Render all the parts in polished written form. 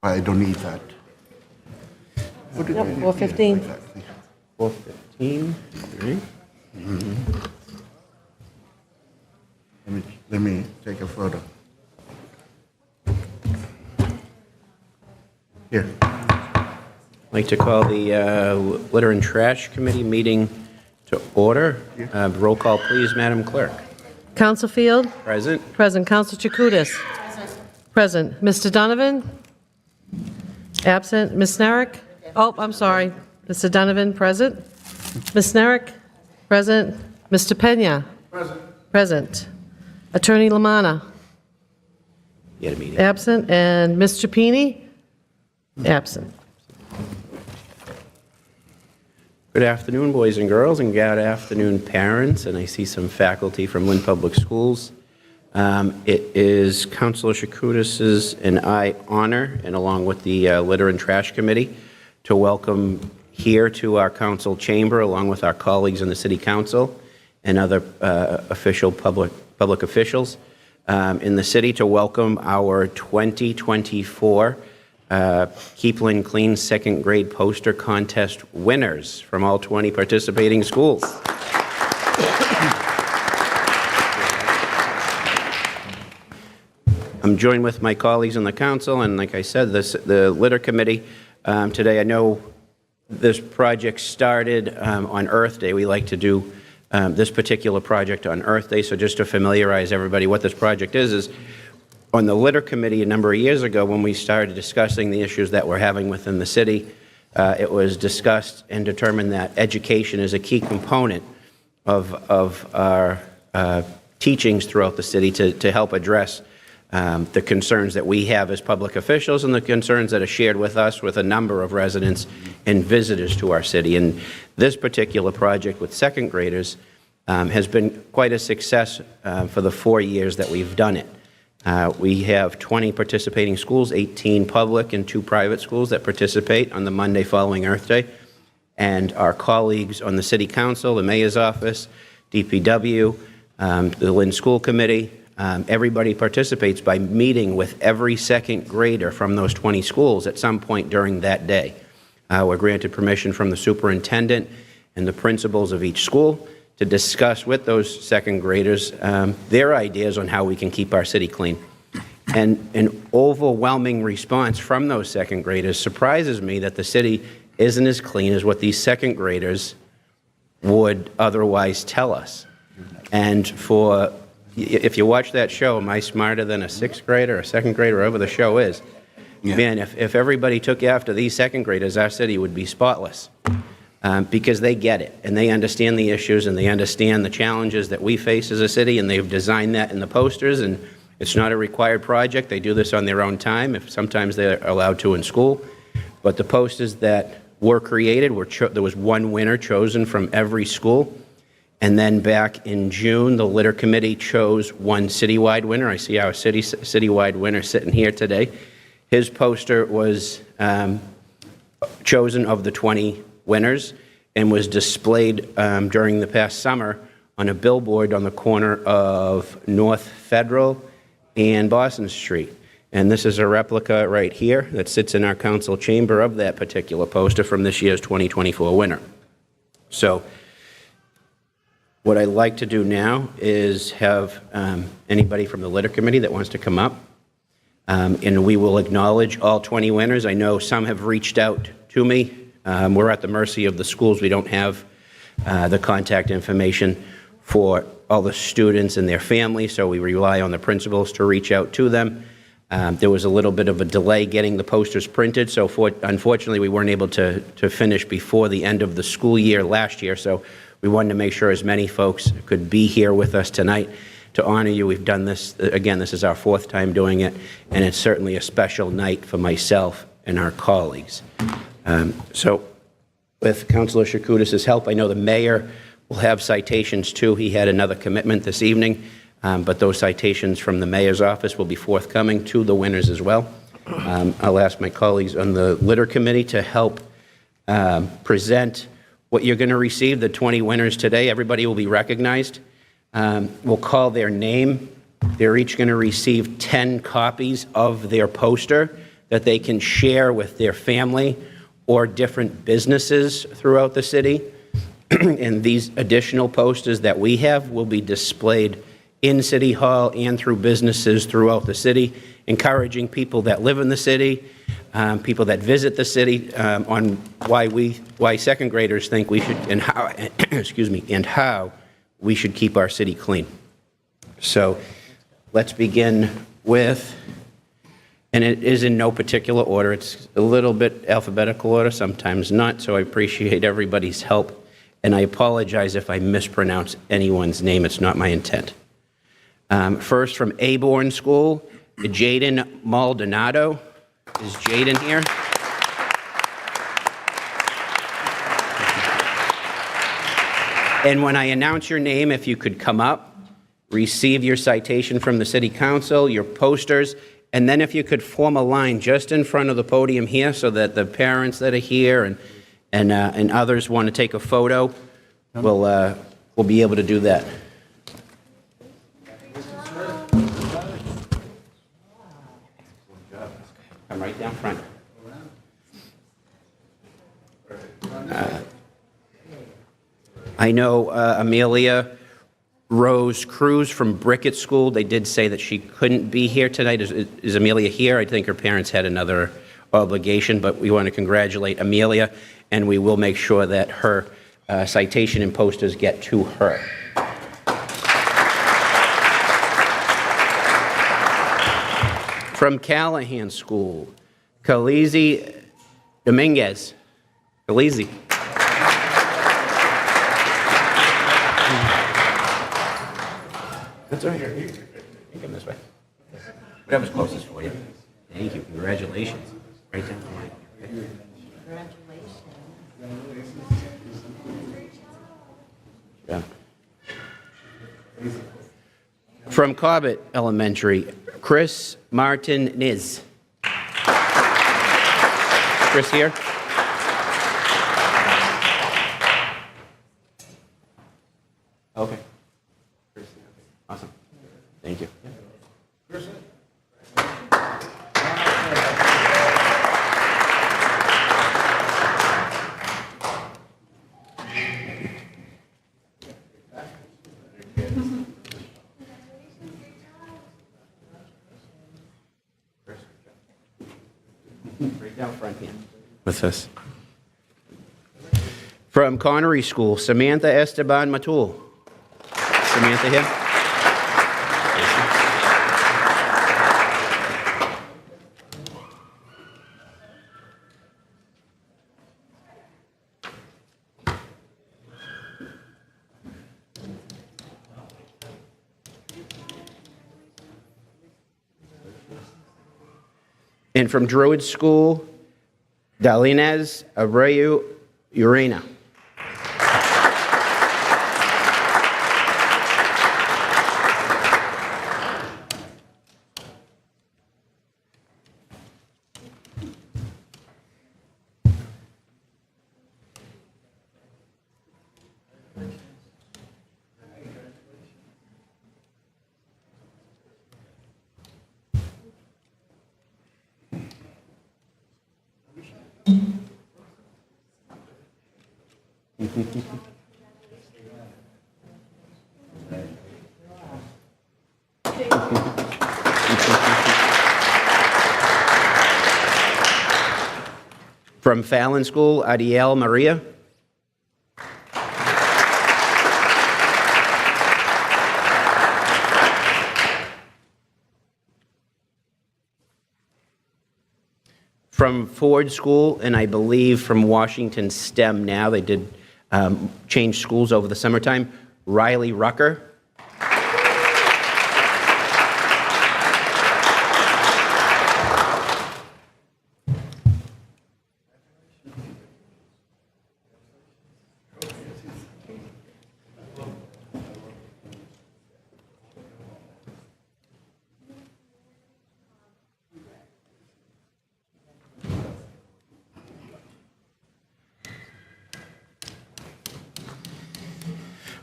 I don't need that. What did I Yep, do? 4:15. Exactly. 4:15, right? Let me take a photo. Here. I'd like to call the Litter and Trash Committee meeting to order. Roll call, please, Madam Clerk. Counsel Field? Present. Present. Counsel Chakutis? Present. Mr. Donovan? Absent. Ms. Snarick? Oh, I'm sorry. Mr. Donovan, present. Ms. Snarick? Present. Mr. Pena? Present. Attorney Lamanna? You had a meeting. Absent. And Ms. Chapini? Absent. Good afternoon, boys and girls, and good afternoon, parents. And I see some faculty from Lynn Public Schools. It is Councilor Chakutis's and I honor, and along with the Litter and Trash Committee, to welcome here to our council chamber, along with our colleagues in the City Council and other public officials in the city, to welcome our 2024 Keep Lynn Clean second grade poster contest winners from all 20 participating schools. I'm joined with my colleagues on the council, and like I said, the litter committee today. I know this project started on Earth Day. We like to do this particular project on Earth Day, so just to familiarize everybody what this project is on the litter committee a number of years ago when we started discussing the issues that we're having within the city, it was discussed and determined that education is a key component of our teachings throughout the city to help address the concerns that we have as public officials and the concerns that are shared with us with a number of residents and visitors to our city. And this particular project with second graders has been quite a success for the 4 years that we've done it. We have 20 participating schools, 18 public and 2 private schools that participate on the Monday following Earth Day. And our colleagues on the City Council, the Mayor's Office, DPW, the Lynn School Committee, everybody participates by meeting with every second grader from those 20 schools at some point during that day. We're granted permission from the superintendent and the principals of each school to discuss with those second graders their ideas on how we can keep our city clean. And an overwhelming response from those second graders surprises me that the city isn't as clean as what these second graders would otherwise tell us. And if you watch that show, Am I Smarter Than a Sixth Grader or a Second Grader, whatever the show is, man, if everybody took after these second graders, our city would be spotless. Because they get it, and they understand the issues, and they understand the challenges that we face as a city, and they've designed that in the posters, and it's not a required project. They do this on their own time. Sometimes they're allowed to in school. But the posters that were created, there was one winner chosen from every school, and then back in June, the Litter Committee chose one citywide winner. I see our citywide winner sitting here today. His poster was chosen of the 20 winners and was displayed during the past summer on a billboard on the corner of North Federal and Boston Street. And this is a replica right here that sits in our council chamber of that particular poster from this year's 2024 winner. So what I'd like to do now is have anybody from the litter committee that wants to come up, and we will acknowledge all 20 winners. I know some have reached out to me. We're at the mercy of the schools. We don't have the contact information for all the students and their families, so we rely on the principals to reach out to them. There was a little bit of a delay getting the posters printed, so unfortunately we weren't able to finish before the end of the school year last year, so we wanted to make sure as many folks could be here with us tonight to honor you. We've done this, again, this is our 4th time doing it, and it's certainly a special night for myself and our colleagues. So with Councilor Chakutis' help, I know the mayor will have citations too. He had another commitment this evening, but those citations from the mayor's office will be forthcoming to the winners as well. I'll ask my colleagues on the litter committee to help present what you're going to receive, the 20 winners today. Everybody will be recognized. We'll call their name. They're each going to receive 10 copies of their poster that they can share with their family or different businesses throughout the city. And these additional posters that we have will be displayed in City Hall and through businesses throughout the city, encouraging people that live in the city, people that visit the city, on why second graders think we should, and how, excuse me, and how we should keep our city clean. So let's begin with, and it is in no particular order. It's a little bit alphabetical order, sometimes not, so I appreciate everybody's help. And I apologize if I mispronounce anyone's name. It's not my intent. First, from Aborn School, Jaden Maldonado. Is Jaden here? And when I announce your name, if you could come up, receive your citation from the City Council, your posters, and then if you could form a line just in front of the podium here so that the parents that are here and others want to take a photo, we'll be able to do that. Come right down front. I know Amelia Rose Cruz from Brickett School. They did say that she couldn't be here tonight. Is Amelia here? I think her parents had another obligation, but we want to congratulate Amelia, and we will make sure that her citation and posters get to her. From Callahan School, Khaleesi Dominguez. Khaleesi. That's all right. You come this way. Whatever's closest for you. Thank you. Congratulations. Right down the line. Okay. Yeah. From Cobbett Elementary, Chris Martinez. Chris here? Okay. Awesome. Thank you. Right down front here. With us. From Connery School, Samantha Esteban Matul. Samantha here? And from Druid School, Dalines Abreu Urena. From Fallon School, Adiel Maria. From Ford School, and I believe from Washington STEM now, they did change schools over the summertime, Riley Rucker.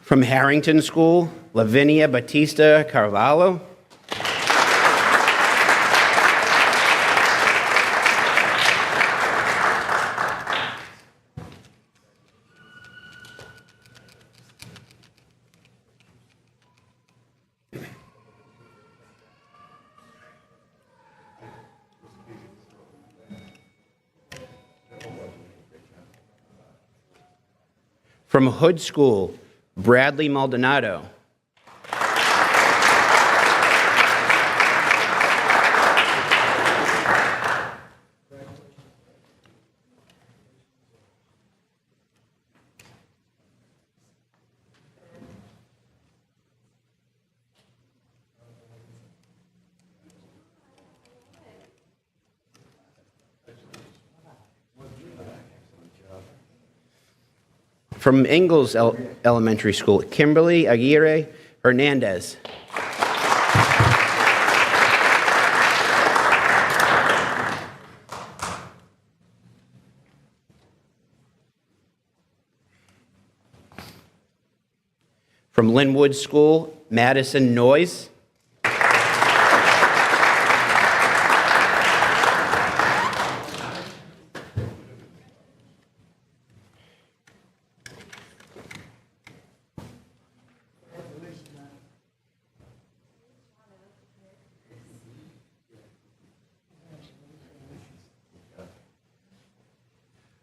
From Harrington School, Lavinia Batista Carvalho. From Hood School, Bradley Maldonado. From Ingalls Elementary School, Kimberly Aguirre Hernandez. From Linwood School, Madison Noyes.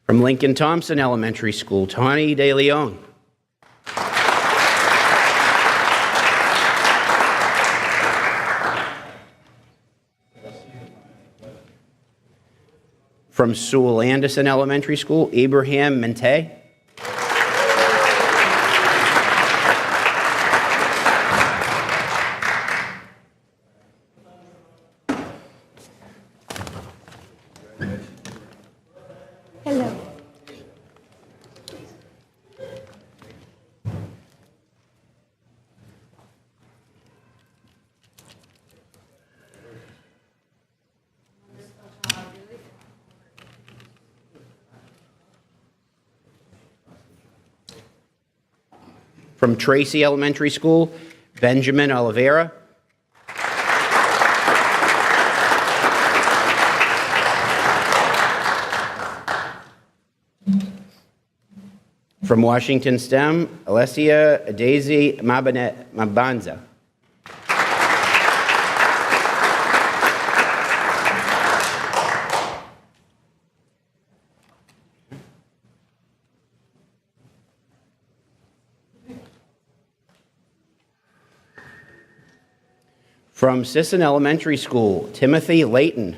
From Lincoln Thompson Elementary School, Tawny De Leon. From Sewell Anderson Elementary School, Abraham Mente. Hello. From Tracy Elementary School, Benjamin Oliveira. From Washington STEM, Alessia Daisy Mabanza. From Sisson Elementary School, Timothy Layton.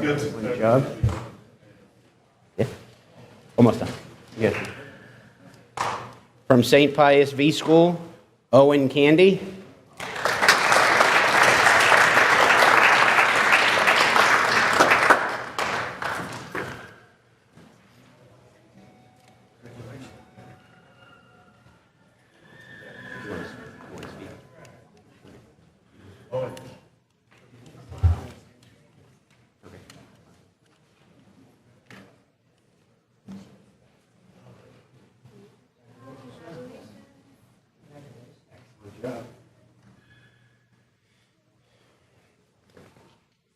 Good job. Yeah, almost done. Good. From St. Pius V School, Owen Candy.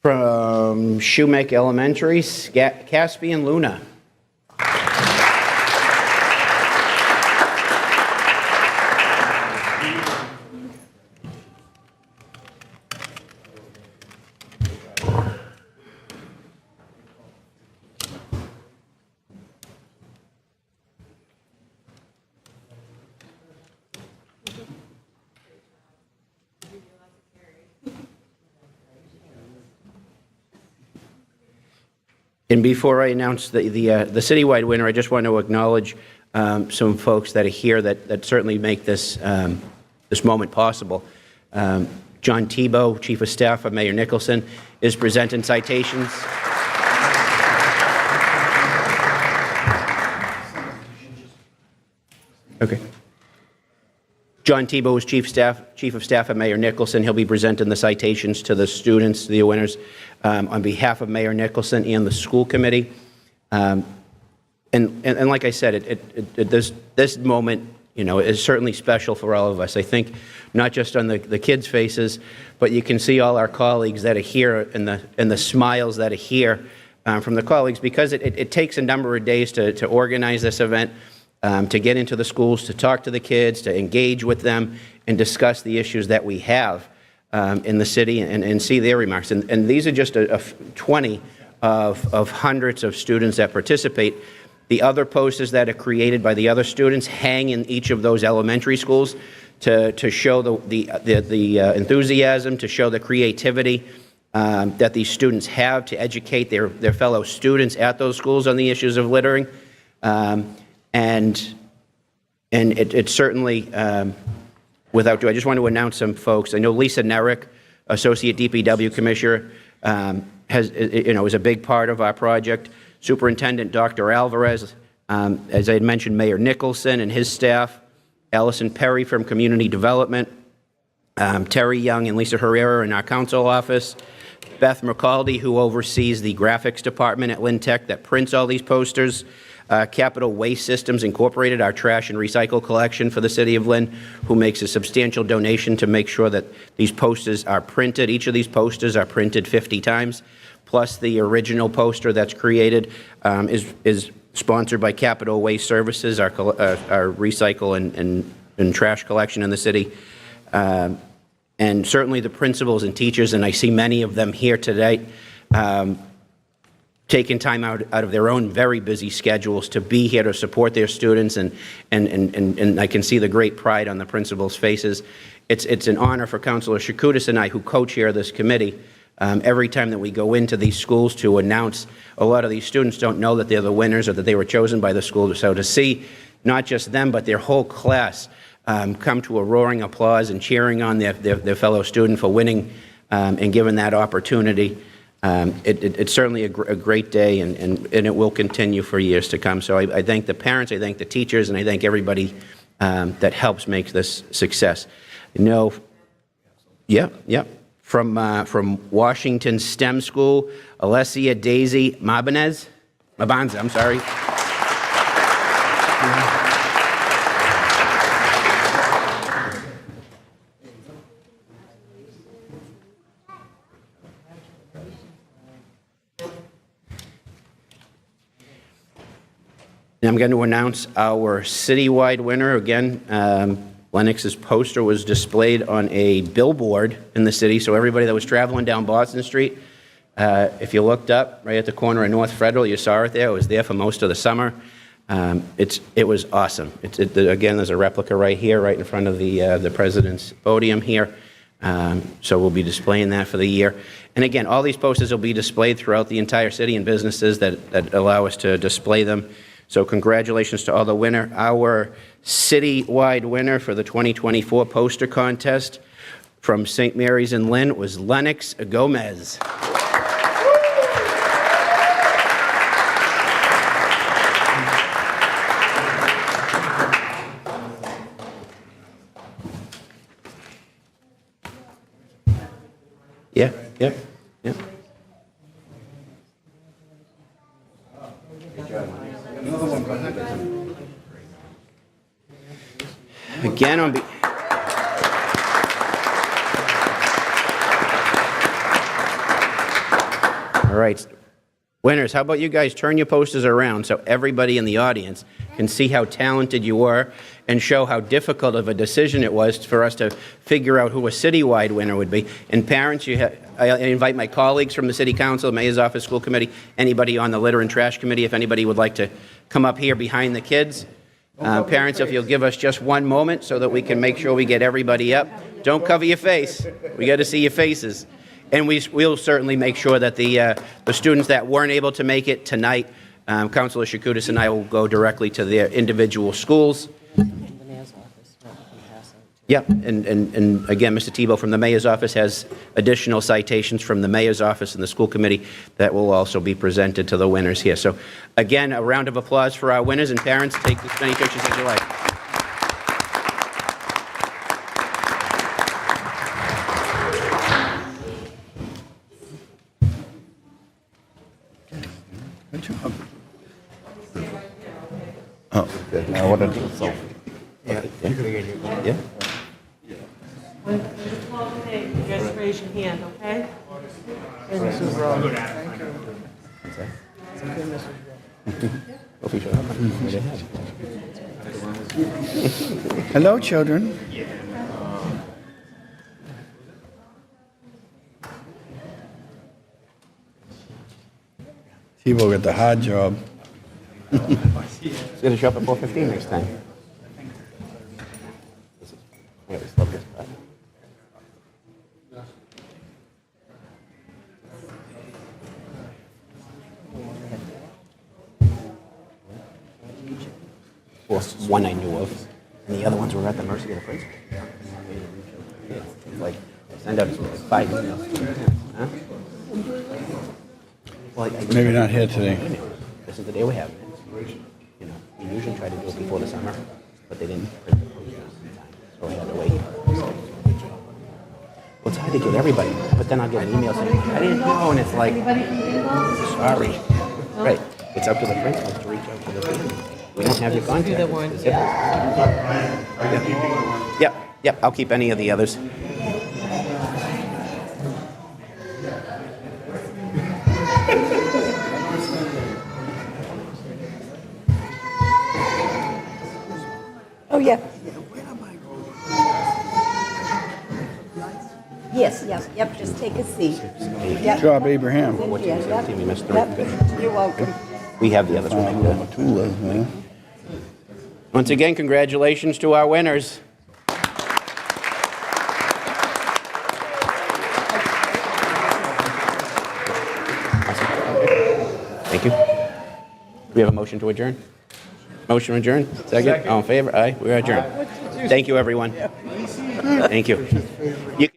From Shoemaker Elementary, Caspian Luna. And before I announce the citywide winner, I just want to acknowledge some folks that are here that certainly make this this moment possible. John Tebow, Chief of Staff of Mayor Nicholson, is presenting citations. Okay. John Tebow is Chief of Staff of Mayor Nicholson. He'll be presenting the citations to the students, the winners, on behalf of Mayor Nicholson and the school committee. And like I said, this moment, you know, is certainly special for all of us. I think not just on the kids' faces, but you can see all our colleagues that are here and the smiles that are here from the colleagues, because it takes a number of days to organize this event, to get into the schools, to talk to the kids, to engage with them, and discuss the issues that we have in the city and see their remarks. And these are just 20 of hundreds of students that participate. The other posters that are created by the other students hang in each of those elementary schools to show the enthusiasm, to show the creativity that these students have to educate their fellow students at those schools on the issues of littering. And it certainly, without ado, I just want to announce some folks. I know Lisa Nerick, Associate DPW Commissioner, is a big part of our project. Superintendent Dr. Alvarez, as I had mentioned, Mayor Nicholson and his staff, Allison Perry from Community Development, Terry Young and Lisa Herrera in our council office, Beth McCaldy, who oversees the graphics department at Lynn Tech that prints all these posters, Capital Waste Systems Incorporated, our trash and recycle collection for the city of Lynn, who makes a substantial donation to make sure that these posters are printed. Each of these posters are printed 50 times, plus the original poster that's created is sponsored by Capital Waste Services, our recycle and trash collection in the city. And certainly the principals and teachers, and I see many of them here today, taking time out of their own very busy schedules to be here to support their students, and I can see the great pride on the principals' faces. It's an honor for Councilor Shakoudas and I, who co-chair this committee, every time that we go into these schools to announce. A lot of these students don't know that they're the winners or that they were chosen by the school, so to see not just them but their whole class come to a roaring applause and cheering on their fellow student for winning and given that opportunity. It's certainly a great day, and it will continue for years to come. So I thank the parents, I thank the teachers, and I thank everybody that helps make this success. You know, from Washington STEM School, Alessia Daisy Mabanza, I'm sorry. Now I'm going to announce our citywide winner. Again, Lennox's poster was displayed on a billboard in the city, so everybody that was traveling down Boston Street, if you looked up right at the corner of North Federal, you saw it there. It was there for most of the summer. It was awesome. Again, there's a replica right here, right in front of the president's podium here. So we'll be displaying that for the year. And again, all these posters will be displayed throughout the entire city and businesses that allow us to display them. So congratulations to all the winner. Our citywide winner for the 2024 poster contest from St. Mary's in Lynn was Lennox Gomez. Yeah, yep, yep. Again, all right, winners, how about you guys turn your posters around so everybody in the audience can see how talented you were and show how difficult of a decision it was for us to figure out who a citywide winner would be. And parents, I invite my colleagues from the City Council, Mayor's Office, School Committee, anybody on the Litter and Trash Committee, if anybody would like to come up here behind the kids. Parents, if you'll give us just one moment so that we can make sure we get everybody up. Don't cover your face. We got to see your faces. And we'll certainly make sure that the students that weren't able to make it tonight, Councilor Shakoudas and I will go directly to their individual schools. Yep, and again, Mr. Tebow from the Mayor's Office has additional citations from the Mayor's Office and the School Committee that will also be presented to the winners here. So again, a round of applause for our winners, and parents, take as many pictures as you like. Oh, okay. Now what is it? Yeah. When you call the name, you just raise your hand, okay? Hey, Mrs. Rowe. Thank you. Okay, Mrs. Rowe. Hello, children. T-Bo got the hard job. He's going to show up at 4:15 next time. I always love this part. Well, one I knew of, and the other ones were at the mercy of the principal. It's like, send out like 5 emails. Huh? Well, Maybe not here today. This is the day we have it. You know, we usually try to do it before the summer, but they didn't print the posters in time, so we had to wait. Well, it's hard to get everybody, but then I'll get an email saying, I didn't know, and it's like, sorry. Right, it's up to the principals to reach out to the family. We don't have your contact. that one, It's Yep, I'll keep any of the others. Oh, yeah. Yes, yep, just take a seat. Good job, Abraham. 14-17, we missed 3. Yep, Good. you're welcome. We have the others. Number 2 was, man. Once again, congratulations to our winners. Thank you. Do we have a motion to adjourn? Motion adjourned? Second? All in favor? Aye, we're adjourned. Thank you, everyone. Thank you. You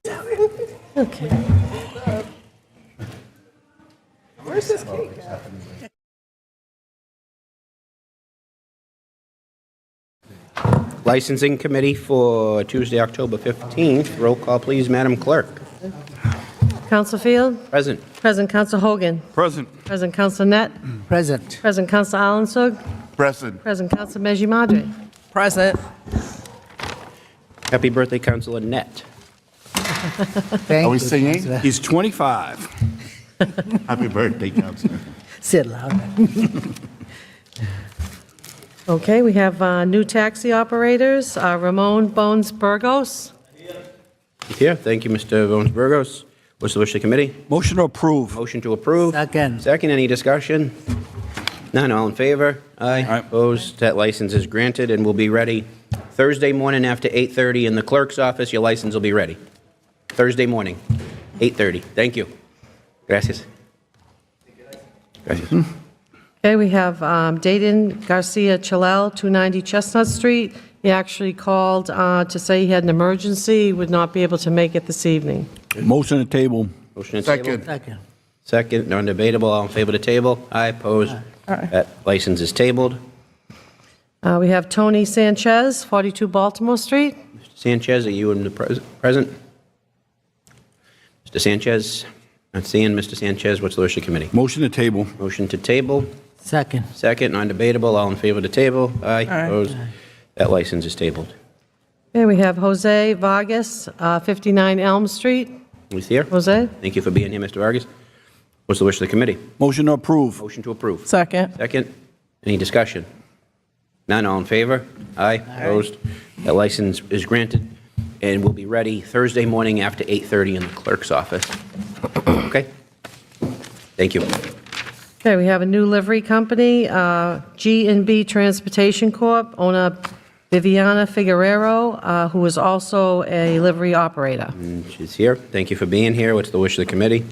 Okay. Where's this cake at? Licensing Committee for Tuesday, October 15th. Roll call, please, Madam Clerk. Counsel Field? Present. Present Counsel Hogan? Present. Present Counsel Net? Present. Present Counsel Allensug? Present. Present Counsel Meji Madre? Present. Happy birthday, Councilor Net. Thank Are we you, singing? Counselor. He's 25. Happy birthday, Counselor. Sit louder. Okay, we have new taxi operators, Ramon Bones Burgos. He's here. Thank you, Mr. Bones Burgos. What's the wish of the committee? Motion to approve. Motion to approve. Second. Second, any discussion? None, all in favor? Aye. Aye. Opposed? That license is granted and will be ready Thursday morning after 8:30 in the clerk's office. Your license will be ready. Thursday morning, 8:30. Thank you. Gracias. Gracias. Okay, we have Dayton Garcia Chalel, 290 Chestnut Street. He actually called to say he had an emergency, he would not be able to make it this evening. Motion to table. Motion to table. Second. Second. Second, non-debatable. All in favor of the table? Aye. Opposed? That license is tabled. We have Tony Sanchez, 42 Baltimore Street. Mr. Sanchez, are you in the present? Mr. Sanchez? Not seeing Mr. Sanchez. What's the wish of the committee? Motion to table. Motion to table. Second. Second, non-debatable. All in favor of the table? Aye. Opposed? That license is tabled. Okay, we have Jose Vargas, 59 Elm Street. He's here. Jose? Thank you for being here, Mr. Vargas. What's the wish of the committee? Motion to approve. Motion to approve. Second. Second, any discussion? None, all in favor? Aye. Opposed? That license is granted and will be ready Thursday morning after 8:30 in the clerk's office. Okay? Thank you. Okay, we have a new livery company, G&B Transportation Corp., owner Viviana Figueroa, who is also a livery operator. And she's here. Thank you for being here. What's the wish of the committee?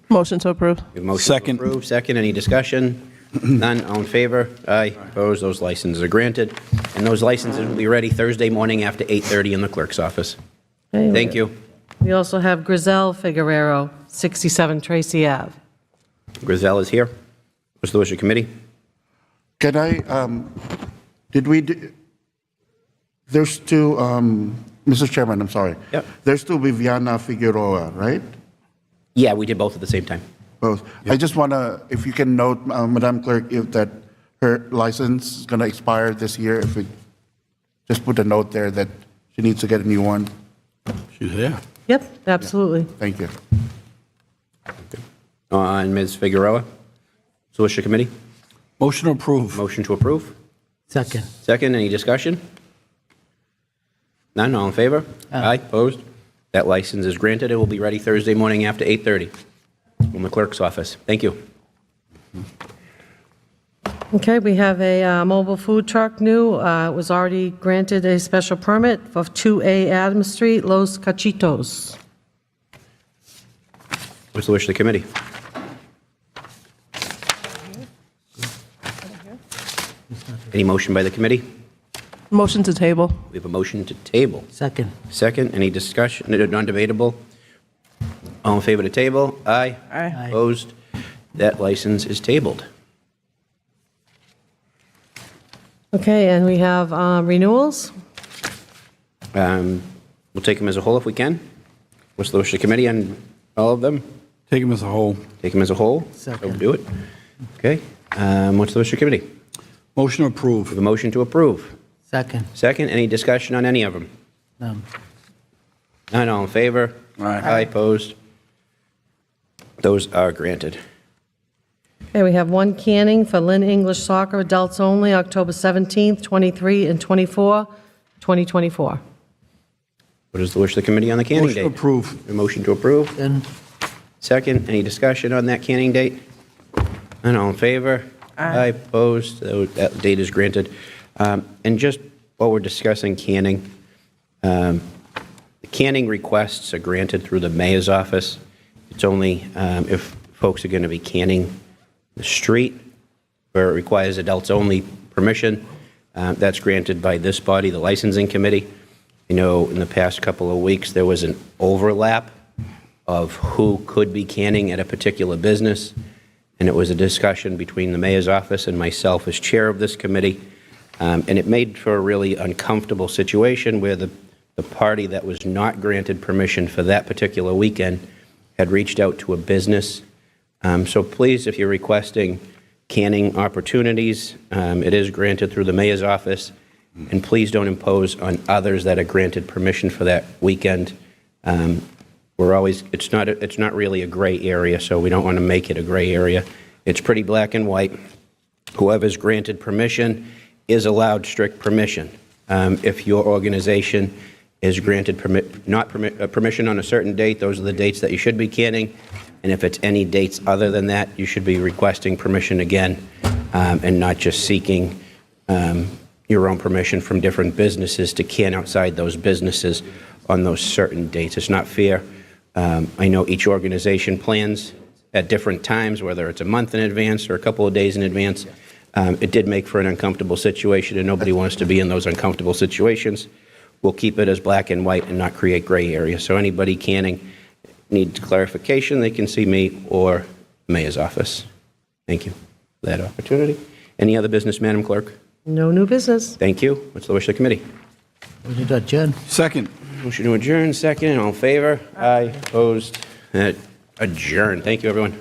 Motion to approve. We have a motion to Second. approve. Second, any discussion? None, all in favor? Aye. Opposed? Those licenses are granted. And those licenses will be ready Thursday morning after 8:30 in the clerk's office. Okay, Thank you. We also have Griselle Figueroa, 67 Tracy Ave. Griselle is here. What's the wish of the committee? Can I, there's two, Mr. Chairman, I'm sorry. Yep. There's two Viviana Figueroa, right? Yeah, we did both at the same time. Both. I just want to, if you can note, Madam Clerk, if that her license is going to expire this year, if we just put a note there that she needs to get a new one. She's here. Yep, absolutely. Thank you. On Ms. Figueroa. So wish the committee? Motion to approve. Motion to approve. Second. Second, any discussion? None, all in favor? Aye. Opposed? That license is granted. It will be ready Thursday morning after 8:30 from the clerk's office. Thank you. Okay, we have a mobile food truck new. It was already granted a special permit for 2A Adams Street, Los Cachitos. What's the wish of the committee? Any motion by the committee? Motion to table. We have a motion to table. Second. Second, any discussion, non-debatable? All in favor of the table? Aye. Aye. Opposed? That license is tabled. Okay, and we have renewals. We'll take them as a whole if we can. What's the wish of the committee on all of them? Take them as a whole. Take them as a whole? Second. So do it. Okay. What's the wish of the committee? Motion to We approve. have a motion to approve. Second. Second, any discussion on any of them? None. None, all in favor? Aye. Opposed? Those are granted. Okay, we have one canning for Lynn English Soccer, adults only, October 17th, 23, and 24, 2024. What is the wish of the committee on the canning Motion to date? approve. A motion to approve. Then. Second, any discussion on that canning date? None, all in favor? Aye. Opposed? That date is granted. And just while we're discussing canning, the canning requests are granted through the mayor's office. It's only if folks are going to be canning the street where it requires adults only permission. That's granted by this body, the licensing committee. You know, in the past couple of weeks, there was an overlap of who could be canning at a particular business, and it was a discussion between the mayor's office and myself as chair of this committee, and it made for a really uncomfortable situation where the party that was not granted permission for that particular weekend had reached out to a business. So please, if you're requesting canning opportunities, it is granted through the mayor's office, and please don't impose on others that are granted permission for that weekend. It's not really a gray area, so we don't want to make it a gray area. It's pretty black and white. Whoever's granted permission is allowed strict permission. If your organization is granted permission on a certain date, those are the dates that you should be canning. And if it's any dates other than that, you should be requesting permission again, and not just seeking your own permission from different businesses to can outside those businesses on those certain dates. It's not fair. I know each organization plans at different times, whether it's a month in advance or a couple of days in advance. It did make for an uncomfortable situation, and nobody wants to be in those uncomfortable situations. We'll keep it as black and white and not create gray areas. So anybody canning needs clarification, they can see me or mayor's office. Thank you for that opportunity. Any other business, Madam Clerk? No new business. Thank you. What's the wish of the committee? Motion to adjourn. Second. Motion to adjourn, second. All in favor? Aye. Opposed? Adjourn. Thank you, everyone.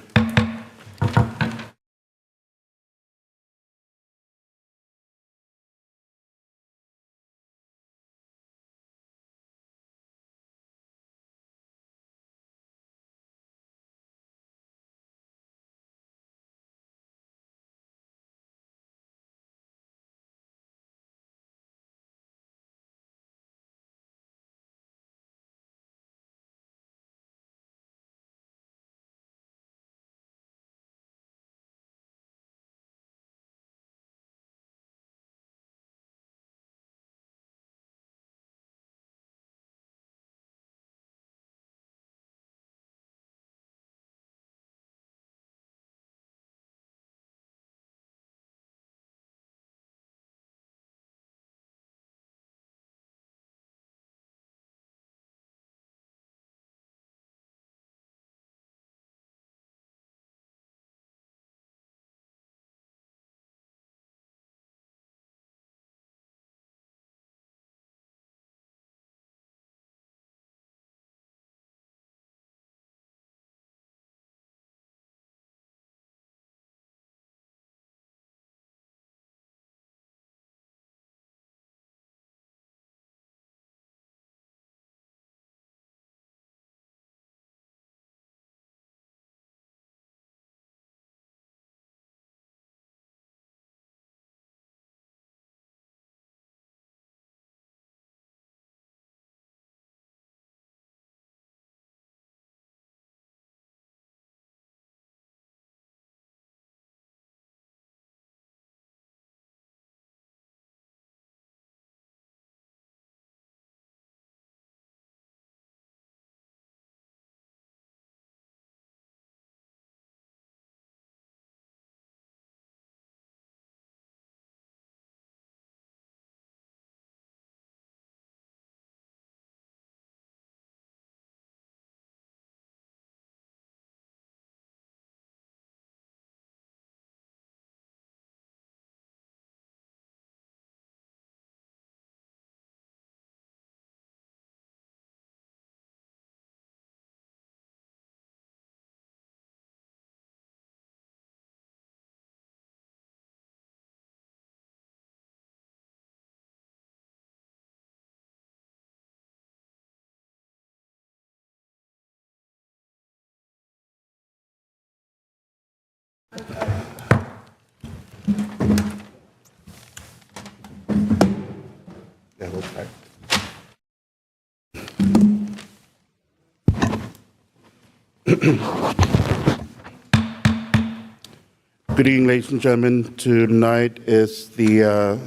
Good evening, ladies and gentlemen. Tonight is the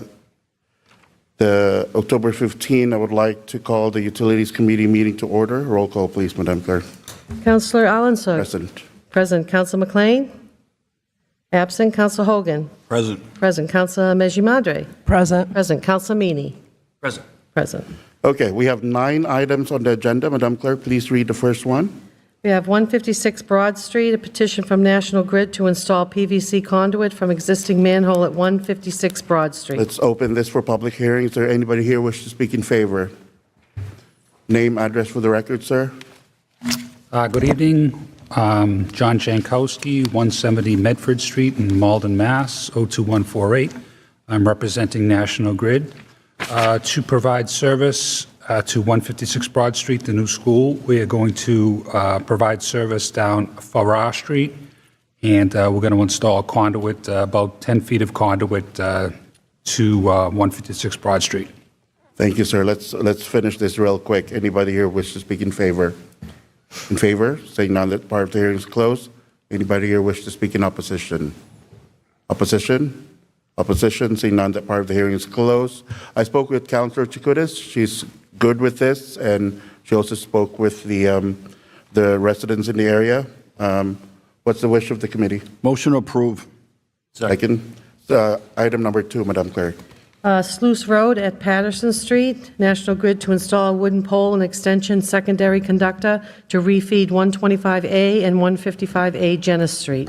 October 15. I would like to call the Utilities Committee meeting to order. Roll call, please, Madam Clerk. Councillor Allensuk. Present. Present. Councillor McLean. Absent. Councillor Hogan. Present. Present. Councillor Meji Madre. Present. Present. Councillor Meany. Present. Present. Okay, we have 9 items on the agenda. Madam Clerk, please read the first one. We have 156 Broad Street, a petition from National Grid to install PVC conduit from existing manhole at 156 Broad Street. Let's open this for public hearing. Is there anybody here wish to speak in favor? Name, address for the record, sir. Good evening. John Jankowski, 170 Medford Street in Malden, Mass. 02148. I'm representing National Grid to provide service to 156 Broad Street, the new school. We are going to provide service down Farrar Street, and we're going to install a conduit, about 10 feet of conduit to 156 Broad Street. Thank you, sir. Let's finish this real quick. Anybody here wish to speak in favor? In favor? Saying none, that part of the hearing is closed. Anybody here wish to speak in opposition? Opposition? Opposition? Seeing none, that part of the hearing is closed. I spoke with Councilor Chakoudas. She's good with this, and she also spoke with the residents in the area. What's the wish of the committee? Motion to approve. Second. Item number 2, Madam Clerk. Sluice Road at Patterson Street, National Grid to install a wooden pole and extension secondary conductor to refeed 125A and 155A Jenna Street.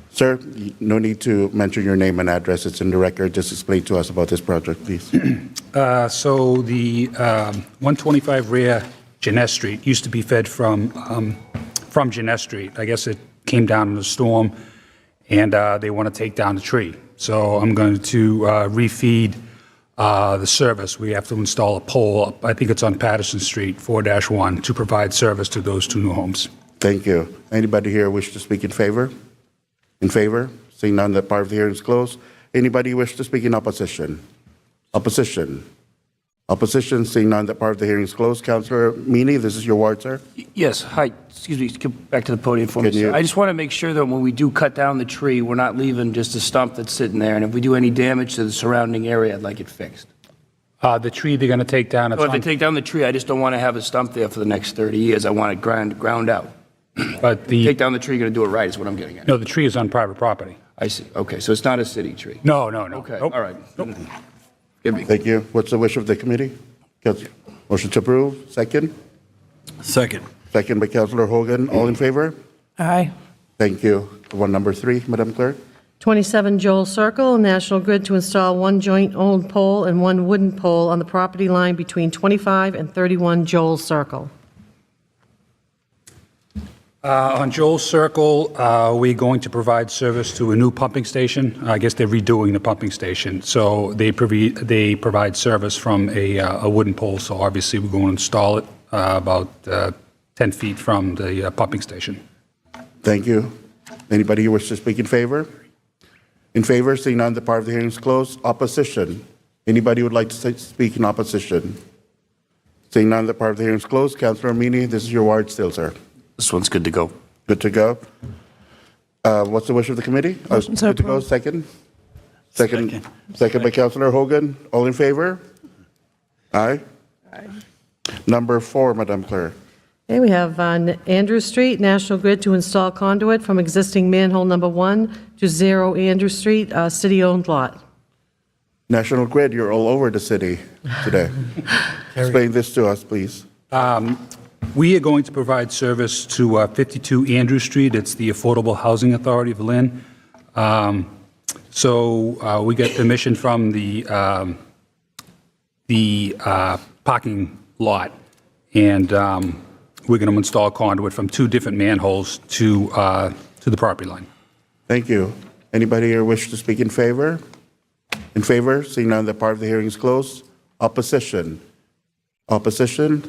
Sir, no need to mention your name and address. It's in the record. Just explain to us about this project, please. So the 125 rear Jeunesse Street used to be fed from Jeunesse Street. I guess it came down in a storm, and they want to take down the tree. So I'm going to refeed the service. We have to install a pole, I think it's on Patterson Street, 4-1, to provide service to those 2 new homes. Thank you. Anybody here wish to speak in favor? In favor? Seeing none, that part of the hearing is closed. Anybody wish to speak in opposition? Opposition? Opposition? Seeing none, that part of the hearing is closed. Councilor Meany, this is your ward, sir. Yes, hi, excuse me, come back to the podium for me, Can you- sir. I just want to make sure that when we do cut down the tree, we're not leaving just a stump that's sitting there, and if we do any damage to the surrounding area, I'd like it fixed. The tree they're going to take down, it's So if they on, take down the tree, I just don't want to have a stump there for the next 30 years. I want it ground out. but Take down the tree, you're going to do it right, is what I'm getting at. no, the tree is on private property. I see, okay, so it's not a city tree. No. Okay, Nope. all right. Give me. Thank you. What's the wish of the committee? Motion to approve. Second? Second. Second by Councilor Hogan. All in favor? Aye. Thank you. One number 3, Madam Clerk. 27 Joel Circle, National Grid to install 1 joint-owned pole and 1 wooden pole on the property line between 25 and 31 Joel Circle. On Joel Circle, we're going to provide service to a new pumping station. I guess they're redoing the pumping station. So they provide service from a wooden pole. So obviously, we're going to install it about 10 feet from the pumping station. Thank you. Anybody who wishes to speak in favor? In favor, seeing none, the part of the hearing is closed. Opposition? Anybody who would like to speak in opposition? Seeing none, the part of the hearing is closed. Councilor Meany, this is your ward still, sir. This one's good to go. Good to go. What's the wish of the committee? Motion to Good to go. approve. Second? Second by Councilor Hogan. All in favor? Aye. Number 4, Madam Clerk. Okay, we have on Andrew Street, National Grid to install conduit from existing manhole number 1 to 0 Andrew Street, city-owned lot. National Grid, you're all over the city today. Explain this to us, please. We are going to provide service to 52 Andrew Street. It's the Affordable Housing Authority of Lynn. So we got permission from the parking lot, and we're going to install a conduit from 2 different manholes to the property line. Thank you. Anybody here wish to speak in favor? In favor? Seeing none, the part of the hearing is closed. Opposition? Opposition?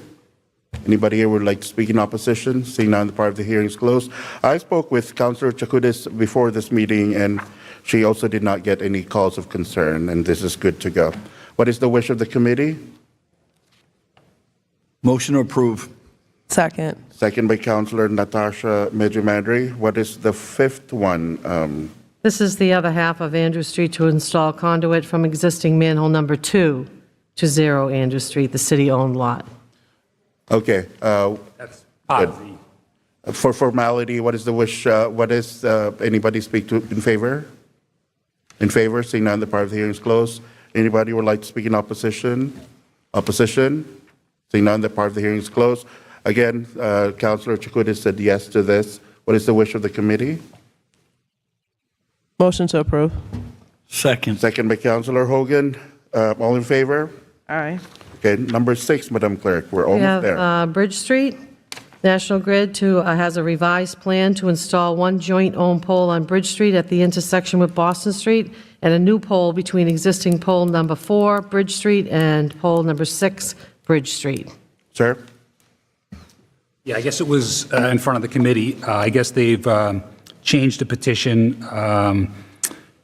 Anybody here would like to speak in opposition? Seeing none, the part of the hearing is closed. I spoke with Councilor Chakoudas before this meeting, and she also did not get any calls of concern, and this is good to go. What is the wish of the committee? Motion to approve. Second. Second by Councilor Natasha Medjumandri. What is the 5th one? This is the other half of Andrew Street to install conduit from existing manhole number 2 to 0 Andrew Street, the city-owned lot. Okay. That's part of the... For formality, what is the wish? What is anybody speak to in favor? In favor, seeing none, the part of the hearing is closed. Anybody would like to speak in opposition? Opposition? Seeing none, the part of the hearing is closed. Again, Councilor Chakoudas said yes to this. What is the wish of the committee? Motion to approve. Second. Second by Councilor Hogan. All in favor? Aye. Okay, number 6, Madam Clerk, we're We almost have there. Bridge Street. National Grid has a revised plan to install one joint-owned pole on Bridge Street at the intersection with Boston Street, and a new pole between existing pole number 4, Bridge Street, and pole number 6, Bridge Street. Sir? Yeah, I guess it was in front of the committee. I guess they've changed the petition.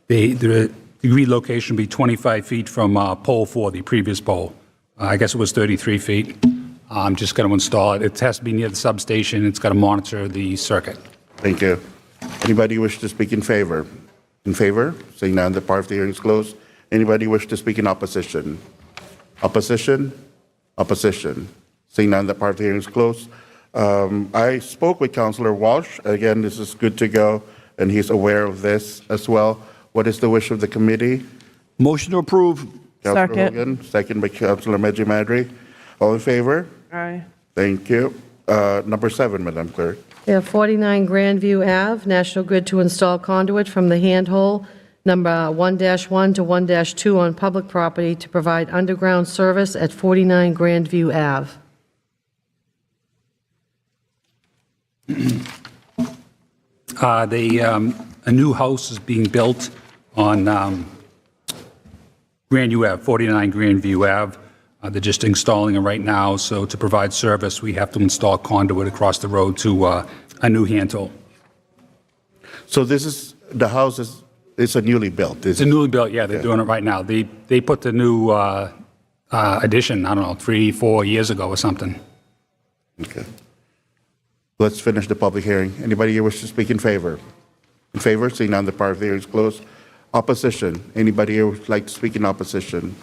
The agreed location will be 25 feet from pole 4, the previous pole. I guess it was 33 feet. I'm just going to install it. It has to be near the substation. It's got to monitor the circuit. Thank you. Anybody wish to speak in favor? In favor? Seeing none, the part of the hearing is closed. Anybody wish to speak in opposition? Opposition? Opposition. Seeing none, the part of the hearing is closed. I spoke with Councilor Walsh. Again, this is good to go, and he's aware of this as well. What is the wish of the committee? Motion to approve. Councilor Second. Hogan, second by Councilor Medji Madri. All in favor? Aye. Thank you. Number 7, Madam Clerk. We have 49 Grandview Ave, National Grid to install conduit from the handhole number 1-1 to 1-2 on public property to provide underground service at 49 Grandview Ave. A new house is being built on Grandview Ave, 49 Grandview Ave. They're just installing it right now, so to provide service, we have to install conduit across the road to a new handle. So this is, the house is, it's a newly built. It's a newly built, yeah, they're doing it right now. They put the new addition, I don't know, 3-4 years ago or something. Okay. Let's finish the public hearing. Anybody here wish to speak in favor? In favor? Seeing none, the part of the hearing is closed. Opposition? Anybody here would like to speak in opposition?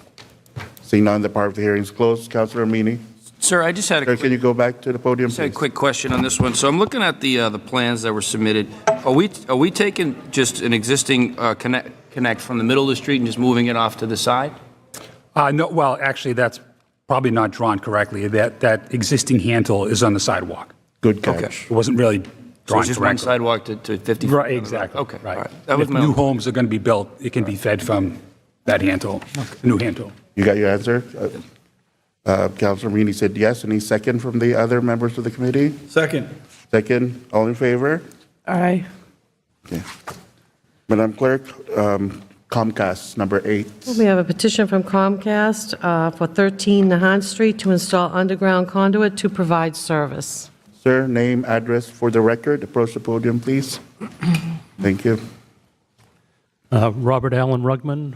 Seeing none, the part of the hearing is closed. Councilor Amini? Sir, I just had a Sir, quick can you go back to the podium, Just had a please? quick question on this one. So I'm looking at the plans that were submitted. Are we taking just an existing connect from the middle of the street and just moving it off to the side? No, well, actually, that's probably not drawn correctly. That existing handle is on the sidewalk. Good catch. Okay. It wasn't really So drawn it's just one correctly. sidewalk to 50 feet? Right, exactly. Okay, all Right. right. That And was if my new only- homes are going to be built, it can be fed from that handle, the new handle. You got your answer? Councilor Amini said yes. Any second from the other members of the committee? Second. Second, all in favor? Aye. Okay. Madam Clerk, Comcast, number 8. We have a petition from Comcast for 13 Nahant Street to install underground conduit to provide service. Sir, name, address for the record. Approach the podium, please. Thank you. Robert Allen Rugman,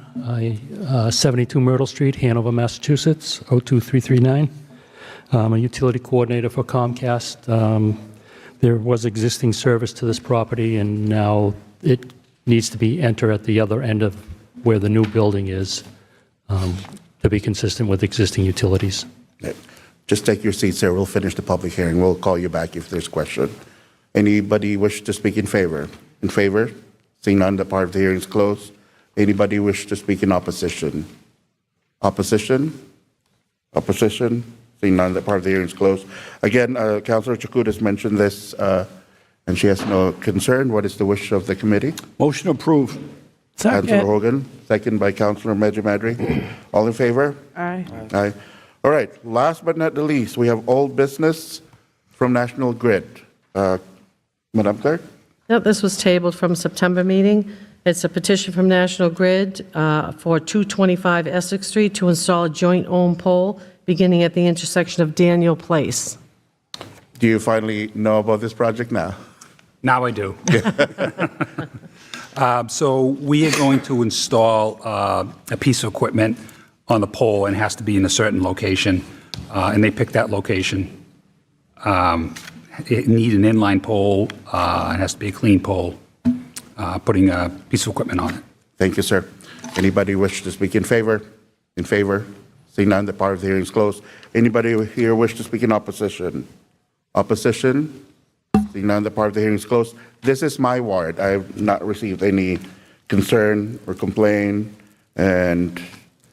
72 Myrtle Street, Hanover, Massachusetts, 02339. I'm a utility coordinator for Comcast. There was existing service to this property, and now it needs to be entered at the other end of where the new building is to be consistent with existing utilities. Okay. Just take your seat, sir. We'll finish the public hearing. We'll call you back if there's question. Anybody wish to speak in favor? In favor? Seeing none, the part of the hearing is closed. Anybody wish to speak in opposition? Opposition? Opposition? Seeing none, the part of the hearing is closed. Again, Councilor Chakoudas mentioned this, and she has no concern. What is the wish of the committee? Motion to approve. Councilor Second. Hogan, second by Councilor Medji Madri. All in favor? Aye. Aye. All right, last but not the least, we have old business from National Grid. Madam Clerk? Yep, this was tabled from September meeting. It's a petition from National Grid for 225 Essex Street to install a joint-owned pole beginning at the intersection of Daniel Place. Do you finally know about this project now? Now I do. So we are going to install a piece of equipment on the pole, and it has to be in a certain location, and they picked that location. It needs an inline pole, it has to be a clean pole, putting a piece of equipment on it. Thank you, sir. Anybody wish to speak in favor? In favor? Seeing none, the part of the hearing is closed. Anybody here wish to speak in opposition? Opposition? Seeing none, the part of the hearing is closed. This is my ward. I have not received any concern or complaint, and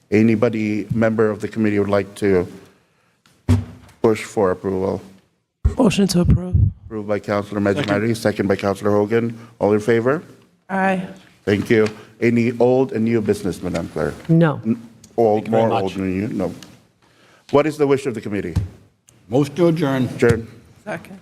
anybody member of the committee would like to push for approval. Motion to approve. Approved by Councilor Medjugorje, second by Councilor Hogan. All in favor? Aye. Thank you. Any old and new business, Madam Clerk? No. Old, very more much. old than new? No. What is the wish of the committee? Motion to adjourn. Adjourn. Second.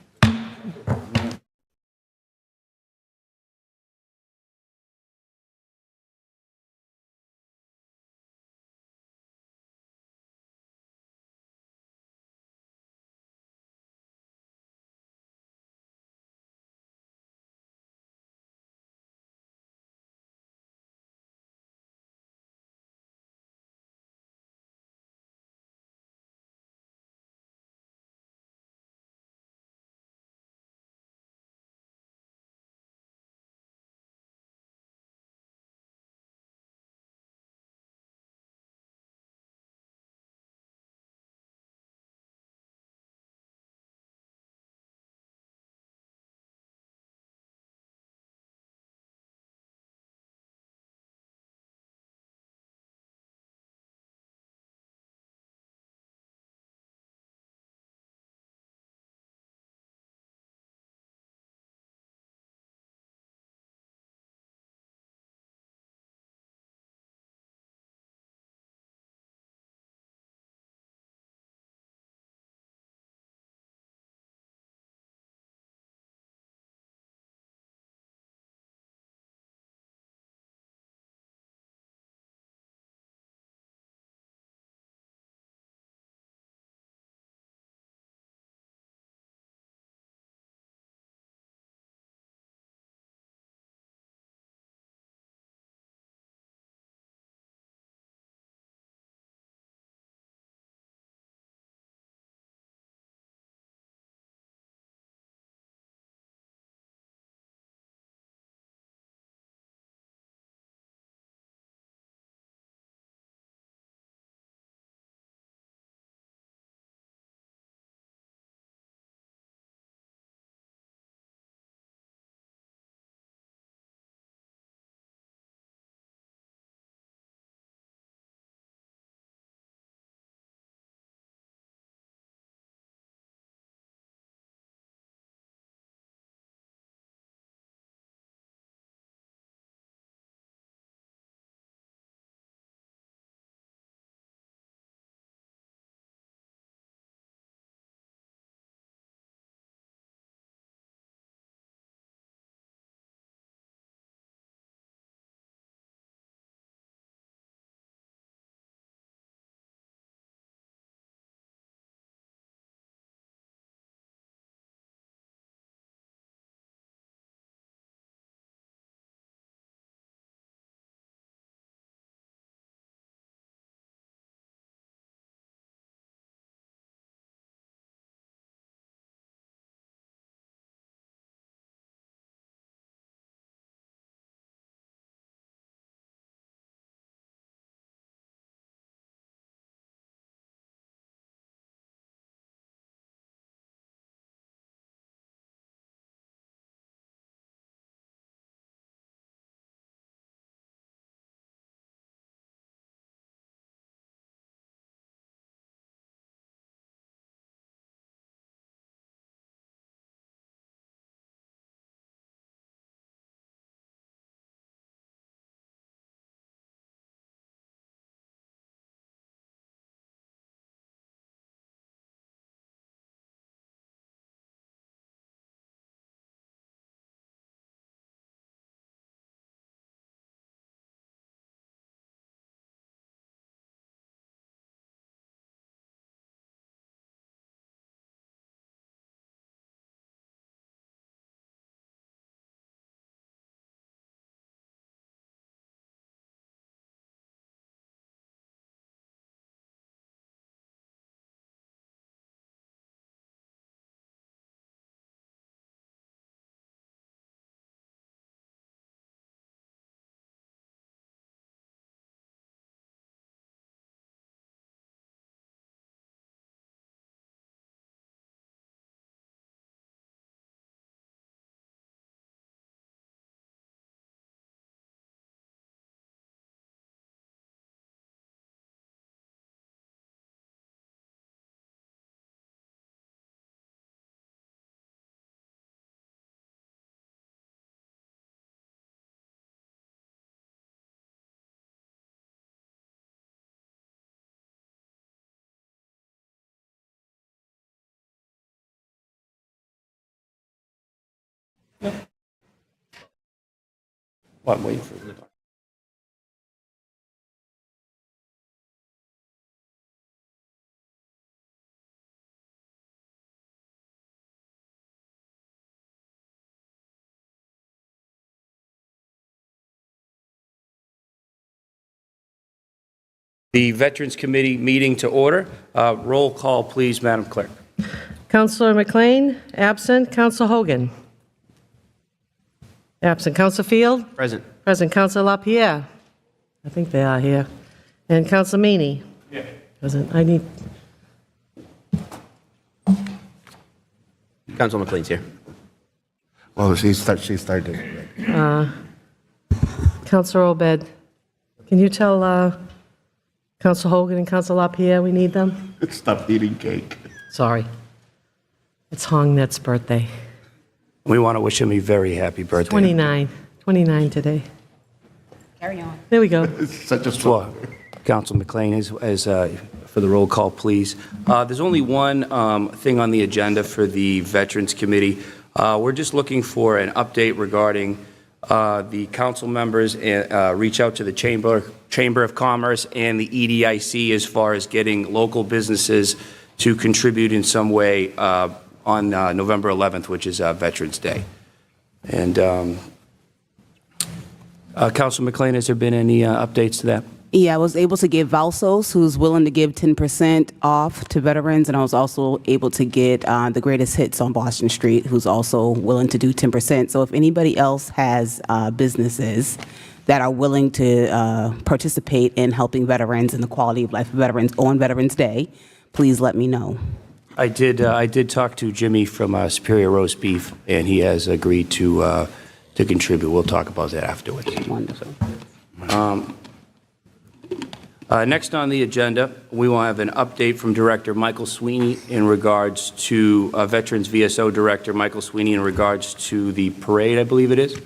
What, waiting for the... The Veterans Committee meeting to order. Roll call, please, Madam Clerk. Counselor McLean, absent. Counselor Hogan? Absent. Counselor Field? Present. Present. Counselor LaPierre? I think they are here. And Counselor Meany? Yeah. Present. I need, Council McLean's here. Well, she started. Counselor Obed, can you tell Counselor Hogan and Counselor LaPierre we need them? Stop eating cake. Sorry. It's Hong Net's birthday. We want to wish him a very happy birthday. 29 today. Carry on. There we go. It's such a Well, Council McLean, as for the roll call, please. There's only one thing on the agenda for the Veterans Committee. We're just looking for an update regarding the council members reach out to the Chamber of Commerce and the EDIC as far as getting local businesses to contribute in some way on November 11th, which is Veterans Day. And Council McLean, has there been any updates to that? Yeah, I was able to get Valsos, who's willing to give 10% off to veterans, and I was also able to get the Greatest Hits on Boston Street, who's also willing to do 10%. So if anybody else has businesses that are willing to participate in helping veterans and the quality of life of veterans on Veterans Day, please let me know. I did talk to Jimmy from Superior Roast Beef, and he has agreed to contribute. We'll talk about that afterwards. Wonderful. Next on the agenda, we will have an update from Director Michael Sweeney in regards to Veterans VSO Director Michael Sweeney in regards to the parade, I believe it is.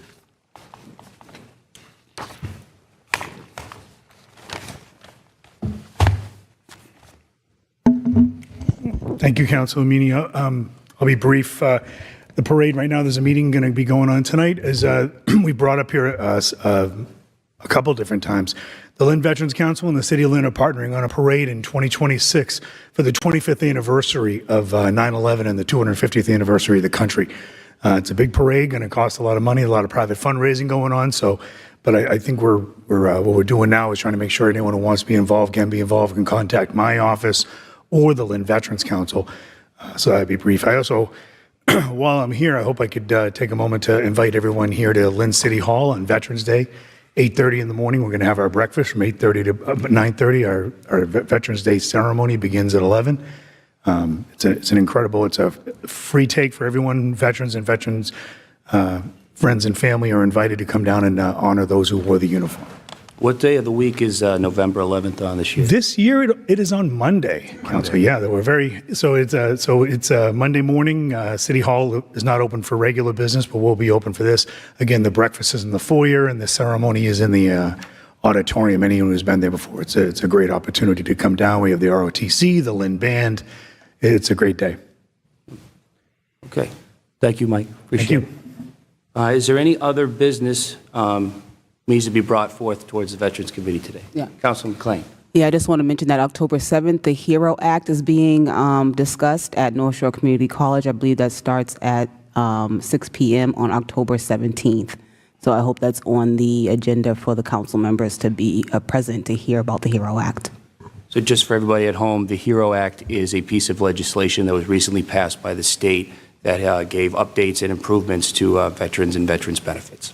Thank you, Councilor Meany. I'll be brief. The parade right now, there's a meeting going to be going on tonight. As we brought up here a couple different times, the Lynn Veterans Council and the City of Lynn are partnering on a parade in 2026 for the 25th anniversary of 9/11 and the 250th anniversary of the country. It's a big parade, going to cost a lot of money, a lot of private fundraising going on. So, but I think what we're doing now is trying to make sure anyone who wants to be involved can be involved, can contact my office or the Lynn Veterans Council. So that'd be brief. I also, while I'm here, I hope I could take a moment to invite everyone here to Lynn City Hall on Veterans Day. 8:30 in the morning, we're going to have our breakfast from 8:30 to 9:30. Our Veterans Day ceremony begins at 11. It's an incredible, it's a free take for everyone. Veterans and veterans, friends and family are invited to come down and honor those who wore the uniform. What day of the week is November 11th on this year? This year it is on Monday, Council. Yeah, that we're very, so it's Monday morning. City Hall is not open for regular business, but we'll be open for this. Again, the breakfast is in the foyer and the ceremony is in the auditorium. Anyone who's been there before, it's a great opportunity to come down. We have the ROTC, the Lynn Band. It's a great day. Okay. Thank you, Mike. Appreciate it. Is there any other business needs to be brought forth towards the Veterans Committee today? Yeah. Councilman McLean. Yeah, I just want to mention that October 7th, the HERO Act is being discussed at North Shore Community College. I believe that starts at 6 p.m. on October 17th. So I hope that's on the agenda for the council members to be present to hear about the HERO Act. So just for everybody at home, the HERO Act is a piece of legislation that was recently passed by the state that gave updates and improvements to veterans and veterans benefits.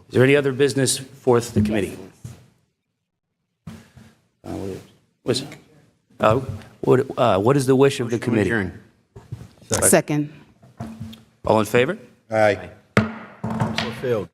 Is there any other business for the committee? What is the wish of the committee? Adjourn. Second. All in favor? Aye. So failed.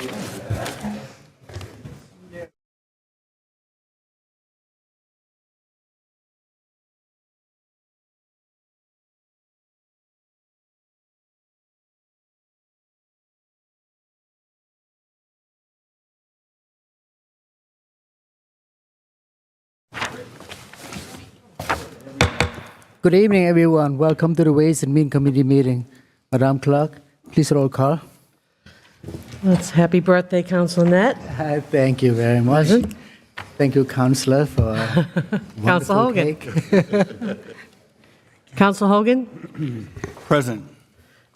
Good evening, everyone. Welcome to the Ways and Means Committee meeting. Madam Clerk, please roll call. Let's happy birthday, Council Net. Thank you very much. Present. Thank you, Councillor, for Council Hogan. Council Hogan. Present.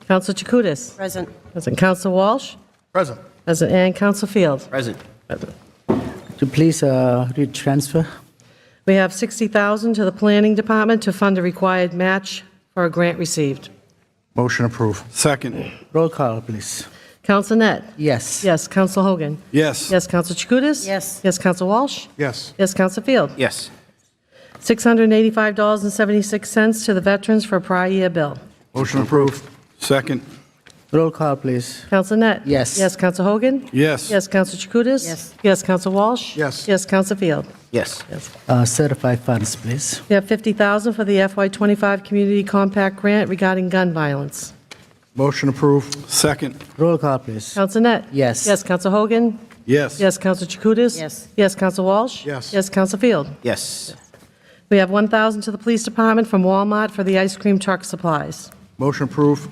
Council Chakutis. Present. Present. Council Walsh. Present. Present. And Council Field. Present. Present. To please read transfer. We have $60,000 to the Planning Department to fund a required match for a grant received. Motion approved. Second. Roll call, please. Council Net. Yes. Yes. Council Hogan. Yes. Yes. Council Chakutis. Yes. Yes. Council Walsh. Yes. Yes. Council Field. Yes. $685.76 to the veterans for a prior year bill. Motion approved. Second. Roll call, please. Council Net. Yes. Yes. Council Hogan. Yes. Yes. Council Chakutis. Yes. Yes. Council Walsh. Yes. Yes. Council Field. Yes. Yes. Certified funds, please. We have $50,000 for the FY25 Community Compact Grant regarding gun violence. Motion approved. Second. Roll call, please. Council Net. Yes. Yes. Council Hogan. Yes. Yes. Council Chakutis. Yes. Yes. Council Walsh. Yes. Yes. Council Field. Yes. We have $1,000 to the Police Department from Walmart for the ice cream truck supplies. Motion approved.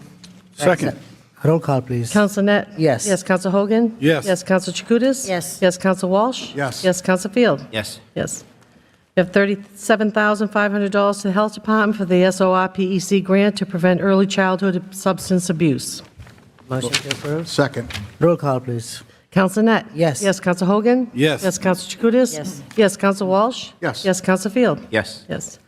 Second. Roll call, please. Council Net. Yes. Yes. Council Hogan. Yes. Yes. Council Chakutis. Yes. Yes. Council Walsh. Yes. Yes. Council Field. Yes. Yes. We have $37,500 to the Health Department for the SORPEC grant to prevent early childhood substance abuse. Motion to approve. Second. Roll call, please. Council Net. Yes. Yes. Council Hogan. Yes. Yes. Council Chakutis. Yes. Yes. Council Walsh. Yes. Yes. Council Field. Yes. Yes.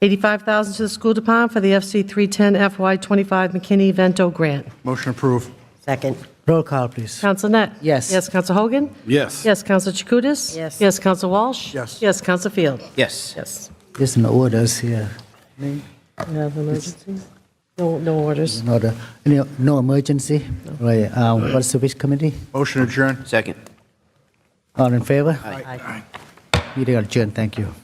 $85,000 to the School Department for the FC 310 FY25 McKinney-Vento grant. Motion approved. Second. Roll call, please. Council Net. Yes. Yes. Council Hogan. Yes. Yes. Council Chakutis. Yes. Yes. Council Walsh. Yes. Yes. Council Field. Yes. Yes. There's no orders here. We have emergencies? No orders. No emergency. Right. What's the which committee? Motion adjourned. Second. All in favor? Aye. Meeting adjourned. Thank you.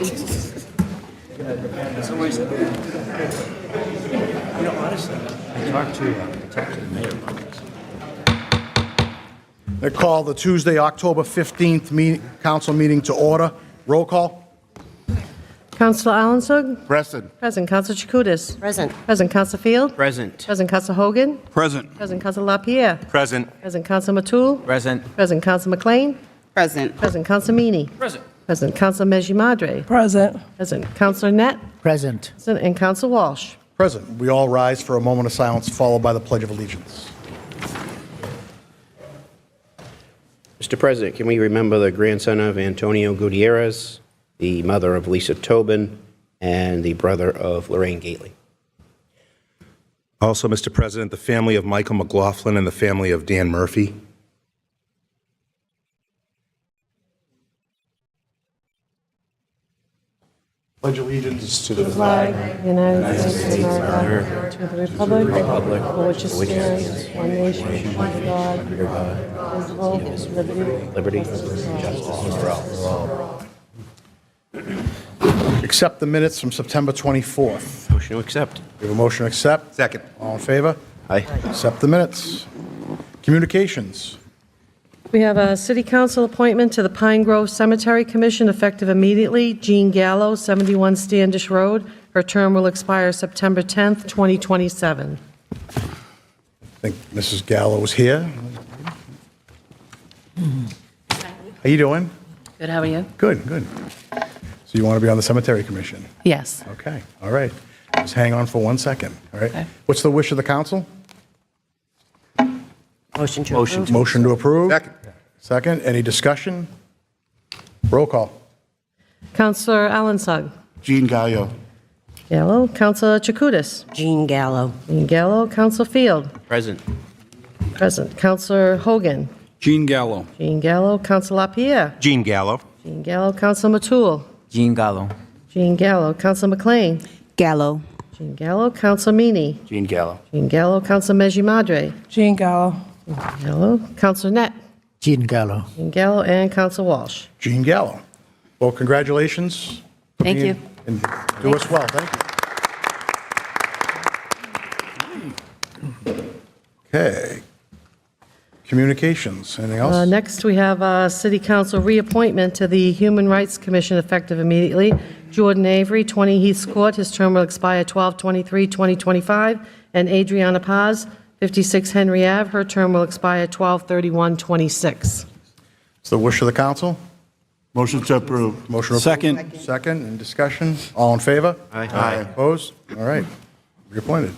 Honestly, I talked to the mayor about this. I call the Tuesday, October 15th council meeting to order. Roll call. Counselor Allensug? Present. Present. Counselor Chakutis? Present. Present. Counselor Field? Present. Present. Counselor Hogan? Present. Present. Counselor LaPierre? Present. Present. Counselor Matul? Present. Present. Counselor McLean? Present. Present. Counselor Meany? Present. Present. Counselor Meji Madre? Present. Present. Counselor Net? Present. Present. And Counselor Walsh? Present. We all rise for a moment of silence, followed by the Pledge of Allegiance. Mr. President, can we remember the grandson of Antonio Gutierrez, the mother of Lisa Tobin, and the brother of Lorraine Gately? Also, Mr. President, the family of Michael McLaughlin and the family of Dan Murphy. Pledge allegiance to the Flag, United States of America, to the republic for which it stands, one nation, under God, indivisible, with Liberty, justice for all. justice for all. Accept the minutes from September 24th. Motion to accept. We have a motion to accept. Second. All in favor? Aye. Accept the minutes. Communications. We have a city council appointment to the Pine Grove Cemetery Commission effective immediately. Jean Gallo, 71 Standish Road. Her term will expire September 10th, 2027. I think Mrs. Gallo is here. How you doing? Good, how are you? Good, good. So you want to be on the Cemetery Commission? Yes. Okay, all right. Just hang on for 1 second, all right? Okay. What's the wish of the council? Motion to approve. Motion to approve? Second. Second, any discussion? Roll call. Counselor Allensug. Jean Gallo. Gallo. Counselor Chakutis. Jean Gallo. Jean Gallo. Counselor Field. Present. Present. Counselor Hogan. Jean Gallo. Jean Gallo. Counselor LaPierre. Jean Gallo. Jean Gallo. Counselor Matul. Jean Gallo. Jean Gallo. Counselor McLean. Gallo. Jean Gallo. Counselor Meany. Jean Gallo. Jean Gallo. Counselor Meji Madre. Jean Gallo. Gallo. Counselor Net. Jean Gallo. Jean Gallo. And Counselor Walsh. Jean Gallo. Well, congratulations. Thank you. And do us well, thank you. Okay. Communications, anything else? Next, we have City Council reappointment to the Human Rights Commission effective immediately. Jordan Avery, 20 Heath Court, his term will expire 12/23/2025. And Adriana Paz, 56 Henry Ave, her term will expire 12/31/26. It's the wish of the council? Motion to approve. Motion approved. Second. Second, in discussion, all in favor? Aye. Opposed? All right, reappointed.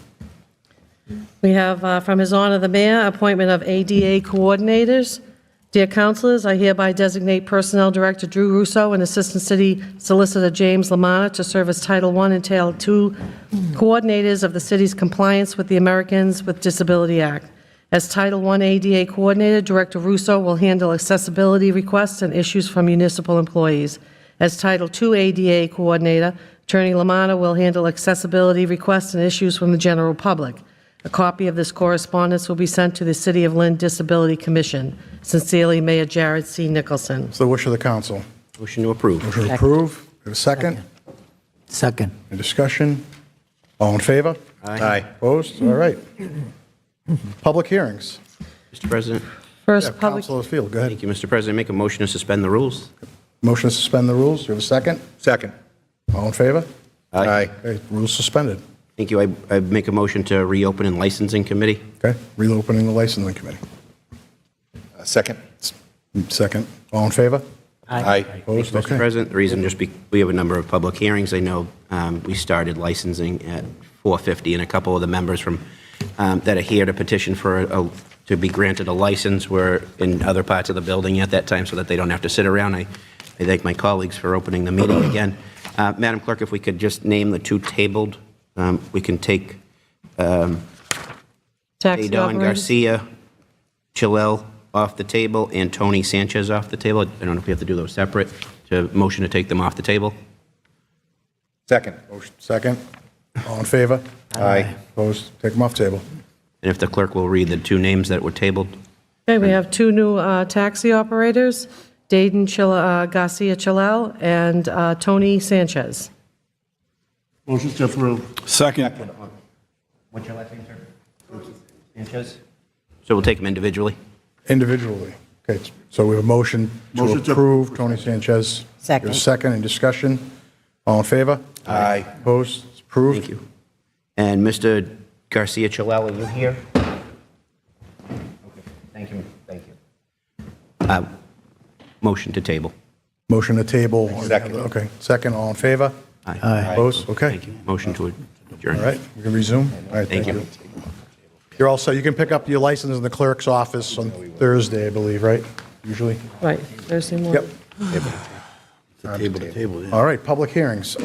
We have, from His Honor the Mayor, appointment of ADA coordinators. Dear councilors, I hereby designate Personnel Director Drew Russo and Assistant City Solicitor James Lamana to serve as Title I and Title II coordinators of the city's compliance with the Americans with Disability Act. As Title I ADA coordinator, Director Russo will handle accessibility requests and issues from municipal employees. As Title II ADA coordinator, Attorney Lamana will handle accessibility requests and issues from the general public. A copy of this correspondence will be sent to the City of Lynn Disability Commission. Sincerely, Mayor Jared C. Nicholson. It's the wish of the council. Motion to approve. Motion to approve. Have a second? Second. Any discussion? All in favor? Aye. Opposed? All right. Public hearings. Mr. President. First, Yeah, public, Councilor Field, go ahead. Thank you, Mr. President. Make a motion to suspend the rules. Motion to suspend the rules. Do you have a second? Second. All in favor? Aye. Okay, rules suspended. Thank you. I make a motion to reopen in licensing committee. Okay, reopening the licensing committee. Second. Second. All in favor? Aye. Opposed? Mr. Okay. President, the reason we have a number of public hearings. I know we started licensing at 4:50, and a couple of the members from that are here to petition to be granted a license were in other parts of the building at that time so that they don't have to sit around. I thank my colleagues for opening the meeting again. Madam Clerk, if we could just name the two tabled, we can take taxi Adon operators. Garcia, Chilel off the table, and Tony Sanchez off the table. I don't know if we have to do those separate. To motion to take them off the table. Second. Motion second. All in favor? Aye. Opposed? Take them off table. And if the clerk will read the two names that were tabled. Okay, we have two new taxi operators. Dayton Garcia Chilel, and Tony Sanchez. Motion to approve. Second. What's your last name, sir? Sanchez? So we'll take them individually? Individually. Okay, so we have a motion Motion to to- approve. Tony Sanchez. Second. Your second, in discussion? All in favor? Aye. Opposed? It's approved. Thank you. And Mr. Garcia Chilel, are you here? Okay. Thank you. Thank you. Motion to table. Motion to table. Second. Okay, second, all in favor? Aye. Opposed? Okay. Thank you. Motion to adjourn. All right, we can resume. All right, Thank thank you. you. You're all set. You can pick up your license in the clerk's office on Thursday, I believe, right? Usually? Right, Thursday morning. Yep. All right, public hearings.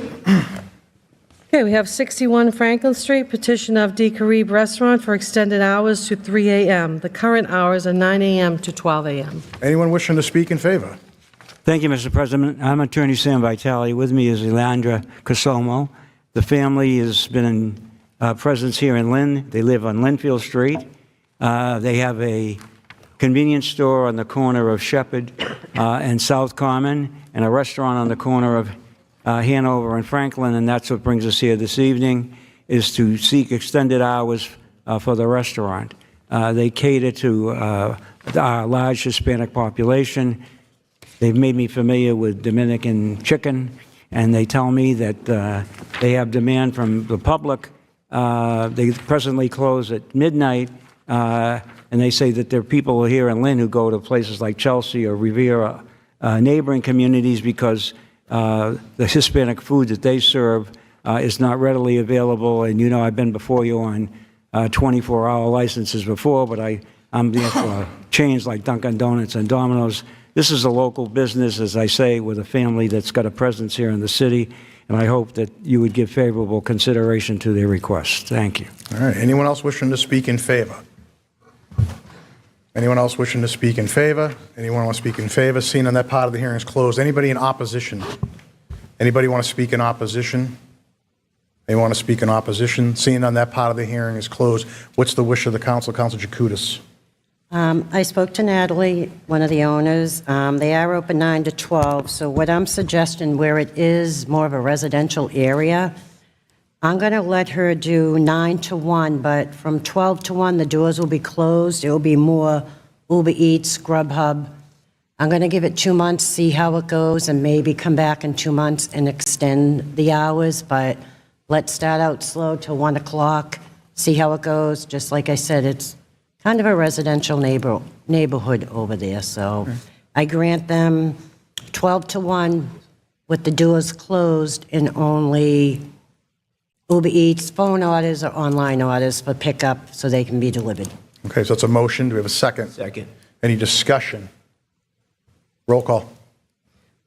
Okay, we have 61 Franklin Street, petition of D. Carib Restaurant for extended hours to 3 a.m. The current hours are 9 a.m. to 12 a.m. Anyone wishing to speak in favor? Thank you, Mr. President. I'm Attorney Sam Vitale. With me is Elandra Cosomo. The family has been in presence here in Lynn. They live on Linfield Street. They have a convenience store on the corner of Shepherd and South Common, and a restaurant on the corner of Hanover and Franklin, and that's what brings us here this evening, is to seek extended hours for the restaurant. They cater to our large Hispanic population. They've made me familiar with Dominican chicken, and they tell me that they have demand from the public. They presently close at midnight, and they say that there are people here in Lynn who go to places like Chelsea or Revere, neighboring communities, because the Hispanic food that they serve is not readily available. And, you know, I've been before you on 24-hour licenses before, but I'm there for chains like Dunkin' Donuts and Domino's. This is a local business, as I say, with a family that's got a presence here in the city, and I hope that you would give favorable consideration to their request. Thank you. All right, anyone else wishing to speak in favor? Anyone else wishing to speak in favor? Anyone want to speak in favor? Seeing on that part of the hearing is closed. Anybody in opposition? Anybody want to speak in opposition? Anyone want to speak in opposition? Seeing on that part of the hearing is closed. What's the wish of the council? Council Jacutis. I spoke to Natalie, one of the owners. They are open 9 to 12, so what I'm suggesting, where it is more of a residential area, I'm going to let her do 9 to 1, but from 12 to 1, the doors will be closed. It will be more Uber Eats, Grubhub. I'm going to give it 2 months, see how it goes, and maybe come back in 2 months and extend the hours, but let's start out slow till 1 o'clock, see how it goes. Just like I said, it's kind of a residential neighborhood over there, so I grant them 12 to 1 with the doors closed and only Uber Eats, phone orders, or online orders for pickup so they can be delivered. Okay, so it's a motion. Do we have a second? Second. Any discussion? Roll call.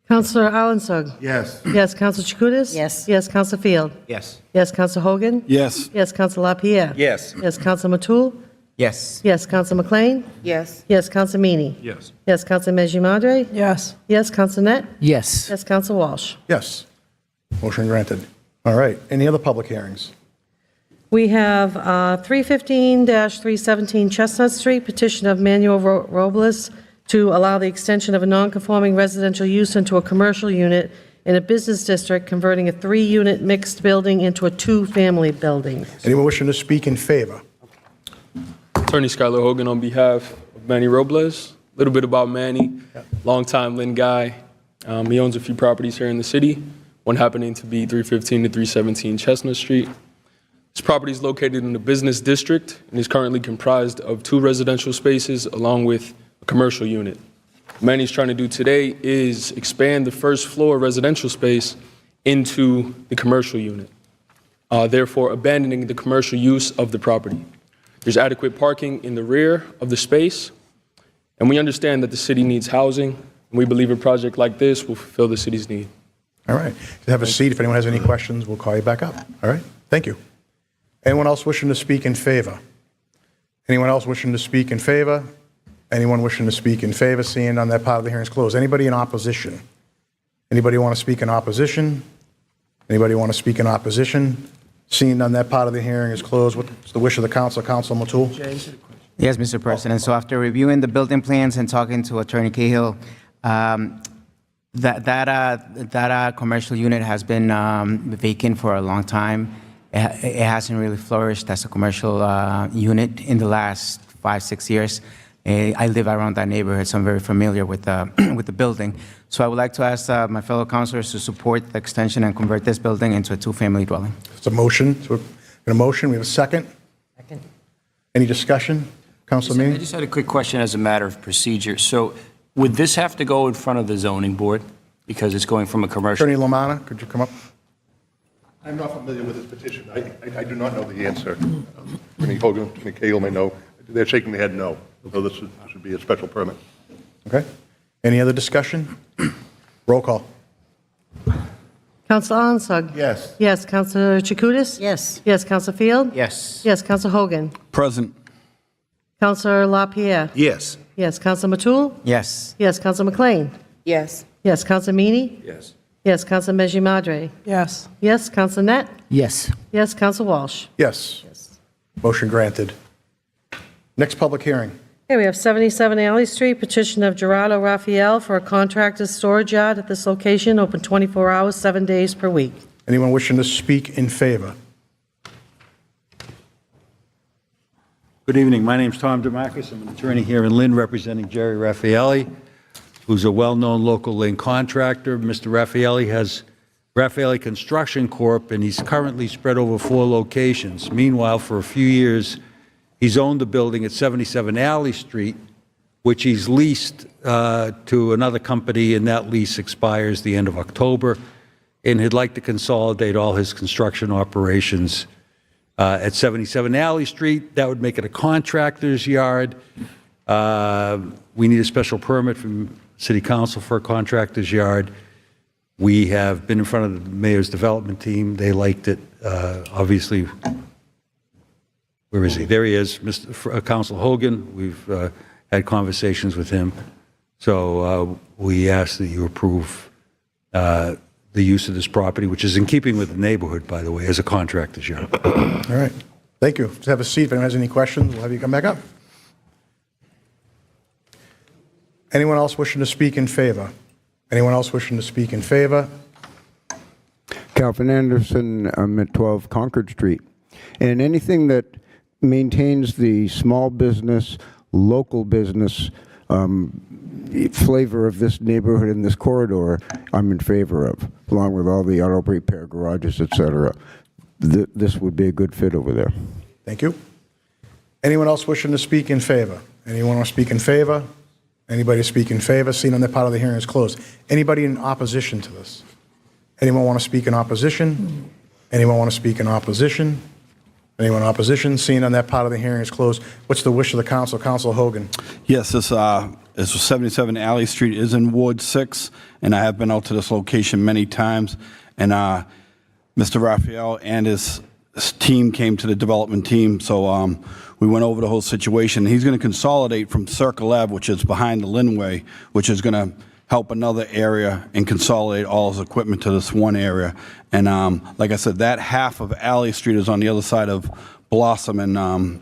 Councilor Arlensug? Yes. Yes, Councilor Chakutis? Yes. Yes, Councilor Field? Yes. Yes, Councilor Hogan? Yes. Yes, Councilor LaPierre? Yes. Yes, Councilor Matul? Yes. Yes, Councilor McLean? Yes. Yes, Councilor Meany? Yes. Yes, Councilor Mejia Madre? Yes. Yes, Councilor Net? Yes. Yes, Councilor Walsh? Yes. Motion granted. All right, any other public hearings? We have 315-317 Chestnut Street, petition of Manuel Robles to allow the extension of a non-conforming residential use into a commercial unit in a business district, converting a 3-unit mixed building into a 2-family building. Anyone wishing to speak in favor? Attorney Skylar Hogan on behalf of Manny Robles. A little bit about Manny, longtime Lynn guy. He owns a few properties here in the city, one happening to be 315 to 317 Chestnut Street. This property is located in the business district and is currently comprised of 2 residential spaces along with a commercial unit. What Manny's trying to do today is expand the first floor residential space into the commercial unit, therefore abandoning the commercial use of the property. There's adequate parking in the rear of the space, and we understand that the city needs housing, and we believe a project like this will fulfill the city's need. All right, have a seat. If anyone has any questions, we'll call you back up. All right, thank you. Anyone else wishing to speak in favor? Anyone else wishing to speak in favor? Anyone wishing to speak in favor? Seeing on that part of the hearing is closed. Anybody in opposition? Anybody want to speak in opposition? Anybody want to speak in opposition? Seeing on that part of the hearing is closed. What's the wish of the council? Council Matul? Yes, Mr. President. So after reviewing the building plans and talking to Attorney Cahill, That commercial unit has been vacant for a long time. It hasn't really flourished as a commercial unit in the last 5-6 years. I live around that neighborhood, so I'm very familiar with with the building. So I would like to ask my fellow councilors to support the extension and convert this building into a two-family dwelling. It's a motion. We have a second. Second. Any discussion? Councilor I Meany? just had a quick question as a matter of procedure. So would this have to go in front of the zoning board because it's going from a commercial? Attorney Lamanna, could you come up? I'm not familiar with this petition. I do not know the answer. Attorney Hogan, Attorney Cagle may know. They're shaking their head no. So this should be a special permit. Okay. Any other discussion? Roll call. Council Alanson? Yes. Yes. Councilor Chakoudas? Yes. Yes. Council Field? Yes. Yes. Council Hogan? Present. Councilor LaPierre? Yes. Yes. Council Matul? Yes. Yes. Council McLean? Yes. Yes. Council Meany? Yes. Yes. Council Meji Madre? Yes. Yes. Council Net? Yes. Yes. Council Walsh? Yes. Motion granted. Next public hearing. Okay, we have 77 Alley Street, petition of Gerardo Raphael for a contractor's storage yard at this location, open 24 hours, 7 days per week. Anyone wishing to speak in favor? Good evening. My name's Tom DeMarcus. I'm an attorney here in Lynn representing Jerry Raffaelli, who's a well-known local Lynn contractor. Mr. Raffaelli has Raffaelli Construction Corp., and he's currently spread over 4 locations. Meanwhile, for a few years, he's owned the building at 77 Alley Street, which he's leased to another company, and that lease expires the end of October. And he'd like to consolidate all his construction operations at 77 Alley Street. That would make it a contractor's yard. We need a special permit from City Council for a contractor's yard. We have been in front of the mayor's development team. They liked it. Obviously, where is he? There he is, Council Hogan. We've had conversations with him. So we ask that you approve the use of this property, which is in keeping with the neighborhood, by the way, as a contractor's yard. All right. Thank you. Just have a seat. If anyone has any questions, we'll have you come back up. Anyone else wishing to speak in favor? Anyone else wishing to speak in favor? Calvin Anderson, I'm at 12 Concord Street. And anything that maintains the small business, local business flavor of this neighborhood and this corridor, I'm in favor of, along with all the auto repair garages, et cetera. This would be a good fit over there. Thank you. Anyone else wishing to speak in favor? Anyone want to speak in favor? Anybody speak in favor? Seeing on that part of the hearing is closed. Anybody in opposition to this? Anyone want to speak in opposition? Anyone want to speak in opposition? Anyone in opposition? Seeing on that part of the hearing is closed. What's the wish of the council? Council Hogan. Yes, this 77 Alley Street is in Ward 6, and I have been out to this location many times. And Mr. Raphael and his team came to the development team, so we went over the whole situation. He's going to consolidate from Circle Ave, which is behind the Linway, which is going to help another area and consolidate all his equipment to this one area. And like I said, that half of Alley Street is on the other side of Blossom, and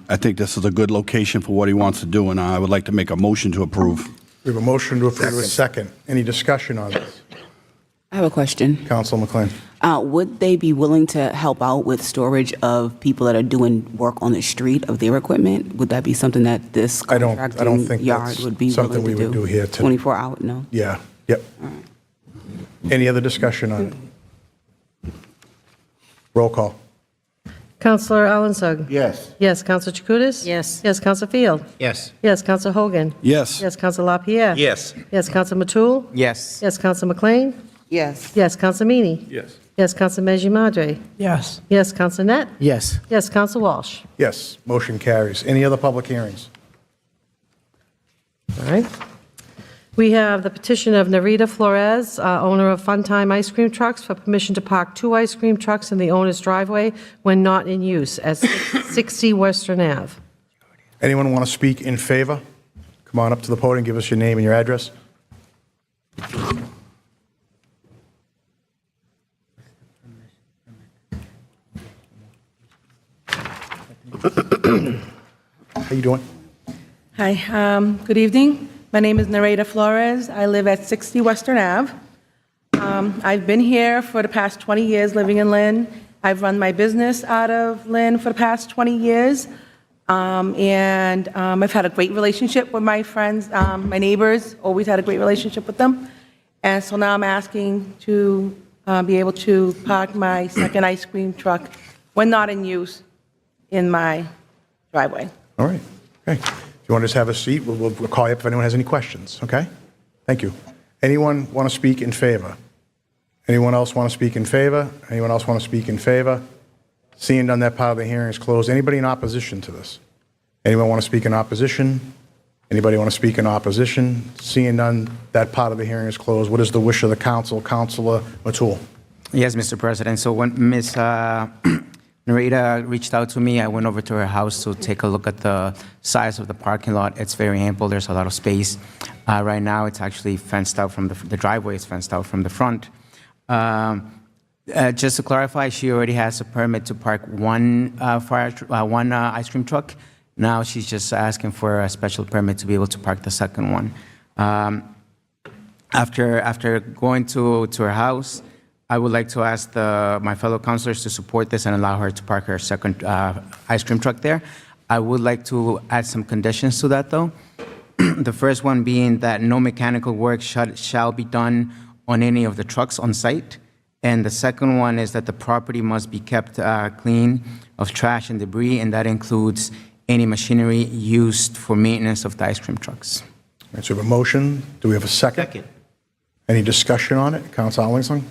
I think this is a good location for what he wants to do, and I would like to make a motion to approve. We have a motion to approve a second. Any discussion on this? I have a question. Council McLean. Would they be willing to help out with storage of people that are doing work on the street of their equipment? Would that be something that this I don't contracting think yard that's would be something willing we to would do here today. 24 hour, no? Yeah, yep. Any other discussion on it? Roll call. Councilor Alanson? Yes. Yes. Council Chakoudas? Yes. Yes. Council Field? Yes. Yes. Council Hogan? Yes. Yes. Council LaPierre? Yes. Yes. Council Matul? Yes. Yes. Council McLean? Yes. Yes. Council Meany? Yes. Yes. Council Meji Madre? Yes. Yes. Council Net? Yes. Yes. Council Walsh? Yes, motion carries. Any other public hearings? All right. We have the petition of Narita Flores, owner of Funtime Ice Cream Trucks, for permission to park 2 ice cream trucks in the owner's driveway when not in use at 60 Western Ave. Anyone want to speak in favor? Come on up to the podium, give us your name and your address. How you doing? Hi, good evening. My name is Nareda Flores. I live at 60 Western Ave. I've been here for the past 20 years living in Lynn. I've run my business out of Lynn for the past 20 years. And I've had a great relationship with my friends, my neighbors, always had a great relationship with them. And so now I'm asking to be able to park my second ice cream truck when not in use in my driveway. All right, okay. If you want to just have a seat, we'll call you up if anyone has any questions, okay? Thank you. Anyone want to speak in favor? Anyone else want to speak in favor? Anyone else want to speak in favor? Seeing none, that part of the hearing is closed. Anybody in opposition to this? Anyone want to speak in opposition? Anybody want to speak in opposition? Seeing none, that part of the hearing is closed. What is the wish of the council? Councilor Matul. Yes, Mr. President. So when Ms. Narita reached out to me, I went over to her house to take a look at the size of the parking lot. It's very ample. There's a lot of space. Right now, it's actually fenced out from the driveway is fenced out from the front. Just to clarify, she already has a permit to park one ice cream truck. Now she's just asking for a special permit to be able to park the second one. After going to her house, I would like to ask my fellow councilors to support this and allow her to park her second ice cream truck there. I would like to add some conditions to that, though. The first one being that no mechanical work shall be done on any of the trucks on site. And the second one is that the property must be kept clean of trash and debris, and that includes any machinery used for maintenance of the ice cream trucks. All right, so we have a motion. Do we have a second? Second. Any discussion on it? Councilor Arlington?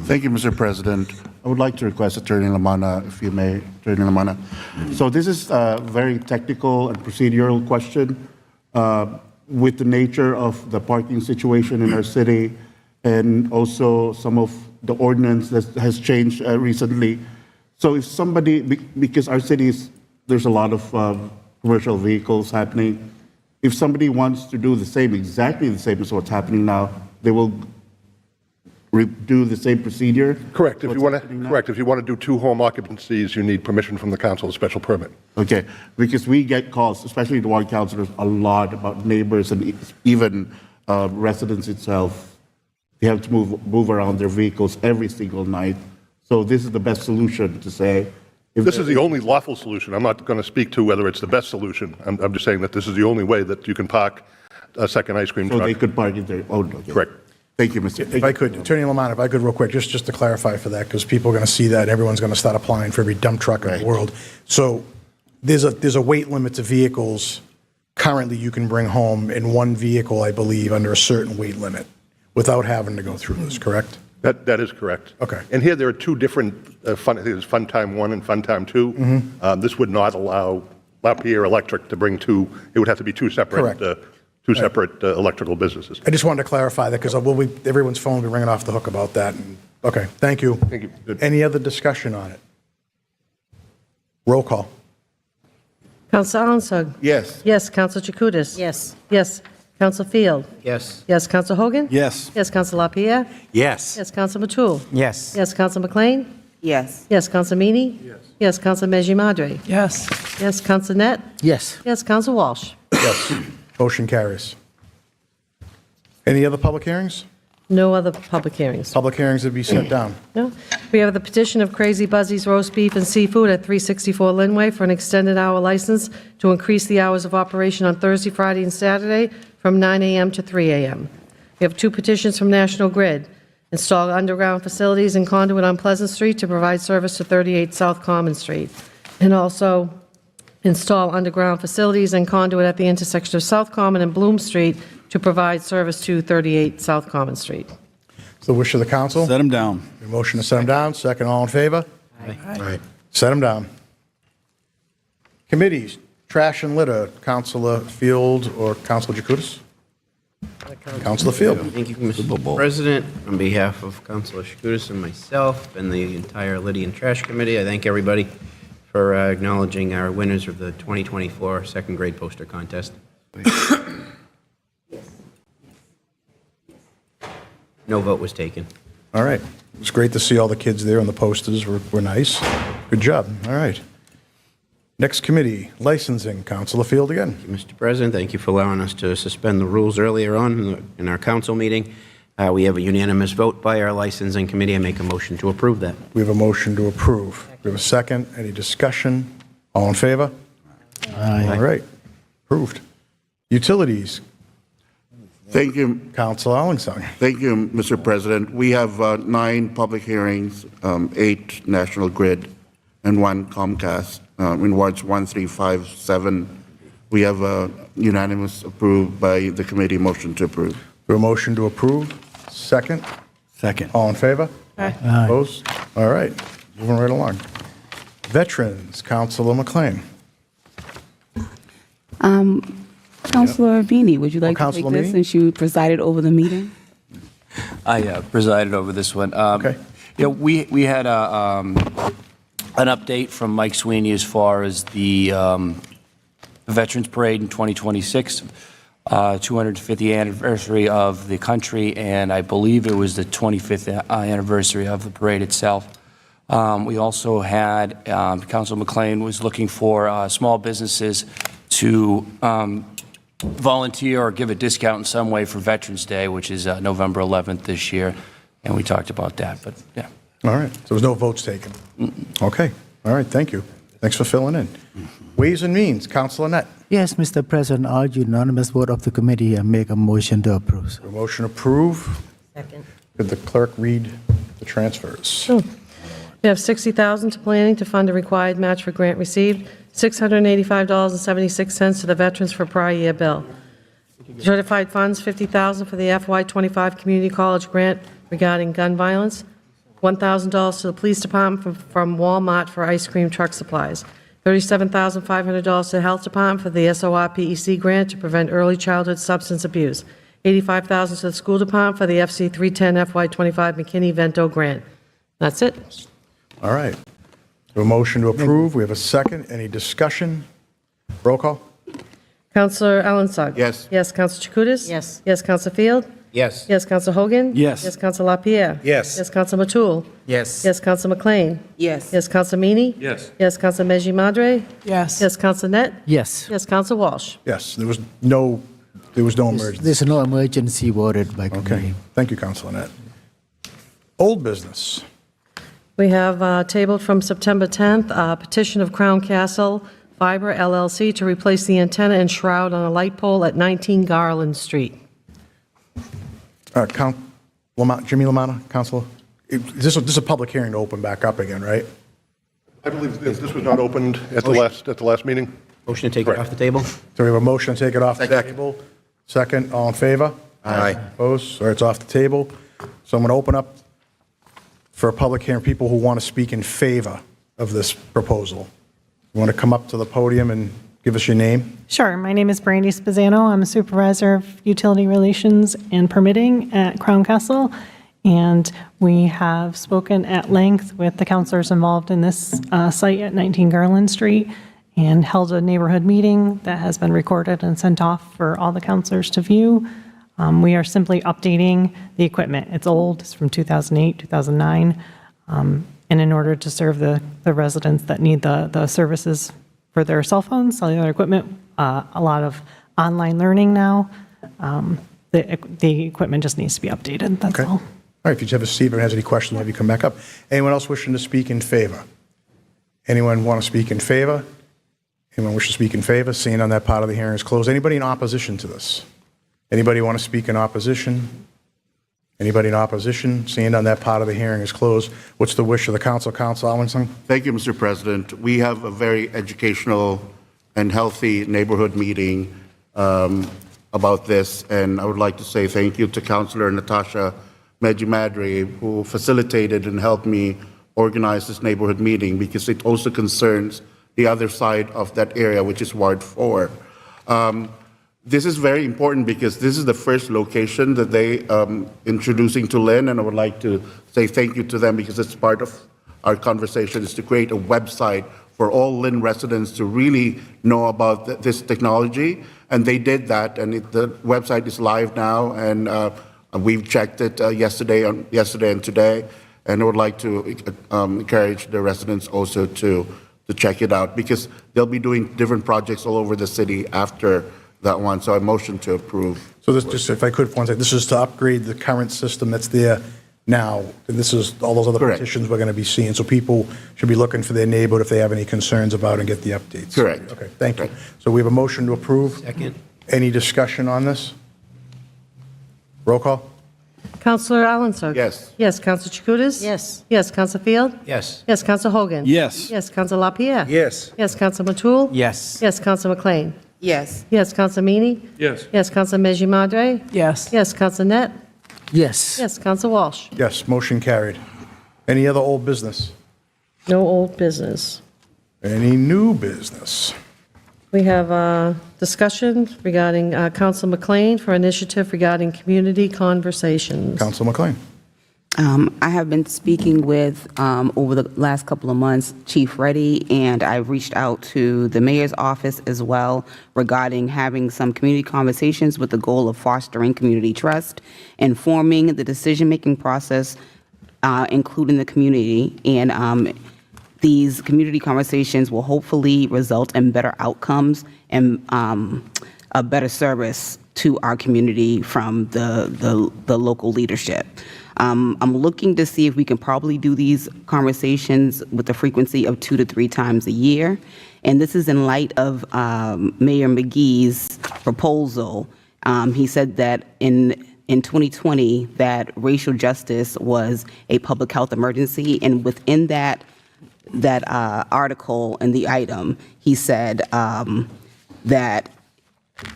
Thank you, Mr. President. I would like to request Attorney Lamanna, if you may, Attorney Lamanna. So this is a very technical and procedural question with the nature of the parking situation in our city and also some of the ordinance that has changed recently. So if somebody, because our cities, there's a lot of commercial vehicles happening. If somebody wants to do the same, exactly the same as what's happening now, they will do the same procedure? Correct. If you want to do two home occupancies, you need permission from the council, a special permit. Okay, because we get calls, especially the ward councilors, a lot about neighbors and even residents itself. They have to move around their vehicles every single night. So this is the best solution to say. This is the only lawful solution. I'm not going to speak to whether it's the best solution. I'm just saying that this is the only way that you can park a second ice cream truck. So they could park in their own. Okay. Correct. Thank you, Mr. If I could, Attorney Lamanna, if I could real quick, just to clarify for that, because people are going to see that, everyone's going to start applying for every dump truck in the world. So there's a weight limit to vehicles currently you can bring home in one vehicle, I believe, under a certain weight limit without having to go through this, correct? That is correct. Okay. And here there are two different, I think there's Fun Time 1 and Fun Time 2. This would not allow LaPierre Electric to bring two, it would have to be two separate, Correct. electrical businesses. I just wanted to clarify that because everyone's phone will be ringing off the hook about that. Okay, thank you. Thank you. Good. Any other discussion on it? Roll call. Counsel Armstrong? Yes. Yes. Counsel Chakutis? Yes. Yes. Counsel Field? Yes. Yes. Counsel Hogan? Yes. Yes. Counsel LaPierre? Yes. Yes. Counsel Matul? Yes. Yes. Counsel McLean? Yes. Yes. Counsel Meany? Yes. Yes. Counsel Meji Madre? Yes. Yes. Counsel Net? Yes. Yes. Counsel Walsh? Yes. Motion carries. Any other public hearings? No other public hearings. Public hearings to be set down. No. We have the petition of Crazy Buzzy's Roast Beef and Seafood at 364 Linway for an extended hour license to increase the hours of operation on Thursday, Friday, and Saturday from 9 a.m. to 3 a.m. We have two petitions from National Grid. Install underground facilities and conduit on Pleasant Street to provide service to 38 South Common Street. And also install underground facilities and conduit at the intersection of South Common and Bloom Street to provide service to 38 South Common Street. It's the wish of the council. Set them down. A motion to set them down. Second, all in favor? Aye. Set them down. Committees, trash and litter, Councilor Field or Councilor Jacutis? Councilor Field. Thank you, Mr. President. On behalf of Councilor Chakutis and myself and the entire Lydian Trash Committee, I thank everybody for acknowledging our winners of the 2024 second grade poster contest. No vote was taken. All right. It's great to see all the kids there and the posters were nice. Good job. All right. Next committee, licensing. Councilor Field again. Mr. President, thank you for allowing us to suspend the rules earlier on in our council meeting. We have a unanimous vote by our licensing committee. I make a motion to approve that. We have a motion to approve. We have a second. Any discussion? All in favor? Aye. All right. Approved. Utilities. Thank you. Councilor Arlington. Thank you, Mr. President. We have 9 public hearings, 8 National Grid, and 1 Comcast in wards 1, 3, 5, 7. We have unanimous approved by the committee. Motion to approve. We have a motion to approve. Second. Second. All in favor? Aye. Opposed? All right. Moving right along. Veterans. Councilor McLean. Councilor Beanie, would you like to take Councilor this Meany? since you presided over the meeting? I presided over this one. Okay. You know, we had an update from Mike Sweeney as far as the Veterans Parade in 2026, 250th anniversary of the country, and I believe it was the 25th anniversary of the parade itself. We also had, Councilor McLean was looking for small businesses to volunteer or give a discount in some way for Veterans Day, which is November 11th this year, and we talked about that, but yeah. All right. So there was no votes taken. Okay. All right. Thank you. Thanks for filling in. Ways and Means. Councilor Net. Yes, Mr. President, all unanimous vote of the committee and make a motion to approve. A motion approve. Second. Could the clerk read the transfers? Sure. We have $60,000 to planning to fund a required match for grant received, $685.76 to the veterans for prior year bill. Certified funds, $50,000 for the FY25 Community College grant regarding gun violence, $1,000 to the police department from Walmart for ice cream truck supplies, $37,500 to the health department for the SOR PEC grant to prevent early childhood substance abuse, $85,000 to the school department for the FC 310 FY25 McKinney-Vento grant. That's it. All right. We have a motion to approve. We have a second. Any discussion? Roll call. Councillor Alensog. Yes. Yes, Councillor Chakutis. Yes. Yes, Councillor Field. Yes. Yes, Councillor Hogan. Yes. Yes, Councillor LaPierre. Yes. Yes, Councillor Matul. Yes. Yes, Councillor McLean. Yes. Yes, Councillor Meany. Yes. Yes, Councillor Meji Madre. Yes. Yes, Councillor Net. Yes. Yes, Councillor Walsh. Yes. There was no emergency. There's no emergency voted by committee. Okay. Thank you, Councilor Net. Old business. We have tabled from September 10th, a petition of Crown Castle Fiber LLC to replace the antenna and shroud on a light pole at 19 Garland Street. Jimmy Lamanna, Councilor. This is a public hearing to open back up again, right? I believe this was not opened at the last meeting. Motion to take it off the table? So we have a motion to take it off the table. Second, all in favor? Aye. Opposed? Or it's off the table. So I'm going to open up for a public hearing, people who want to speak in favor of this proposal. You want to come up to the podium and give us your name? Sure. My name is Brandy Spazzano. I'm a supervisor of utility relations and permitting at Crown Castle, and we have spoken at length with the councilors involved in this site at 19 Garland Street and held a neighborhood meeting that has been recorded and sent off for all the councilors to view. We are simply updating the equipment. It's old. It's from 2008, 2009. And in order to serve the residents that need the services for their cell phones, cellular equipment, a lot of online learning now, the equipment just needs to be updated. That's all. All right, if you just have a seat or has any questions, have you come back up. Anyone else wishing to speak in favor? Anyone want to speak in favor? Anyone wish to speak in favor? Seeing none, that part of the hearing is closed. Anybody in opposition to this? Anybody want to speak in opposition? Anybody in opposition? Seeing none, that part of the hearing is closed. What's the wish of the council? Councilor Arlington? Thank you, Mr. President. We have a very educational and healthy neighborhood meeting about this, and I would like to say thank you to Councilor Natasha Meji-Madre, who facilitated and helped me organize this neighborhood meeting, because it also concerns the other side of that area, which is Ward 4. This is very important because this is the first location that they introducing to Lynn, and I would like to say thank you to them, because it's part of our conversation is to create a website for all Lynn residents to really know about this technology, and they did that, and the website is live now, and we've checked it yesterday and today, and I would like to encourage the residents also to to check it out, because they'll be doing different projects all over the city after that one, so I motion to approve. So this, just if I could, for one second, this is to upgrade the current system that's there now. And this is all those other Correct. petitions we're going to be seeing. So people should be looking for their neighborhood if they have any concerns about and get the updates. Correct. Okay, thank you. So we have a motion to approve. Second. Any discussion on this? Roll call? Counselor Allen Yes. Yes, Counselor Chakutis? Yes. Yes, Counselor Field? Yes. Yes, Counselor Hogan? Yes. Yes, Counselor LaPierre? Yes. Yes, Counselor Matul? Yes. Yes, Counselor McLean? Yes. Yes, Counselor Meany? Yes. Yes, Counselor Meji Madre? Yes. Yes, Counselor Net? Yes. Yes, Counselor Walsh? Yes, motion carried. Any other old business? No old business. Any new business? We have a discussion regarding Counselor McLean for initiative regarding community conversations. Council McLean. I have been speaking with, over the last couple of months, Chief Reddy, and I've reached out to the mayor's office as well regarding having some community conversations with the goal of fostering community trust, informing the decision-making process, including the community, and these community conversations will hopefully result in better outcomes and a better service to our community from the local leadership. I'm looking to see if we can probably do these conversations with a frequency of 2 to 3 times a year. And this is in light of Mayor McGee's proposal. He said that in 2020 that racial justice was a public health emergency, and within that article in the item, he said that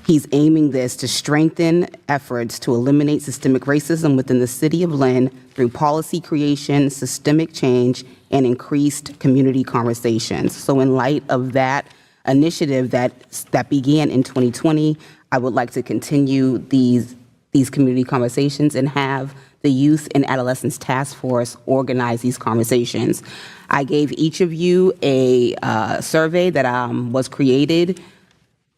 he's aiming this to strengthen efforts to eliminate systemic racism within the city of Lynn through policy creation, systemic change, and increased community conversations. So in light of that initiative that began in 2020, I would like to continue these community conversations and have the Youth and Adolescents Task Force organize these conversations. I gave each of you a survey that was created.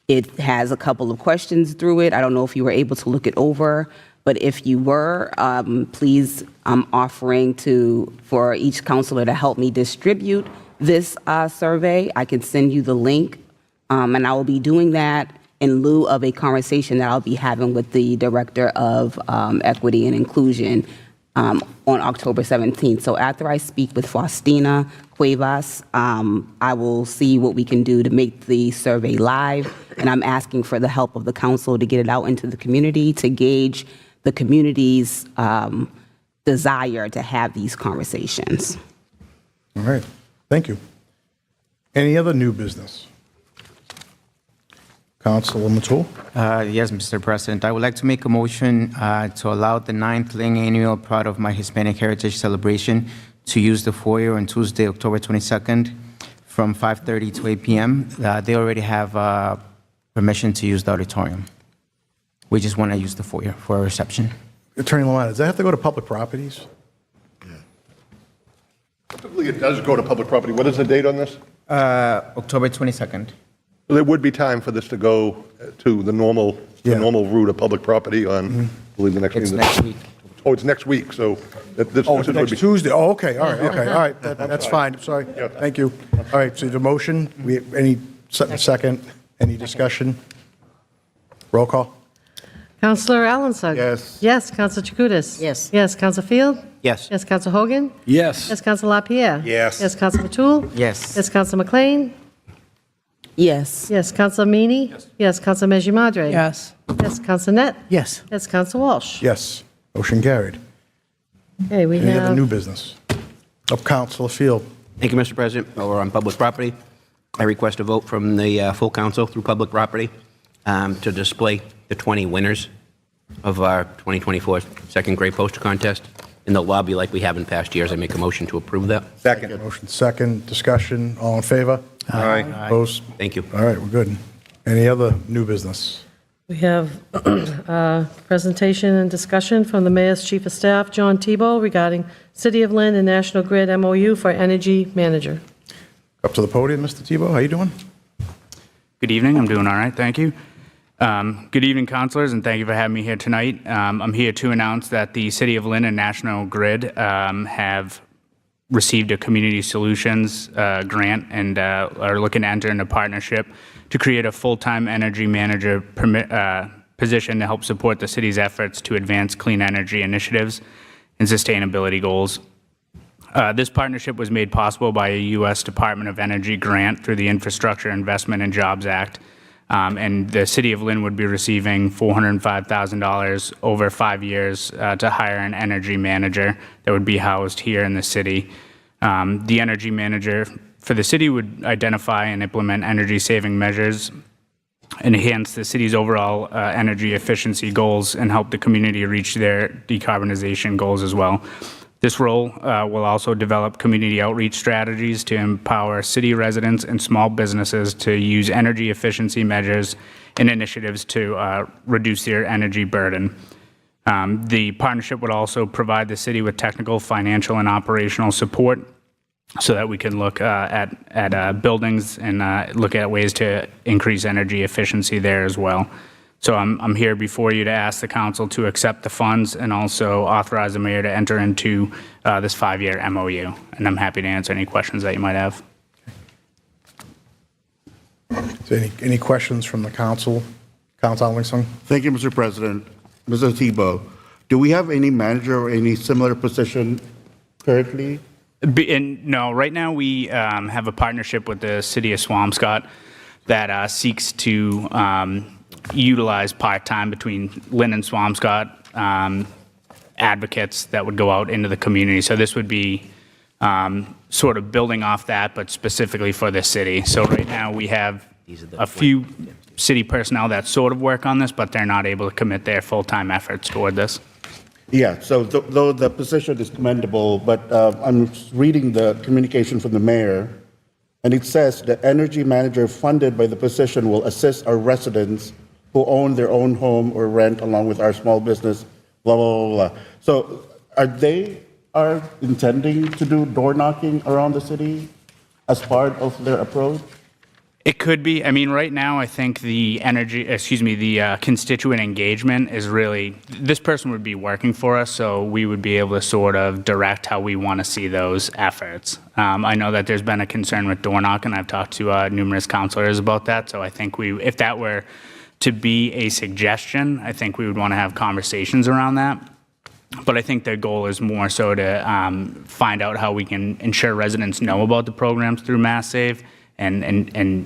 It has a couple of questions through it. I don't know if you were able to look it over, but if you were, please, I'm offering for each counselor to help me distribute this survey. I can send you the link, and I will be doing that in lieu of a conversation that I'll be having with the Director of Equity and Inclusion on October 17th. So after I speak with Faustina Cuevas, I will see what we can do to make the survey live, and I'm asking for the help of the council to get it out into the community to gauge the community's desire to have these conversations. All right, thank you. Any other new business? Councilor Matul? Yes, Mr. President. I would like to make a motion to allow the 9th Lynn Annual Proud of My Hispanic Heritage celebration to use the foyer on Tuesday, October 22nd from 5:30 to 8 p.m. They already have permission to use the auditorium. We just want to use the foyer for a reception. Attorney Lamont, does that have to go to public properties? Typically, it does go to public property. What is the date on this? October 22nd. So there would be time for this to go to the normal route of public property on, I believe, the next It's meeting. next week. Oh, it's next week, so this Oh, it's would next be- Tuesday. Oh, okay, all right, okay, all right. That's fine, sorry. Thank you. All right, so the motion, any second, any discussion? Roll call? Counselor Allen Yes. Yes, Counselor Chakutis? Yes. Yes, Counselor Field? Yes. Yes, Counselor Hogan? Yes. Yes, Counselor LaPierre? Yes. Yes, Counselor Matul? Yes. Yes, Counselor McLean? Yes. Yes, Counselor Meany? Yes, Counselor Meji Madre? Yes. Yes, Counselor Net? Yes. Yes, Counselor Walsh? Yes, motion carried. Okay, we Any other have, new business? Of Councilor Field. Thank you, Mr. President. While we're on public property, I request a vote from the full council through public property to display the 20 winners of our 2024 second grade poster contest in the lobby like we have in past years. I make a motion to approve that. Second. Motion second, discussion, all in favor? Aye. Opposed? Thank you. All right, we're good. Any other new business? we have presentation and discussion from the Mayor's Chief of Staff, John Tebow, regarding City of Lynn and National Grid MOU for Energy Manager. Up to the podium, Mr. Tebow, how you doing? Good evening. I'm doing all right. Thank you. Good evening, councilors, and thank you for having me here tonight. I'm here to announce that the City of Lynn and National Grid have received a community solutions grant and are looking to enter into partnership to create a full-time energy manager position to help support the city's efforts to advance clean energy initiatives and sustainability goals. This partnership was made possible by a U.S. Department of Energy grant through the Infrastructure Investment and Jobs Act. And the city of Lynn would be receiving $405,000 over 5 years to hire an energy manager that would be housed here in the city. The energy manager for the city would identify and implement energy-saving measures, enhance the city's overall energy efficiency goals, and help the community reach their decarbonization goals as well. This role will also develop community outreach strategies to empower city residents and small businesses to use energy efficiency measures and initiatives to reduce their energy burden. The partnership would also provide the city with technical, financial, and operational support so that we can look at buildings and look at ways to increase energy efficiency there as well. So I'm here before you to ask the council to accept the funds and also authorize the mayor to enter into this 5-year MOU. And I'm happy to answer any questions that you might have. So any questions from the council? Councilor Winston? Thank you, Mr. President. Mr. Thibault, do we have any manager or any similar position currently? No, right now we have a partnership with the city of Swampscott that seeks to utilize part-time between Lynn and Swampscott advocates that would go out into the community. So this would be sort of building off that, but specifically for the city. So right now we have a few city personnel that sort of work on this, but they're not able to commit their full-time efforts toward this. Yeah, so though the position is commendable, but I'm reading the communication from the mayor, and it says the energy manager funded by the position will assist our residents who own their own home or rent along with our small business, blah, blah, blah, blah. So are intending to do door knocking around the city as part of their approach? It could be. I mean, right now, I think the constituent engagement is really, this person would be working for us, so we would be able to sort of direct how we want to see those efforts. I know that there's been a concern with door knocking. I've talked to numerous councilors about that, so I think if that were to be a suggestion, I think we would want to have conversations around that. But I think the goal is more so to find out how we can ensure residents know about the programs through Mass Save and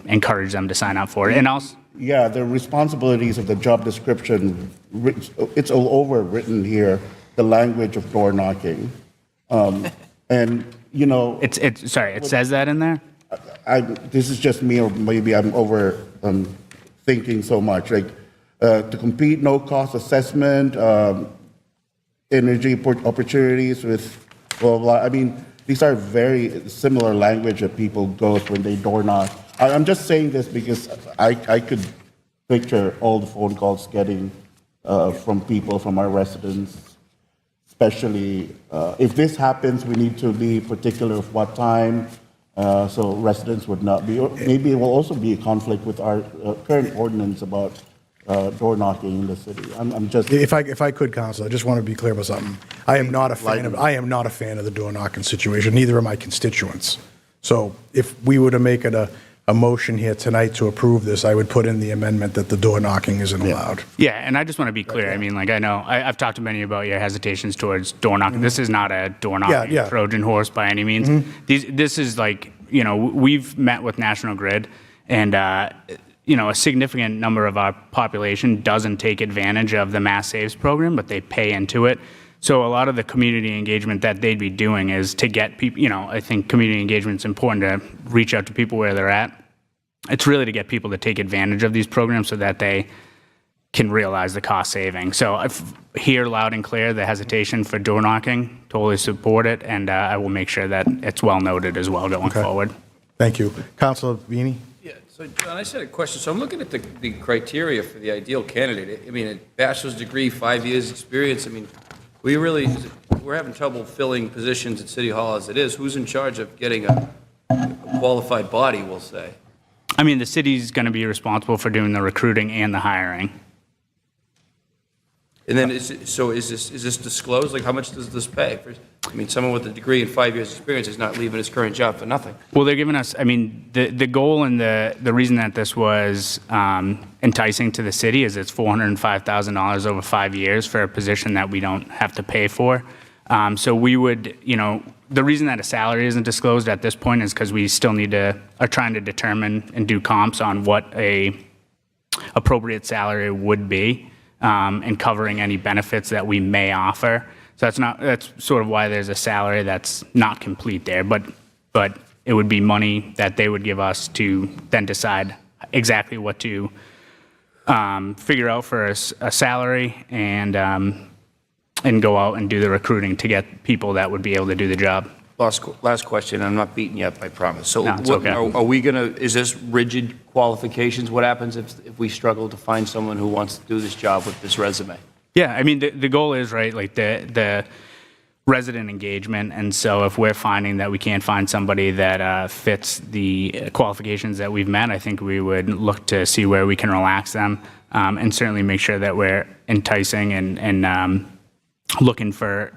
encourage them to sign up for it. And also, yeah, the responsibilities of the job description, it's all over written here, the language of door knocking. And, you know. Sorry, it says that in there? This is just me, or maybe I'm over thinking so much. Like, to complete no-cost assessment, energy opportunities with blah, blah. I mean, these are very similar language that people go through when they door knock. I'm just saying this because I could picture all the phone calls getting from people, from our residents, especially if this happens, we need to be particular of what time, so residents would not be, or maybe it will also be a conflict with our current ordinance about door knocking in the city. I'm just. If I could, Council, I just want to be clear about something. I am not a fan of the door knocking situation. Neither are my constituents. So if we were to make it a motion here tonight to approve this, I would put in the amendment that the door knocking isn't allowed. Yeah, and I just want to be clear. I mean, like, I know I've talked to many about your hesitations towards door knocking. This is not a door knocking Trojan horse by any means. This is like, you know, we've met with National Grid, and you know, a significant number of our population doesn't take advantage of the Mass Saves program, but they pay into it. So a lot of the community engagement that they'd be doing is to get people, you know, I think community engagement is important to reach out to people where they're at. It's really to get people to take advantage of these programs so that they can realize the cost saving. So I hear loud and clear the hesitation for door knocking, totally support it, and I will make sure that it's well noted as well going forward. Thank you. Councilor Vini? Yeah, so John, I just had a question. So I'm looking at the criteria for the ideal candidate. I mean, a bachelor's degree, 5 years experience. I mean, we're having trouble filling positions at City Hall as it is. Who's in charge of getting a qualified body, we'll say? I mean, the city's going to be responsible for doing the recruiting and the hiring. And then, is this disclosed? Like, how much does this pay? I mean, someone with a degree and 5 years' experience is not leaving his current job for nothing. Well, they're giving us, I mean, the goal and the reason that this was enticing to the city is it's $405,000 over 5 years for a position that we don't have to pay for. So we would, the reason that a salary isn't disclosed at this point is because we still are trying to determine and do comps on what a appropriate salary would be, and covering any benefits that we may offer. So that's sort of why there's a salary that's not complete there, but it would be money that they would give us to then decide exactly what to figure out for a salary and go out and do the recruiting to get people that would be able to do the job. Last question. I'm not beating you up, I promise. So No, it's okay. are we going to, is this rigid qualifications? What happens if we struggle to find someone who wants to do this job with this resume? Yeah, I mean, the goal is, right, like the resident engagement, and so if we're finding that we can't find somebody that fits the qualifications that we've met, I think we would look to see where we can relax them, and certainly make sure that we're enticing and looking for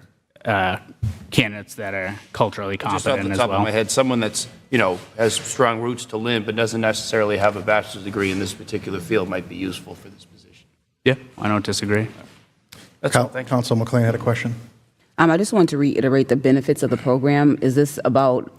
candidates that are culturally Just off competent the as top well. of my head, someone that's, has strong roots to Lynn, but doesn't necessarily have a bachelor's degree in this particular field might be useful for this position. Yeah, I don't disagree. That's all. Thank you. Council McLean had a question. I just want to reiterate the benefits of the program. Is this about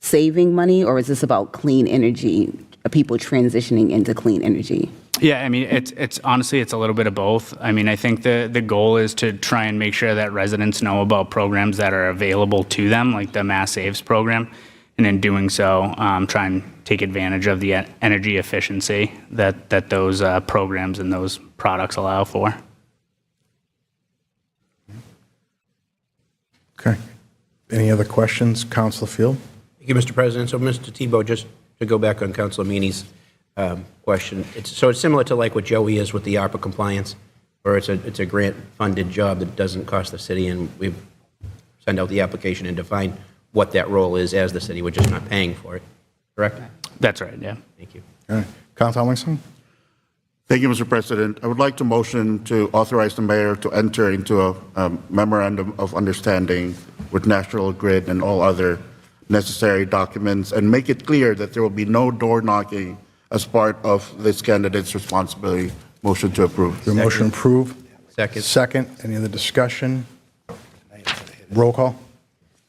saving money, or is this about clean energy, people transitioning into clean energy? Yeah, I mean, it's honestly, it's a little bit of both. I mean, I think the goal is to try and make sure that residents know about programs that are available to them, like the Mass Saves program, and in doing so, try and take advantage of the energy efficiency that those programs and those products allow for. Okay. Any other questions? Councilor Field? Thank you, Mr. President. So, Mr. Tebow, just to go back on Councilor Meany's question, it's similar to like what Joey is with the ARPA compliance, where it's a grant-funded job that doesn't cost the city, and we send out the application and define what that role is as the city. We're just not paying for it, correct? That's right, yeah. Thank you. All right. Councilor Ellingson? Thank you, Mr. President. I would like to motion to authorize the mayor to enter into a memorandum of understanding with National Grid and all other necessary documents and make it clear that there will be no door knocking as part of this candidate's responsibility. Motion to approve. The motion approved. Second. Second. Any other discussion? Roll call.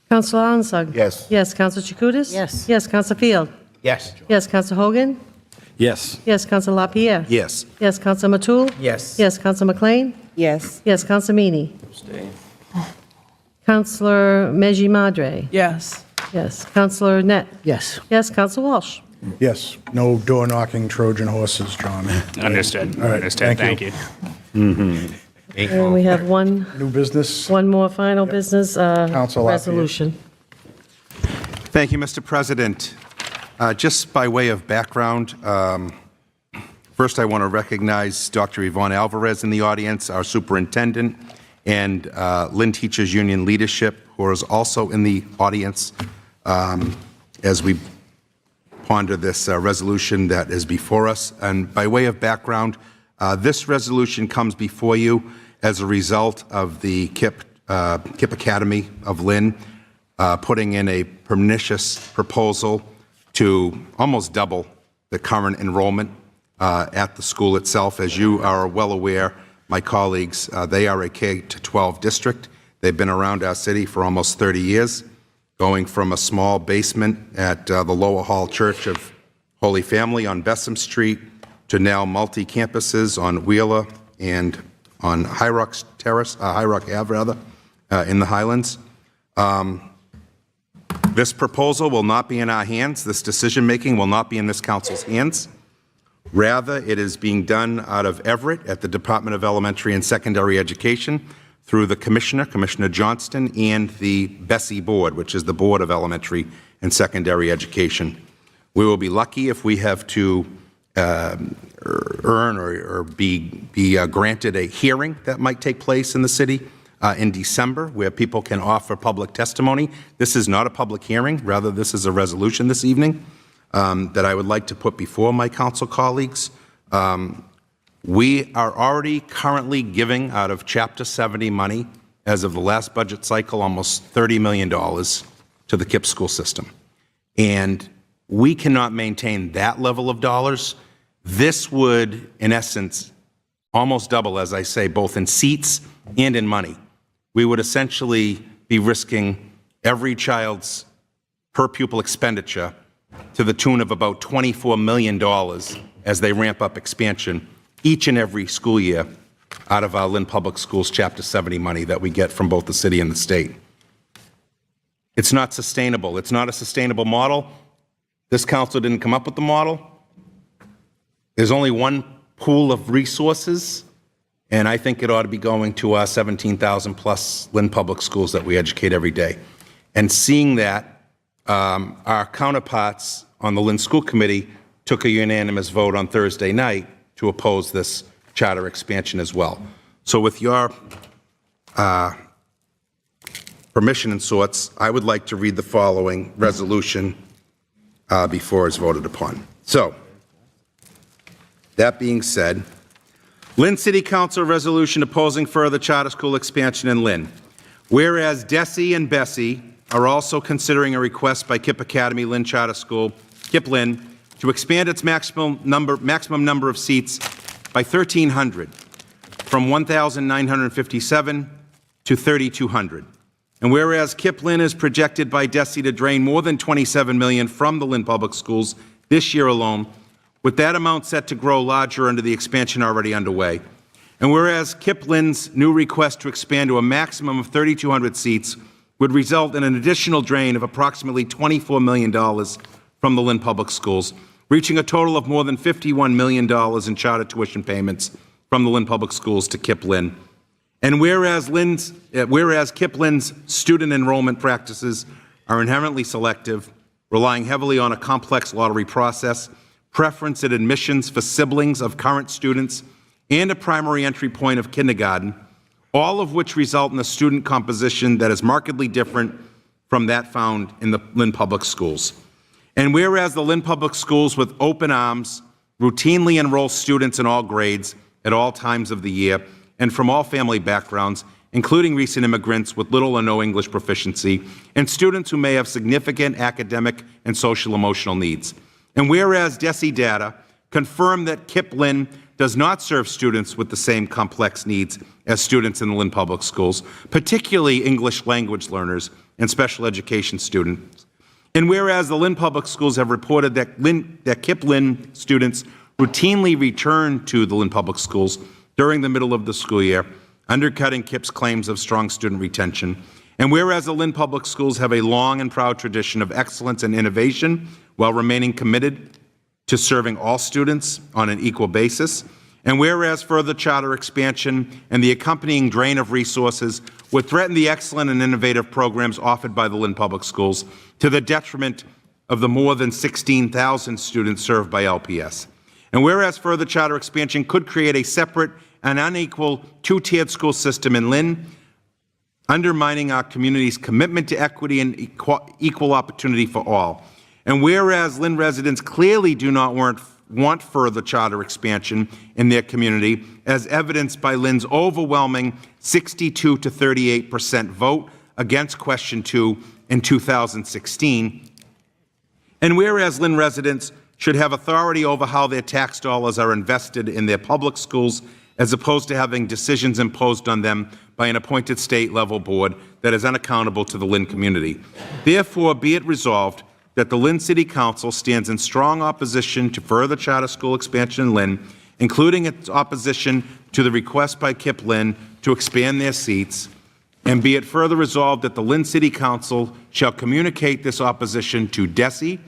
Councilor Ansug. Yes. Yes, Councilor Chakutis. Yes. Yes, Councilor Field. Yes. Yes, Councilor Hogan. Yes. Yes, Councilor LaPierre. Yes. Yes, Councilor Matul. Yes. Yes, Councilor McLean. Yes. Yes, Councilor Meany. Councilor Meji Madre. Yes. Yes, Councilor Net. Yes. Yes, Councilor Walsh. Yes. No door knocking Trojan horses, John. Understood. All right, Understood. thank Thank you. you. And we have one New business. more final business Council LaPierre. resolution. Thank you, Mr. President. Just by way of background, first I want to recognize Dr. Yvonne Alvarez in the audience, our superintendent, and Lynn Teachers Union leadership, who is also in the audience as we ponder this resolution that is before us. And by way of background, this resolution comes before you as a result of the KIP Academy of Lynn putting in a pernicious proposal to almost double the current enrollment at the school itself. As you are well aware, my colleagues, they are a K-12 district. They've been around our city for almost 30 years, going from a small basement at the Lower Hall Church of Holy Family on Bessem Street to now multi-campuses on Wheeler and on High Rock Ave, in the Highlands. This proposal will not be in our hands. This decision-making will not be in this council's hands. Rather, it is being done out of Everett at the Department of Elementary and Secondary Education through the Commissioner, Commissioner Johnston, and the BESI Board, which is the Board of Elementary and Secondary Education. We will be lucky if we have to earn or be granted a hearing that might take place in the city in December, where people can offer public testimony. This is not a public hearing. Rather, this is a resolution this evening that I would like to put before my council colleagues. We are already currently giving out of Chapter 70 money, as of the last budget cycle, almost $30 million to the KIPP school system. And we cannot maintain that level of dollars. This would, in essence, almost double, as I say, both in seats and in money. We would essentially be risking every child's per pupil expenditure to the tune of about $24 million as they ramp up expansion each and every school year out of our Lynn Public Schools Chapter 70 money that we get from both the city and the state. It's not sustainable. It's not a sustainable model. This council didn't come up with the model. There's only one pool of resources, and I think it ought to be going to our 17,000 plus Lynn Public Schools that we educate every day. And seeing that, our counterparts on the Lynn School Committee took a unanimous vote on Thursday night to oppose this charter expansion as well. So with your permission and sorts, I would like to read the following resolution before it's voted upon. So, that being said, Lynn City Council resolution opposing further charter school expansion in Lynn. Whereas Desi and Bessie are also considering a request by KIPP Academy Lynn Charter School, KIPP Lynn, to expand its maximum number of seats by 1,300 from 1,957 to 3,200. And whereas KIPP Lynn is projected by Desi to drain more than $27 million from the Lynn Public Schools this year alone, with that amount set to grow larger under the expansion already underway. And whereas KIPP Lynn's new request to expand to a maximum of 3,200 seats would result in an additional drain of approximately $24 million from the Lynn Public Schools, reaching a total of more than $51 million in charter tuition payments from the Lynn Public Schools to KIPP Lynn. And whereas KIPP Lynn's student enrollment practices are inherently selective, relying heavily on a complex lottery process, preference at admissions for siblings of current students, and a primary entry point of kindergarten, all of which result in a student composition that is markedly different from that found in the Lynn Public Schools. And whereas the Lynn Public Schools with open arms routinely enroll students in all grades at all times of the year and from all family backgrounds, including recent immigrants with little or no English proficiency, and students who may have significant academic and social emotional needs. And whereas DESE data confirm that KIPP Lynn does not serve students with the same complex needs as students in the Lynn Public Schools, particularly English language learners and special education students. And whereas the Lynn Public Schools have reported that KIPP Lynn students routinely return to the Lynn Public Schools during the middle of the school year, undercutting KIPP's claims of strong student retention. And whereas the Lynn Public Schools have a long and proud tradition of excellence and innovation while remaining committed to serving all students on an equal basis, and whereas further charter expansion and the accompanying drain of resources would threaten the excellent and innovative programs offered by the Lynn Public Schools to the detriment of the more than 16,000 students served by LPS. And whereas further charter expansion could create a separate and unequal two-tiered school system in Lynn, undermining our community's commitment to equity and equal opportunity for all. And whereas Lynn residents clearly do not want further charter expansion in their community, as evidenced by Lynn's overwhelming 62 to 38% vote against Question 2 in 2016, and whereas Lynn residents should have authority over how their tax dollars are invested in their public schools, as opposed to having decisions imposed on them by an appointed state-level board that is unaccountable to the Lynn community. Therefore, be it resolved that the Lynn City Council stands in strong opposition to further charter school expansion in Lynn, including its opposition to the request by KIPP Lynn to expand their seats, and be it further resolved that the Lynn City Council shall communicate this opposition to DESE,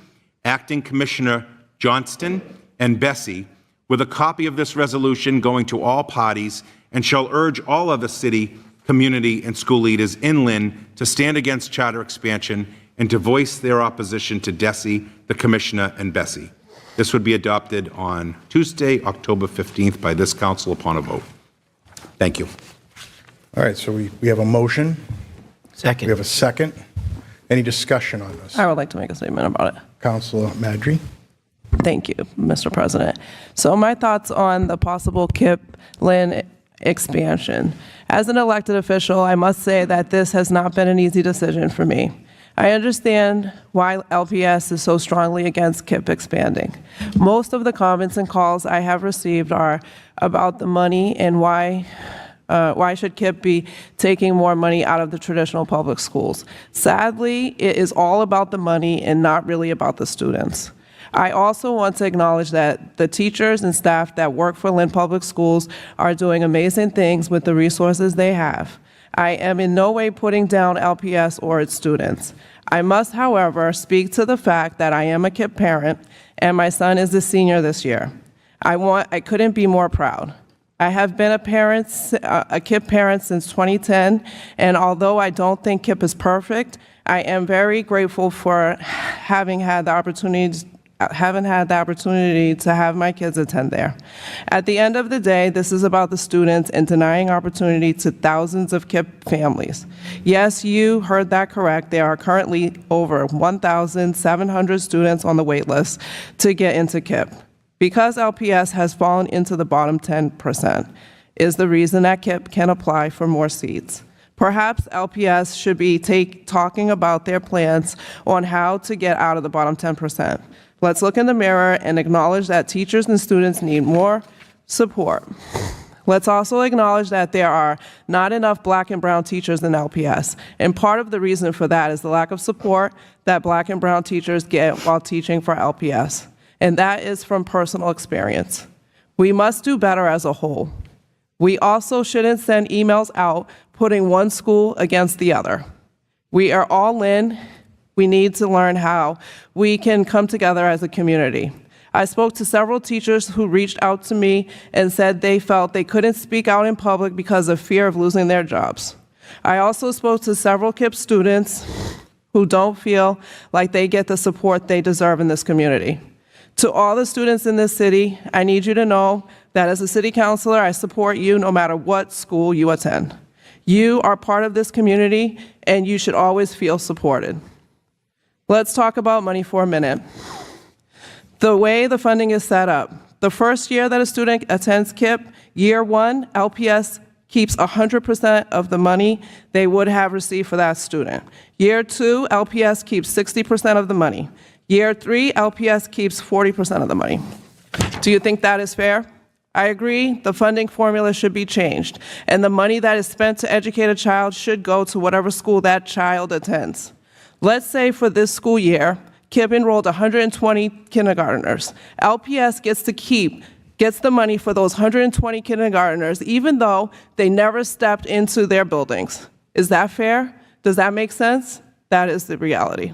Acting Commissioner Johnston, and Bessie, with a copy of this resolution going to all parties, and shall urge all other city, community, and school leaders in Lynn to stand against charter expansion and to voice their opposition to DESE, the Commissioner, and Bessie. This would be adopted on Tuesday, October 15th by this council upon a vote. Thank you. All right, so we have a motion. Second. We have a second. Any discussion on this? I would like to make a statement about it. Councilor Madry. Thank you, Mr. President. So my thoughts on the possible KIPP Lynn expansion. As an elected official, I must say that this has not been an easy decision for me. I understand why LPS is so strongly against KIPP expanding. Most of the comments and calls I have received are about the money and why should KIPP be taking more money out of the traditional public schools. Sadly, it is all about the money and not really about the students. I also want to acknowledge that the teachers and staff that work for Lynn Public Schools are doing amazing things with the resources they have. I am in no way putting down LPS or its students. I must, however, speak to the fact that I am a KIPP parent and my son is a senior this year. I couldn't be more proud. I have been a KIPP parent since 2010, and although I don't think KIPP is perfect, I am very grateful for having had the opportunity to have my kids attend there. At the end of the day, this is about the students and denying opportunity to thousands of KIPP families. Yes, you heard that correct. There are currently over 1,700 students on the wait list to get into KIPP. Because LPS has fallen into the bottom 10% is the reason that KIPP can apply for more seats. Perhaps LPS should be talking about their plans on how to get out of the bottom 10%. Let's look in the mirror and acknowledge that teachers and students need more support. Let's also acknowledge that there are not enough Black and brown teachers in LPS, and part of the reason for that is the lack of support that Black and brown teachers get while teaching for LPS, and that is from personal experience. We must do better as a whole. We also shouldn't send emails out putting one school against the other. We are all in. We need to learn how we can come together as a community. I spoke to several teachers who reached out to me and said they felt they couldn't speak out in public because of fear of losing their jobs. I also spoke to several KIPP students who don't feel like they get the support they deserve in this community. To all the students in this city, I need you to know that as a city councilor, I support you no matter what school you attend. You are part of this community, and you should always feel supported. Let's talk about money for a minute. The way the funding is set up, the first year that a student attends KIPP, year one, LPS keeps 100% of the money they would have received for that student. Year two, LPS keeps 60% of the money. Year three, LPS keeps 40% of the money. Do you think that is fair? I agree, the funding formula should be changed, and the money that is spent to educate a child should go to whatever school that child attends. Let's say for this school year, KIPP enrolled 120 kindergartners. LPS gets the money for those 120 kindergartners, even though they never stepped into their buildings. Is that fair? Does that make sense? That is the reality.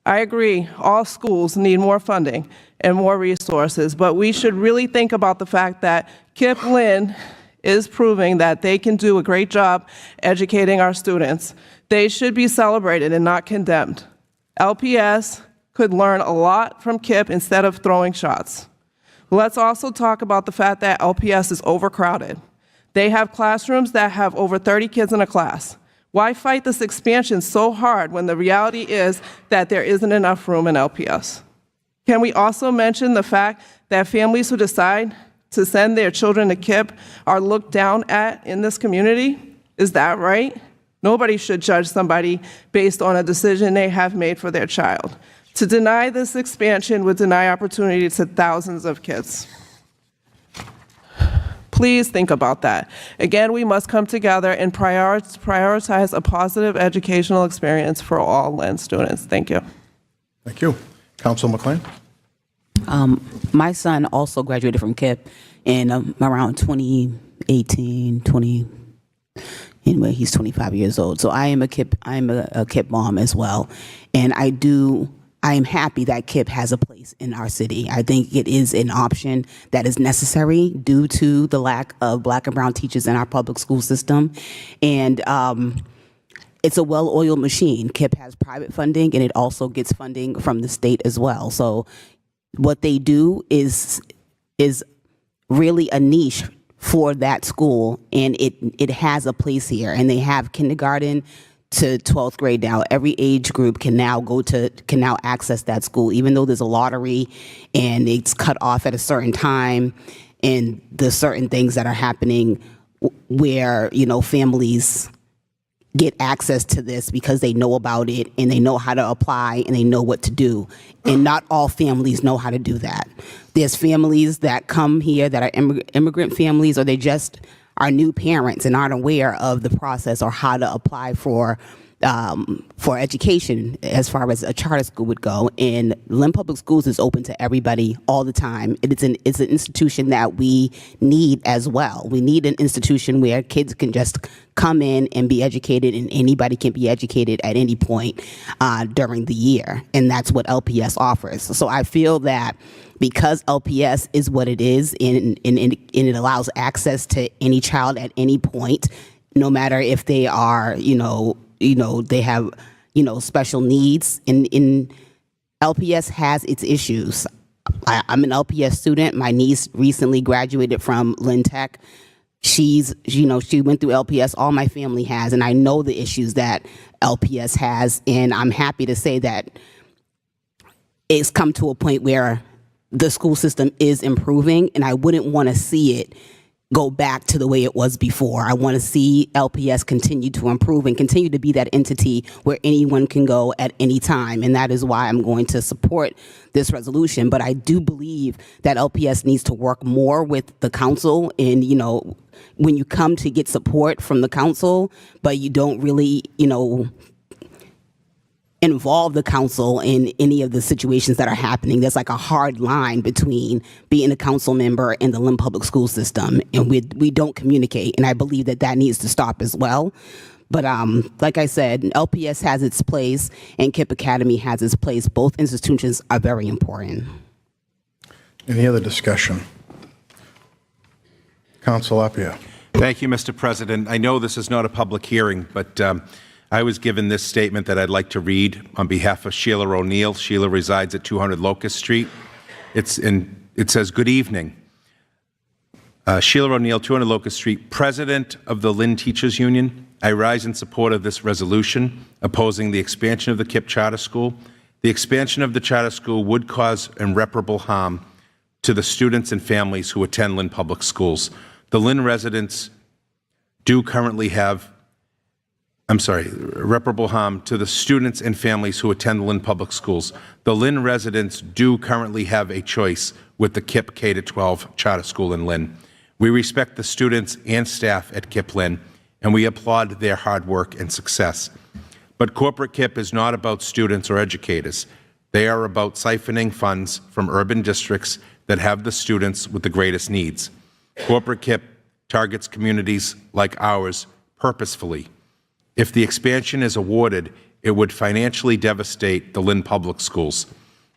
I agree, all schools need more funding and more resources, but we should really think about the fact that KIPP Lynn is proving that they can do a great job educating our students. They should be celebrated and not condemned. LPS could learn a lot from KIPP instead of throwing shots. Let's also talk about the fact that LPS is overcrowded. They have classrooms that have over 30 kids in a class. Why fight this expansion so hard when the reality is that there isn't enough room in LPS? Can we also mention the fact that families who decide to send their children to KIPP are looked down at in this community? Is that right? Nobody should judge somebody based on a decision they have made for their child. To deny this expansion would deny opportunity to thousands of kids. Please think about that. Again, we must come together and prioritize a positive educational experience for all Lynn students. Thank you. Thank you. Council McLean? My son also graduated from KIPP in around 2018, anyway, he's 25 years old. So I am a KIPP mom as well. And I am happy that KIPP has a place in our city. I think it is an option that is necessary due to the lack of Black and brown teachers in our public school system. And it's a well-oiled machine. KIPP has private funding, and it also gets funding from the state as well. So what they do is really a niche for that school, and it has a place here. And they have kindergarten to 12th grade now, every age group can now access that school, even though there's a lottery and it's cut off at a certain time, and there's certain things that are happening where, families get access to this because they know about it and they know how to apply and they know what to do. And not all families know how to do that. There's families that come here that are immigrant families, or they just are new parents and aren't aware of the process or how to apply for education as far as a charter school would go. And Lynn Public Schools is open to everybody all the time. It's an institution that we need as well. We need an institution where kids can just come in and be educated, and anybody can be educated at any point during the year. And that's what LPS offers. So I feel that because LPS is what it is, and it allows access to any child at any point, no matter if they are, they have, special needs. And LPS has its issues. I'm an LPS student. My niece recently graduated from Lynn Tech. She went through LPS. All my family has, and I know the issues that LPS has. And I'm happy to say that it's come to a point where the school system is improving, and I wouldn't want to see it go back to the way it was before. I want to see LPS continue to improve and continue to be that entity where anyone can go at any time. And that is why I'm going to support this resolution. But I do believe that LPS needs to work more with the council. And, when you come to get support from the council, but you don't really, involve the council in any of the situations that are happening. There's like a hard line between being a council member and the Lynn Public School System, and we don't communicate, and I believe that needs to stop as well. But like I said, LPS has its place, and KIPP Academy has its place. Both institutions are very important. Any other discussion? Council Lapierre. Thank you, Mr. President. I know this is not a public hearing, but I was given this statement that I'd like to read on behalf of Sheila O'Neill. Sheila resides at 200 Locust Street. It says, "Good evening. Sheila O'Neill, 200 Locust Street, President of the Lynn Teachers Union. I rise in support of this resolution opposing the expansion of the KIPP Charter School. The expansion of the charter school would cause irreparable harm to the students and families who attend Lynn Public Schools. The Lynn residents do currently have irreparable harm to the students and families who attend the Lynn Public Schools. The Lynn residents do currently have a choice with the KIPP K-12 charter school in Lynn. We respect the students and staff at KIPP Lynn, and we applaud their hard work and success. But corporate KIPP is not about students or educators. They are about siphoning funds from urban districts that have the students with the greatest needs. Corporate KIPP targets communities like ours purposefully. If the expansion is awarded, it would financially devastate the Lynn Public Schools.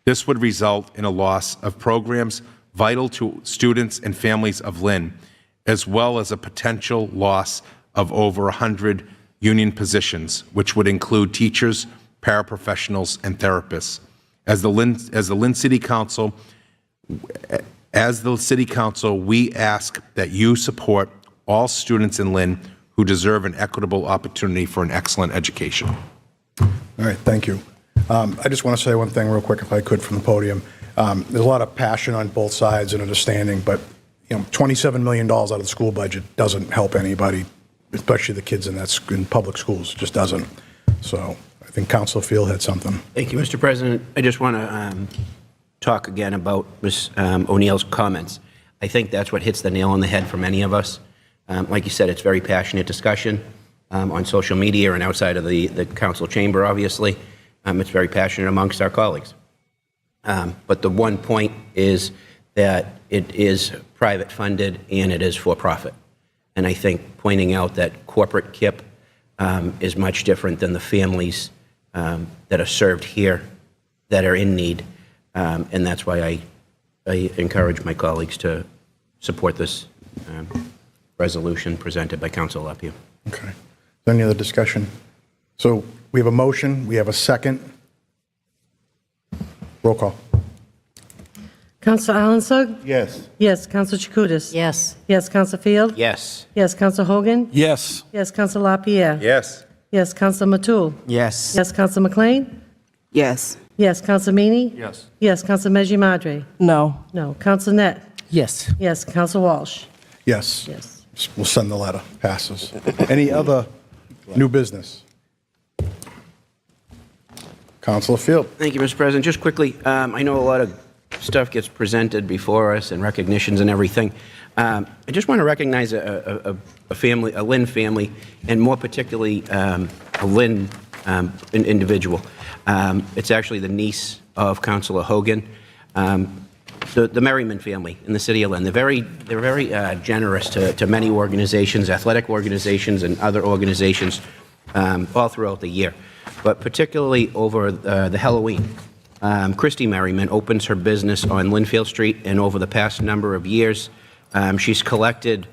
This would result in a loss of programs vital to students and families of Lynn, as well as a potential loss of over 100 union positions, which would include teachers, paraprofessionals, and therapists. As the Lynn City Council, we ask that you support all students in Lynn who deserve an equitable opportunity for an excellent education." All right, thank you. I just want to say one thing real quick, if I could, from the podium. There's a lot of passion on both sides and understanding, but $27 million out of the school budget doesn't help anybody, especially the kids in public schools. It just doesn't. So I think Councilor Field had something. Thank you, Mr. President. I just want to talk again about Ms. O'Neill's comments. I think that's what hits the nail on the head for many of us. Like you said, it's very passionate discussion on social media and outside of the council chamber, obviously. It's very passionate amongst our colleagues. But the one point is that it is private funded and it is for profit. And I think pointing out that corporate KIPP is much different than the families that are served here that are in need. And that's why I encourage my colleagues to support this resolution presented by Councilor Lapierre. Okay. Is there any other discussion? So we have a motion. We have a second. Roll call. Councilor Allensug? Yes. Yes. Councilor Chakutis? Yes. Yes. Councilor Field? Yes. Yes. Councilor Hogan? Yes. Yes. Councilor Lapierre? Yes. Yes, Counsel Matul? Yes. Yes, Counsel McLean? Yes. Yes, Counsel Meany? Yes. Yes, Counsel Meji Madre? No. No. Counsel Net? Yes. Yes, Counsel Walsh? Yes. Yes. We'll send the letter. Passes. Any other new business? Councilor Field. Thank you, Mr. President. Just quickly, I know a lot of stuff gets presented before us and recognitions and everything. I just want to recognize a family, a Lynn family, and more particularly a Lynn individual. It's actually the niece of Councilor Hogan. The Merriman family in the city of Lynn. They're very generous to many organizations, athletic organizations, and other organizations all throughout the year. But particularly over the Halloween, Christy Merriman opens her business on Linfield Street, and over the past number of years, she's collected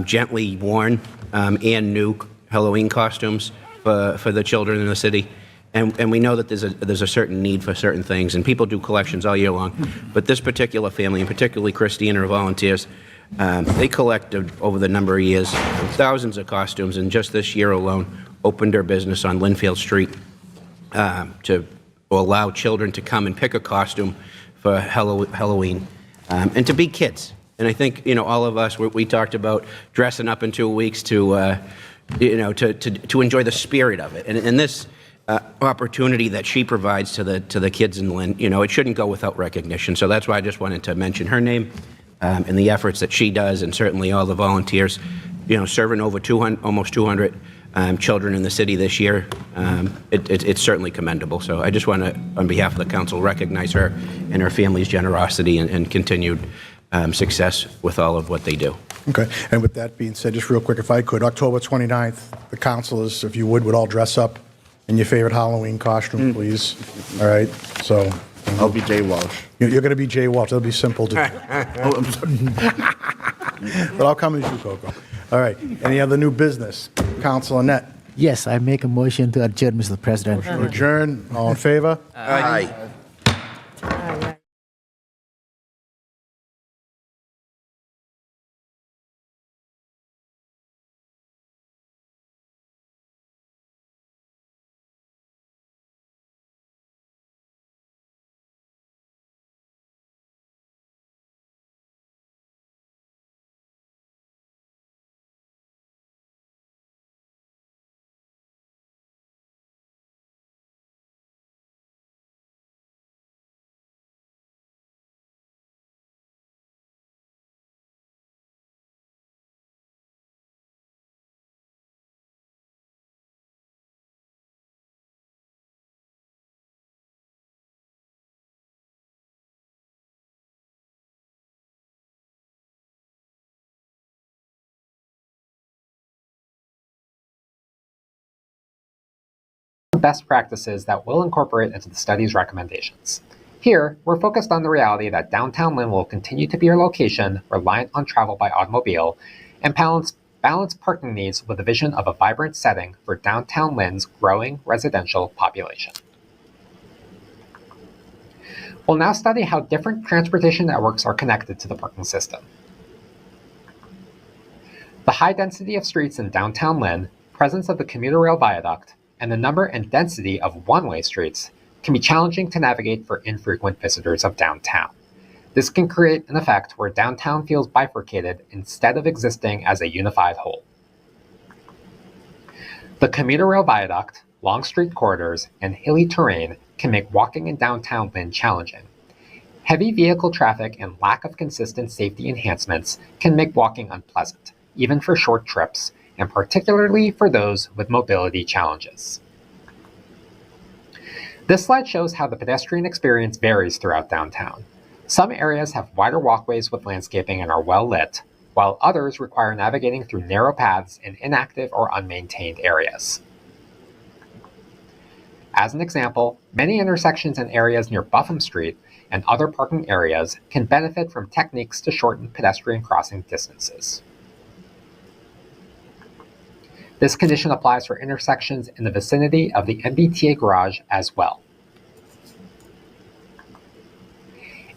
gently worn and new Halloween costumes for the children in the city. And we know that there's a certain need for certain things, and people do collections all year long. But this particular family, and particularly Christy and her volunteers, they collected over the number of years thousands of costumes, and just this year alone opened her business on Linfield Street to allow children to come and pick a costume for Halloween and to be kids. And I think, all of us, we talked about dressing up in 2 weeks to enjoy the spirit of it. And this opportunity that she provides to the kids in Lynn, it shouldn't go without recognition. So that's why I just wanted to mention her name and the efforts that she does, and certainly all the volunteers, serving over almost 200 children in the city this year. It's certainly commendable. So I just want to, on behalf of the council, recognize her and her family's generosity and continued success with all of what they do. Okay. And with that being said, just real quick, if I could, October 29th, the councilors, if you would all dress up in your favorite Halloween costume, please. All right? So. I'll be Jay Walsh. You're going to be Jay Walsh. That'll be simple to do. Oh, I'm sorry. But I'll come as you, Coco. All right. Any other new business? Councilor Net. Yes, I make a motion to adjourn, Mr. President. Motion to adjourn. All in favor? Aye. Best practices that we'll incorporate into the study's recommendations. Here, we're focused on the reality that downtown Lynn will continue to be a location reliant on travel by automobile and balance parking needs with a vision of a vibrant setting for downtown Lynn's growing residential population. We'll now study how different transportation networks are connected to the parking system. The high density of streets in downtown Lynn, presence of the commuter rail viaduct, and the number and density of one-way streets can be challenging to navigate for infrequent visitors of downtown. This can create an effect where downtown feels bifurcated instead of existing as a unified whole. The commuter rail viaduct, long street corridors, and hilly terrain can make walking in downtown Lynn challenging. Heavy vehicle traffic and lack of consistent safety enhancements can make walking unpleasant, even for short trips, and particularly for those with mobility challenges. This slide shows how the pedestrian experience varies throughout downtown. Some areas have wider walkways with landscaping and are well lit, while others require navigating through narrow paths in inactive or unmaintained areas. As an example, many intersections and areas near Buffum Street and other parking areas can benefit from techniques to shorten pedestrian crossing distances. This condition applies for intersections in the vicinity of the MBTA garage as well.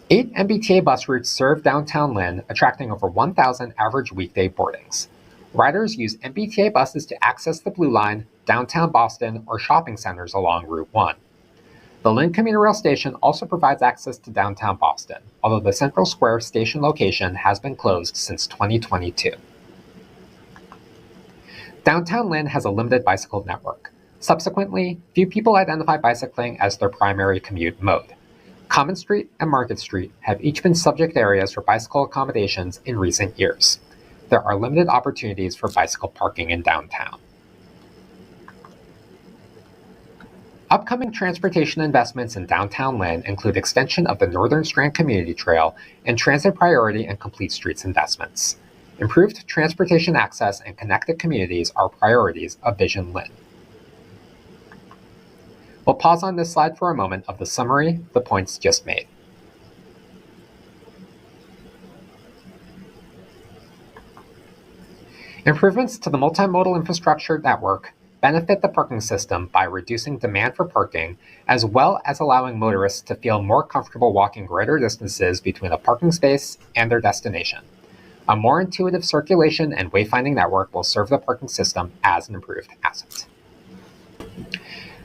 8 MBTA bus routes serve downtown Lynn, attracting over 1,000 average weekday boardings. Riders use MBTA buses to access the Blue Line, downtown Boston, or shopping centers along Route 1. The Lynn Commuter Rail Station also provides access to downtown Boston, although the Central Square station location has been closed since 2022. Downtown Lynn has a limited bicycle network. Subsequently, few people identify bicycling as their primary commute mode. Common Street and Market Street have each been subject areas for bicycle accommodations in recent years. There are limited opportunities for bicycle parking in downtown. Upcoming transportation investments in downtown Lynn include extension of the Northern Strand Community Trail and transit priority and complete streets investments. Improved transportation access and connected communities are priorities of Vision Lynn. We'll pause on this slide for a moment of the summary, the points just made. Improvements to the multimodal infrastructure network benefit the parking system by reducing demand for parking, as well as allowing motorists to feel more comfortable walking greater distances between a parking space and their destination. A more intuitive circulation and wayfinding network will serve the parking system as an improved asset.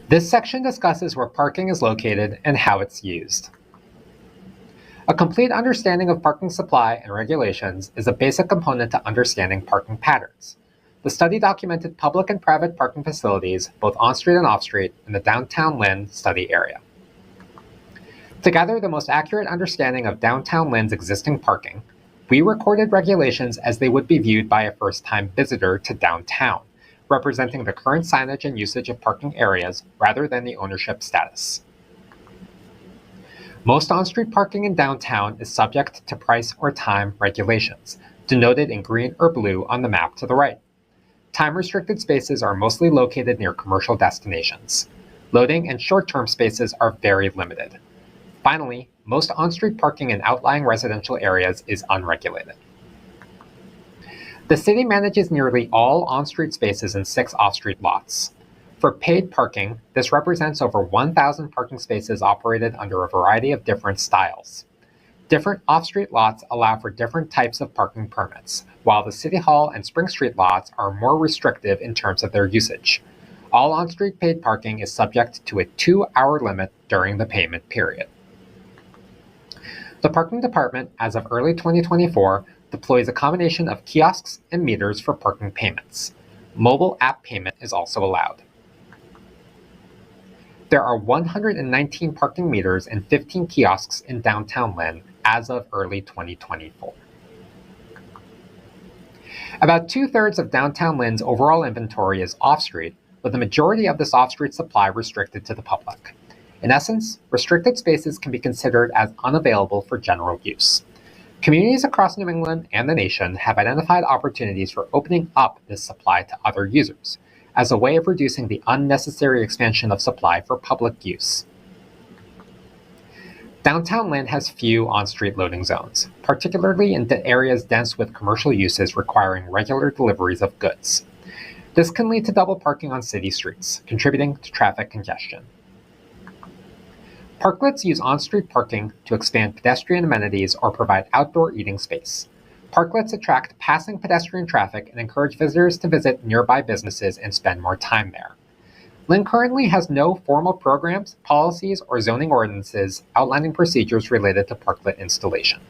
This section discusses where parking is located and how it's used. A complete understanding of parking supply and regulations is a basic component to understanding parking patterns. The study documented public and private parking facilities, both on-street and off-street, in the downtown Lynn study area. To gather the most accurate understanding of downtown Lynn's existing parking, we recorded regulations as they would be viewed by a first-time visitor to downtown, representing the current signage and usage of parking areas rather than the ownership status. Most on-street parking in downtown is subject to price or time regulations, denoted in green or blue on the map to the right. Time-restricted spaces are mostly located near commercial destinations. Loading and short-term spaces are very limited. Finally, most on-street parking in outlying residential areas is unregulated. The city manages nearly all on-street spaces in 6 off-street lots. For paid parking, this represents over 1,000 parking spaces operated under a variety of different styles. Different off-street lots allow for different types of parking permits, while the City Hall and Spring Street lots are more restrictive in terms of their usage. All on-street paid parking is subject to a 2-hour limit during the payment period. The parking department, as of early 2024, deploys a combination of kiosks and meters for parking payments. Mobile app payment is also allowed. There are 119 parking meters and 15 kiosks in downtown Lynn as of early 2024. About 2/3 of downtown Lynn's overall inventory is off-street, with the majority of this off-street supply restricted to the public. In essence, restricted spaces can be considered as unavailable for general use. Communities across New England and the nation have identified opportunities for opening up this supply to other users, as a way of reducing the unnecessary expansion of supply for public use. Downtown Lynn has few on-street loading zones, particularly in areas dense with commercial uses requiring regular deliveries of goods. This can lead to double parking on city streets, contributing to traffic congestion. Parklets use on-street parking to expand pedestrian amenities or provide outdoor eating space. Parklets attract passing pedestrian traffic and encourage visitors to visit nearby businesses and spend more time there. Lynn currently has no formal programs, policies, or zoning ordinances outlining procedures related to parklet installation.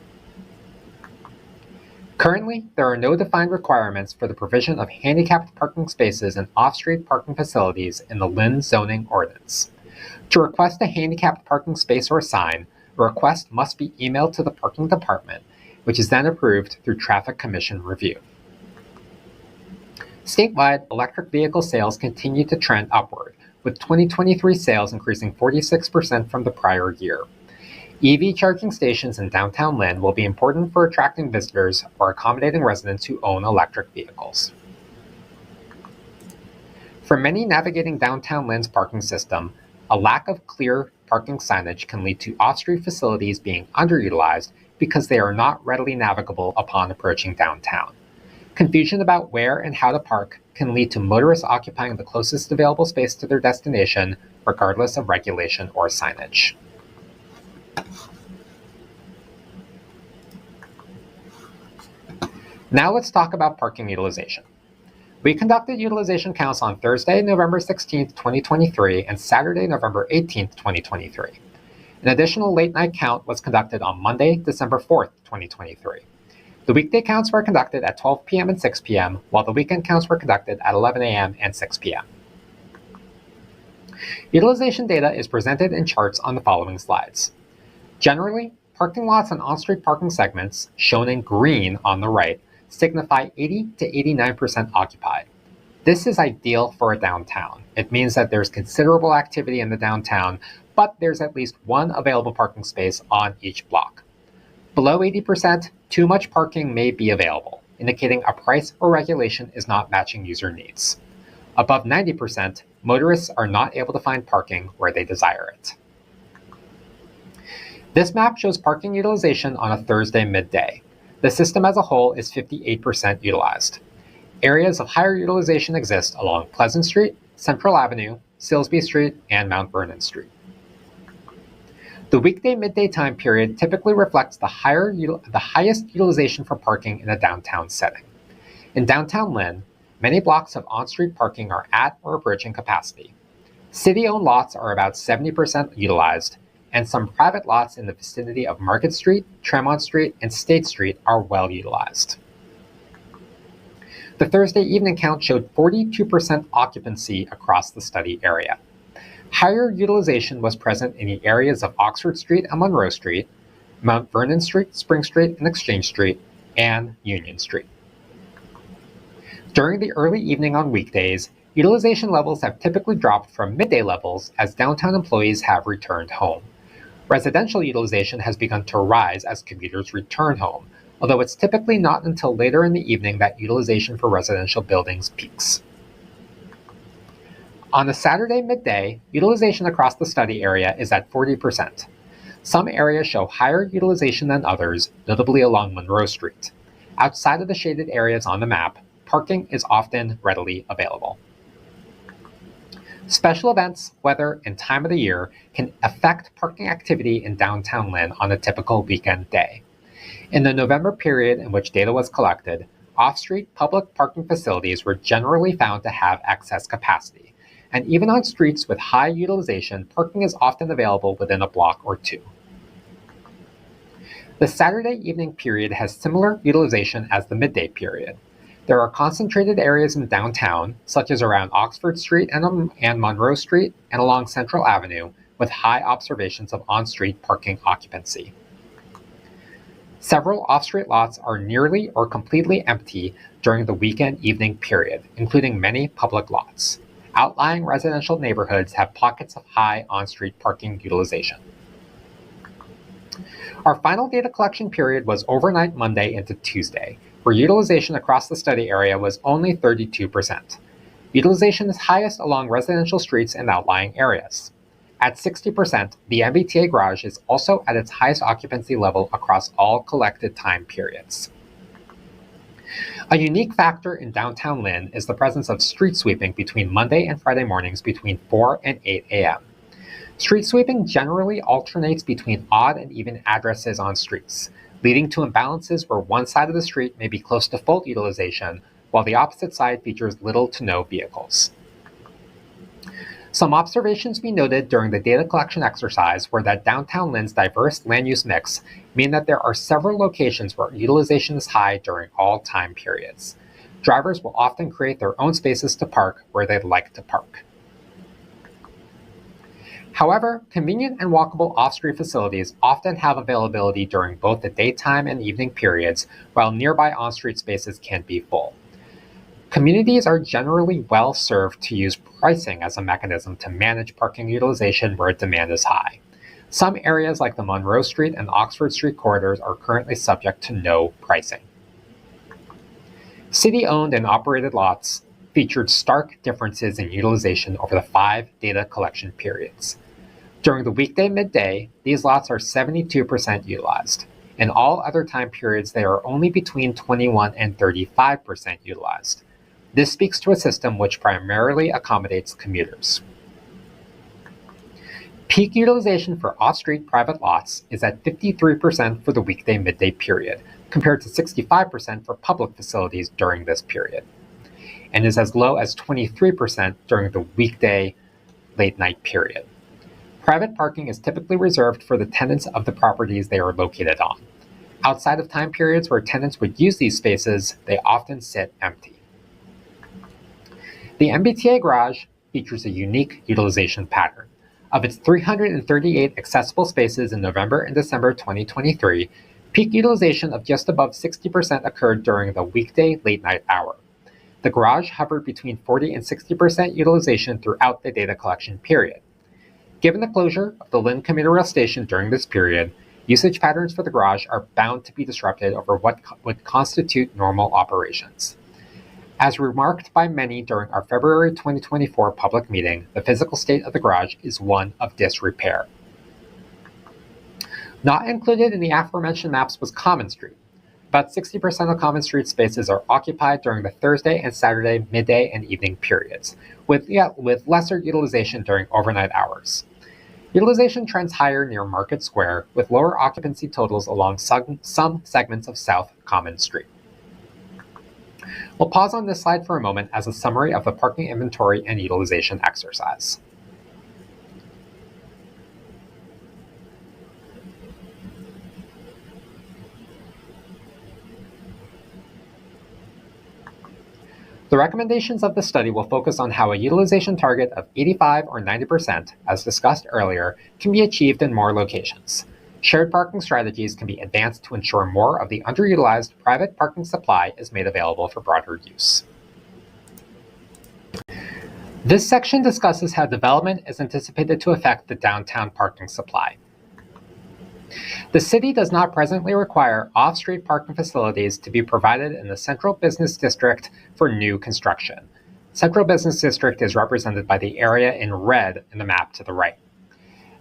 Currently, there are no defined requirements for the provision of handicapped parking spaces and off-street parking facilities in the Lynn zoning ordinance. To request a handicapped parking space or sign, a request must be emailed to the parking department, which is then approved through Traffic Commission review. Statewide, electric vehicle sales continue to trend upward, with 2023 sales increasing 46% from the prior year. EV charging stations in downtown Lynn will be important for attracting visitors or accommodating residents who own electric vehicles. For many navigating downtown Lynn's parking system, a lack of clear parking signage can lead to off-street facilities being underutilized because they are not readily navigable upon approaching downtown. Confusion about where and how to park can lead to motorists occupying the closest available space to their destination, regardless of regulation or signage. Now let's talk about parking utilization. We conducted utilization counts on Thursday, November 16, 2023, and Saturday, November 18, 2023. An additional late-night count was conducted on Monday, December 4, 2023. The weekday counts were conducted at 12 p.m. and 6 p.m., while the weekend counts were conducted at 11 a.m. and 6 p.m. Utilization data is presented in charts on the following slides. Generally, parking lots and on-street parking segments, shown in green on the right, signify 80 to 89% occupied. This is ideal for a downtown. It means that there's considerable activity in the downtown, but there's at least one available parking space on each block. Below 80%, too much parking may be available, indicating a price or regulation is not matching user needs. Above 90%, motorists are not able to find parking where they desire it. This map shows parking utilization on a Thursday midday. The system as a whole is 58% utilized. Areas of higher utilization exist along Pleasant Street, Central Avenue, Silsby Street, and Mount Vernon Street. The weekday midday time period typically reflects the highest utilization for parking in a downtown setting. In downtown Lynn, many blocks of on-street parking are at or approaching capacity. City-owned lots are about 70% utilized, and some private lots in the vicinity of Market Street, Tremont Street, and State Street are well utilized. The Thursday evening count showed 42% occupancy across the study area. Higher utilization was present in the areas of Oxford Street and Monroe Street, Mount Vernon Street, Spring Street, and Exchange Street, and Union Street. During the early evening on weekdays, utilization levels have typically dropped from midday levels as downtown employees have returned home. Residential utilization has begun to rise as commuters return home, although it's typically not until later in the evening that utilization for residential buildings peaks. On a Saturday midday, utilization across the study area is at 40%. Some areas show higher utilization than others, notably along Monroe Street. Outside of the shaded areas on the map, parking is often readily available. Special events, weather, and time of the year can affect parking activity in downtown Lynn on a typical weekend day. In the November period in which data was collected, off-street public parking facilities were generally found to have excess capacity, and even on streets with high utilization, parking is often available within a block or two. The Saturday evening period has similar utilization as the midday period. There are concentrated areas in downtown, such as around Oxford Street and Monroe Street and along Central Avenue, with high observations of on-street parking occupancy. Several off-street lots are nearly or completely empty during the weekend evening period, including many public lots. Outlying residential neighborhoods have pockets of high on-street parking utilization. Our final data collection period was overnight Monday into Tuesday, where utilization across the study area was only 32%. Utilization is highest along residential streets and outlying areas. At 60%, the MBTA garage is also at its highest occupancy level across all collected time periods. A unique factor in downtown Lynn is the presence of street sweeping between Monday and Friday mornings between 4 and 8 a.m. Street sweeping generally alternates between odd and even addresses on streets, leading to imbalances where one side of the street may be close to full utilization, while the opposite side features little to no vehicles. Some observations we noted during the data collection exercise were that downtown Lynn's diverse land use mix mean that there are several locations where utilization is high during all time periods. Drivers will often create their own spaces to park where they'd like to park. However, convenient and walkable off-street facilities often have availability during both the daytime and evening periods, while nearby on-street spaces can be full. Communities are generally well served to use pricing as a mechanism to manage parking utilization where demand is high. Some areas like the Monroe Street and Oxford Street corridors are currently subject to no pricing. City-owned and operated lots featured stark differences in utilization over the 5 data collection periods. During the weekday midday, these lots are 72% utilized. In all other time periods, they are only between 21 and 35% utilized. This speaks to a system which primarily accommodates commuters. Peak utilization for off-street private lots is at 53% for the weekday midday period, compared to 65% for public facilities during this period. and is as low as 23% during the weekday late night period. Private parking is typically reserved for the tenants of the properties they are located on. Outside of time periods where tenants would use these spaces, they often sit empty. The MBTA garage features a unique utilization pattern. Of its 338 accessible spaces in November and December 2023, peak utilization of just above 60% occurred during the weekday late night hour. The garage hovered between 40 and 60% utilization throughout the data collection period. Given the closure of the Lynn Commuter Rail Station during this period, usage patterns for the garage are bound to be disrupted over what would constitute normal operations. As remarked by many during our February 2024 public meeting, the physical state of the garage is one of disrepair. Not included in the aforementioned maps was Common Street. About 60% of Common Street spaces are occupied during the Thursday and Saturday midday and evening periods, with lesser utilization during overnight hours. Utilization trends higher near Market Square, with lower occupancy totals along some segments of South Common Street. We'll pause on this slide for a moment as a summary of the parking inventory and utilization exercise. The recommendations of the study will focus on how a utilization target of 85 or 90%, as discussed earlier, can be achieved in more locations. Shared parking strategies can be advanced to ensure more of the underutilized private parking supply is made available for broader use. This section discusses how development is anticipated to affect the downtown parking supply. The city does not presently require off-street parking facilities to be provided in the Central Business District for new construction. Central Business District is represented by the area in red in the map to the right.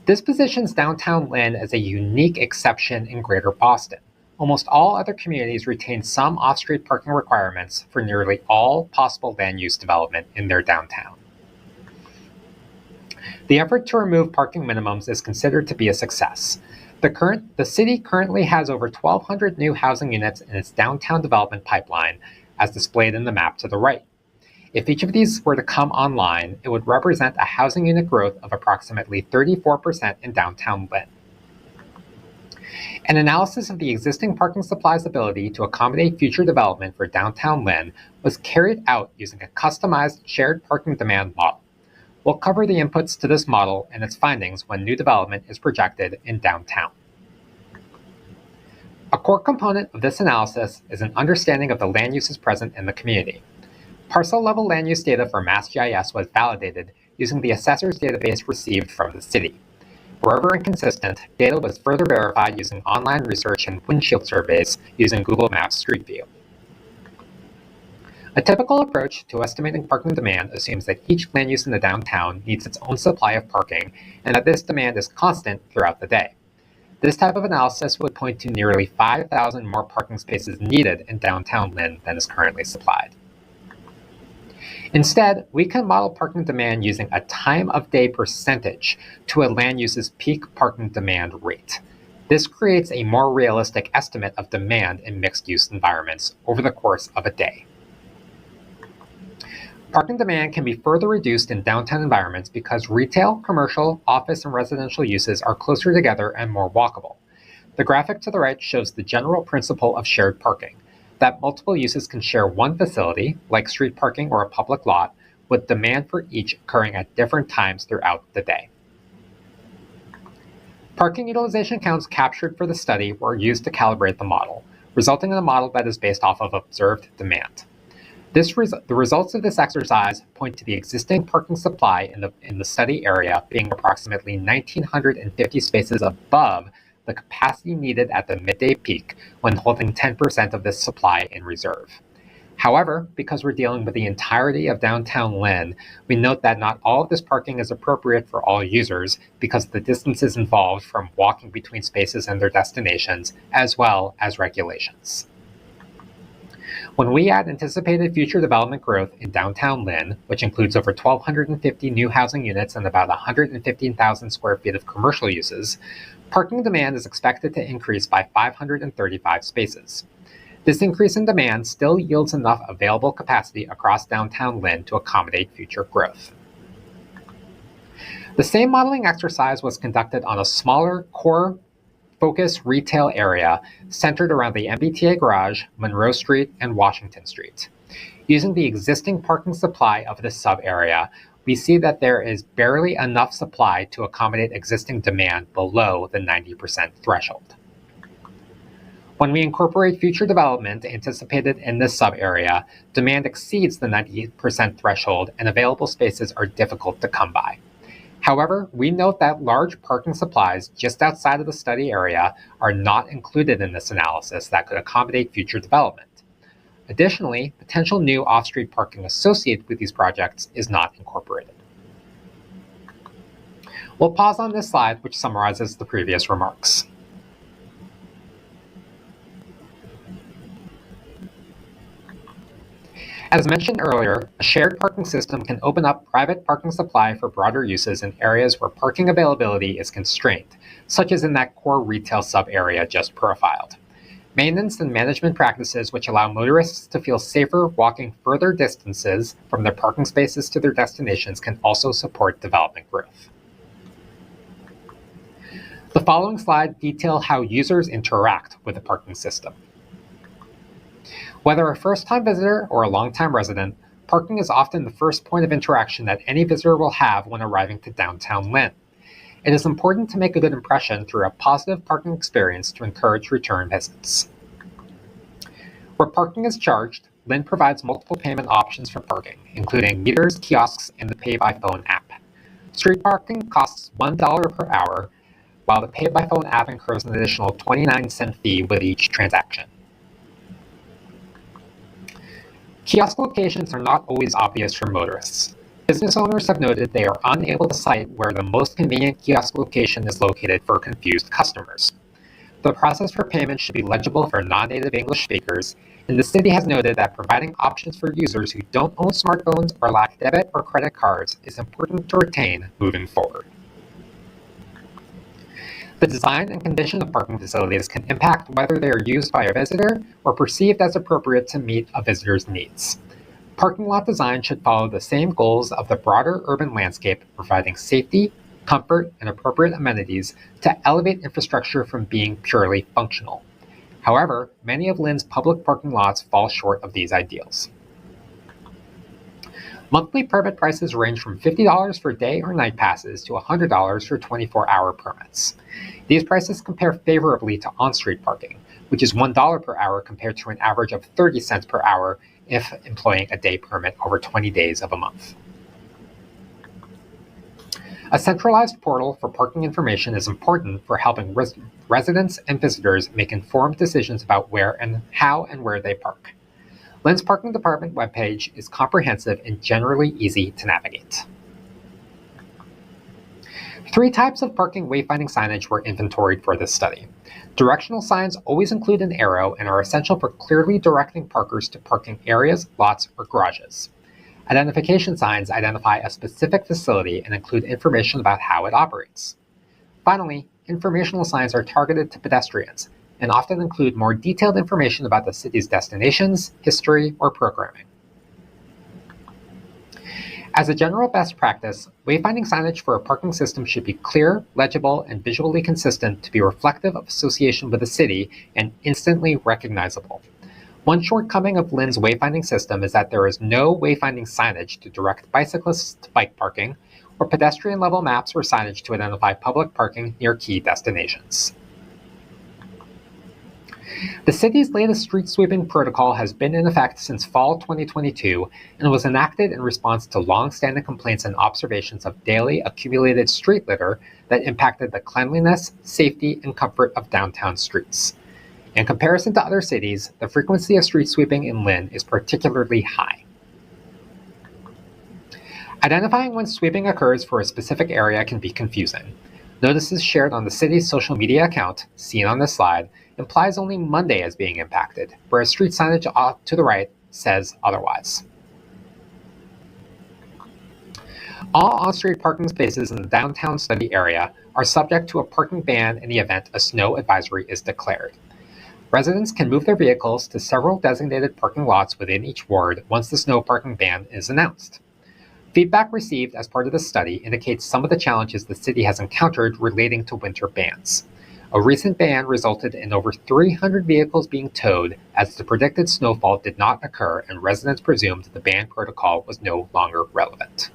This positions downtown Lynn as a unique exception in Greater Boston. Almost all other communities retain some off-street parking requirements for nearly all possible land use development in their downtown. The effort to remove parking minimums is considered to be a success. The city currently has over 1,200 new housing units in its downtown development pipeline, as displayed in the map to the right. If each of these were to come online, it would represent a housing unit growth of approximately 34% in downtown Lynn. An analysis of the existing parking supply's ability to accommodate future development for downtown Lynn was carried out using a customized shared parking demand model. We'll cover the inputs to this model and its findings when new development is projected in downtown. A core component of this analysis is an understanding of the land uses present in the community. Parcel-level land use data for MassGIS was validated using the assessor's database received from the city. Wherever inconsistent, data was further verified using online research and windshield surveys using Google Maps Street View. A typical approach to estimating parking demand assumes that each land use in the downtown needs its own supply of parking and that this demand is constant throughout the day. This type of analysis would point to nearly 5,000 more parking spaces needed in downtown Lynn than is currently supplied. Instead, we can model parking demand using a time of day percentage to a land use's peak parking demand rate. This creates a more realistic estimate of demand in mixed-use environments over the course of a day. Parking demand can be further reduced in downtown environments because retail, commercial, office, and residential uses are closer together and more walkable. The graphic to the right shows the general principle of shared parking, that multiple uses can share one facility, like street parking or a public lot, with demand for each occurring at different times throughout the day. Parking utilization counts captured for the study were used to calibrate the model, resulting in a model that is based off of observed demand. The results of this exercise point to the existing parking supply in the study area being approximately 1,950 spaces above the capacity needed at the midday peak when holding 10% of this supply in reserve. However, because we're dealing with the entirety of downtown Lynn, we note that not all of this parking is appropriate for all users because of the distances involved from walking between spaces and their destinations, as well as regulations. When we add anticipated future development growth in downtown Lynn, which includes over 1,250 new housing units and about 115,000 square feet of commercial uses, parking demand is expected to increase by 535 spaces. This increase in demand still yields enough available capacity across downtown Lynn to accommodate future growth. The same modeling exercise was conducted on a smaller core focus retail area centered around the MBTA garage, Monroe Street, and Washington Street. Using the existing parking supply of this sub-area, we see that there is barely enough supply to accommodate existing demand below the 90% threshold. When we incorporate future development anticipated in this sub-area, demand exceeds the 90% threshold and available spaces are difficult to come by. However, we note that large parking supplies just outside of the study area are not included in this analysis that could accommodate future development. Additionally, potential new off-street parking associated with these projects is not incorporated. We'll pause on this slide, which summarizes the previous remarks. As mentioned earlier, a shared parking system can open up private parking supply for broader uses in areas where parking availability is constrained, such as in that core retail sub-area just profiled. Maintenance and management practices which allow motorists to feel safer walking further distances from their parking spaces to their destinations can also support development growth. The following slide details how users interact with the parking system. Whether a first-time visitor or a long-time resident, parking is often the first point of interaction that any visitor will have when arriving to downtown Lynn. It is important to make a good impression through a positive parking experience to encourage return visits. Where parking is charged, Lynn provides multiple payment options for parking, including meters, kiosks, and the Pay by Phone app. Street parking costs $1 per hour, while the Pay by Phone app incurs an additional 29-cent fee with each transaction. Kiosk locations are not always obvious for motorists. Business owners have noted they are unable to cite where the most convenient kiosk location is located for confused customers. The process for payment should be legible for non-native English speakers, and the city has noted that providing options for users who don't own smartphones or lack debit or credit cards is important to retain moving forward. The design and condition of parking facilities can impact whether they are used by a visitor or perceived as appropriate to meet a visitor's needs. Parking lot design should follow the same goals of the broader urban landscape, providing safety, comfort, and appropriate amenities to elevate infrastructure from being purely functional. However, many of Lynn's public parking lots fall short of these ideals. Monthly permit prices range from $50 for day or night passes to $100 for 24-hour permits. These prices compare favorably to on-street parking, which is $1 per hour compared to an average of 30 cents per hour if employing a day permit over 20 days of a month. A centralized portal for parking information is important for helping residents and visitors make informed decisions about where and how and where they park. Lynn's Parking Department webpage is comprehensive and generally easy to navigate. 3 types of parking wayfinding signage were inventoried for this study. Directional signs always include an arrow and are essential for clearly directing parkers to parking areas, lots, or garages. Identification signs identify a specific facility and include information about how it operates. Finally, informational signs are targeted to pedestrians and often include more detailed information about the city's destinations, history, or programming. As a general best practice, wayfinding signage for a parking system should be clear, legible, and visually consistent to be reflective of association with the city and instantly recognizable. One shortcoming of Lynn's wayfinding system is that there is no wayfinding signage to direct bicyclists to bike parking, or pedestrian-level maps or signage to identify public parking near key destinations. The city's latest street sweeping protocol has been in effect since fall 2022 and was enacted in response to long-standing complaints and observations of daily accumulated street litter that impacted the cleanliness, safety, and comfort of downtown streets. In comparison to other cities, the frequency of street sweeping in Lynn is particularly high. Identifying when sweeping occurs for a specific area can be confusing. Notices shared on the city's social media account, seen on this slide, implies only Monday as being impacted, whereas street signage off to the right says otherwise. All on-street parking spaces in the downtown study area are subject to a parking ban in the event a snow advisory is declared. Residents can move their vehicles to several designated parking lots within each ward once the snow parking ban is announced. Feedback received as part of the study indicates some of the challenges the city has encountered relating to winter bans. A recent ban resulted in over 300 vehicles being towed as the predicted snowfall did not occur and residents presumed the ban protocol was no longer relevant.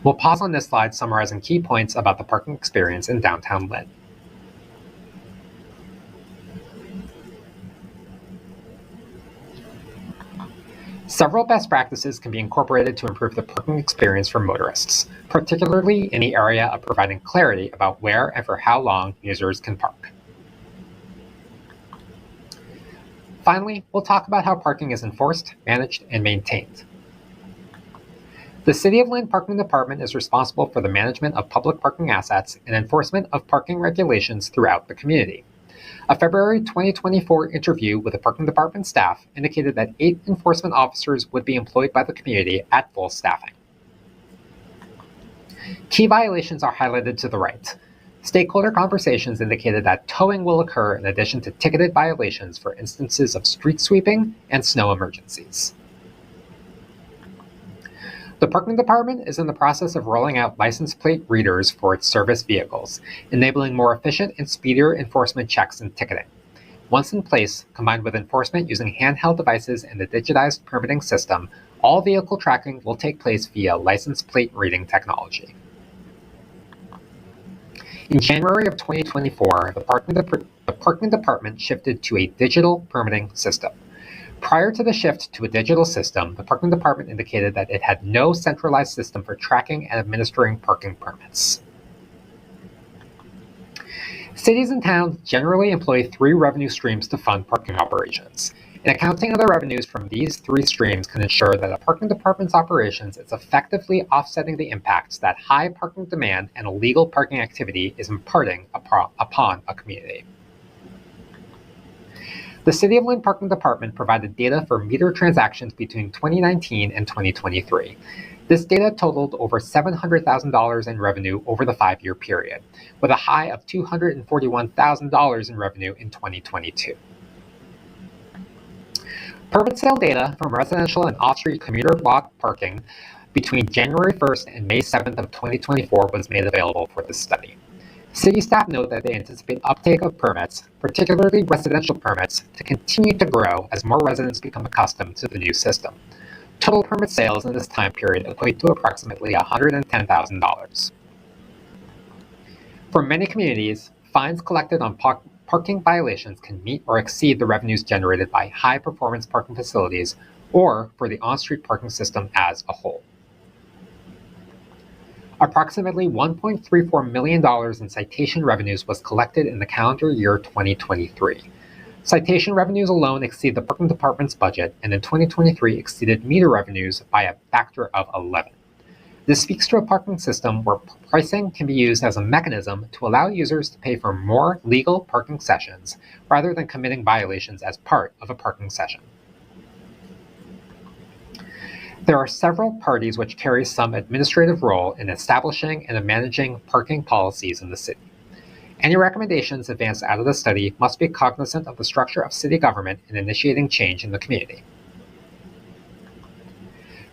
We'll pause on this slide summarizing key points about the parking experience in downtown Lynn. Several best practices can be incorporated to improve the parking experience for motorists, particularly in the area of providing clarity about where and for how long users can park. Finally, we'll talk about how parking is enforced, managed, and maintained. The City of Lynn Parking Department is responsible for the management of public parking assets and enforcement of parking regulations throughout the community. A February 2024 interview with the Parking Department staff indicated that 8 enforcement officers would be employed by the community at full staffing. Key violations are highlighted to the right. Stakeholder conversations indicated that towing will occur in addition to ticketed violations for instances of street sweeping and snow emergencies. The Parking Department is in the process of rolling out license plate readers for its service vehicles, enabling more efficient and speedier enforcement checks and ticketing. Once in place, combined with enforcement using handheld devices and the digitized permitting system, all vehicle tracking will take place via license plate reading technology. In January of 2024, the Parking Department shifted to a digital permitting system. Prior to the shift to a digital system, the Parking Department indicated that it had no centralized system for tracking and administering parking permits. Cities and towns generally employ 3 revenue streams to fund parking operations. An accounting of the revenues from these 3 streams can ensure that a parking department's operations is effectively offsetting the impacts that high parking demand and illegal parking activity is imparting upon a community. The City of Lynn Parking Department provided data for meter transactions between 2019 and 2023. This data totaled over $700,000 in revenue over the 5-year period, with a high of $241,000 in revenue in 2022. Permit sale data from residential and off-street commuter block parking between January 1st and May 7th of 2024 was made available for this study. City staff note that they anticipate uptake of permits, particularly residential permits, to continue to grow as more residents become accustomed to the new system. Total permit sales in this time period equate to approximately $110,000. For many communities, fines collected on parking violations can meet or exceed the revenues generated by high-performance parking facilities or for the on-street parking system as a whole. Approximately $1.34 million in citation revenues was collected in the calendar year 2023. Citation revenues alone exceed the Parking Department's budget, and in 2023 exceeded meter revenues by a factor of 11. This speaks to a parking system where pricing can be used as a mechanism to allow users to pay for more legal parking sessions, rather than committing violations as part of a parking session. There are several parties which carry some administrative role in establishing and managing parking policies in the city. Any recommendations advanced out of the study must be cognizant of the structure of city government in initiating change in the community.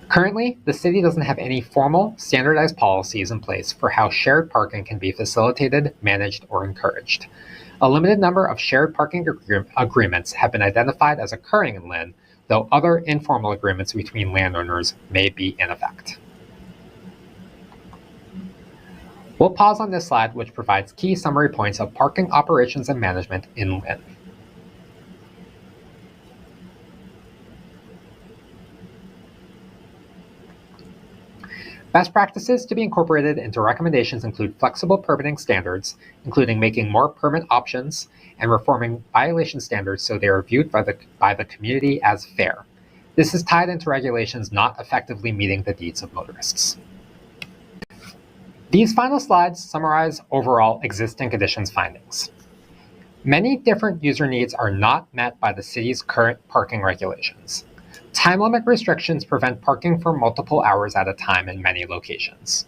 Currently, the city doesn't have any formal, standardized policies in place for how shared parking can be facilitated, managed, or encouraged. A limited number of shared parking agreements have been identified as occurring in Lynn, though other informal agreements between landowners may be in effect. We'll pause on this slide, which provides key summary points of parking operations and management in Lynn. Best practices to be incorporated into recommendations include flexible permitting standards, including making more permit options and reforming violation standards so they are viewed by the community as fair. This is tied into regulations not effectively meeting the needs of motorists. These final slides summarize overall existing conditions findings. Many different user needs are not met by the city's current parking regulations. Time limit restrictions prevent parking for multiple hours at a time in many locations.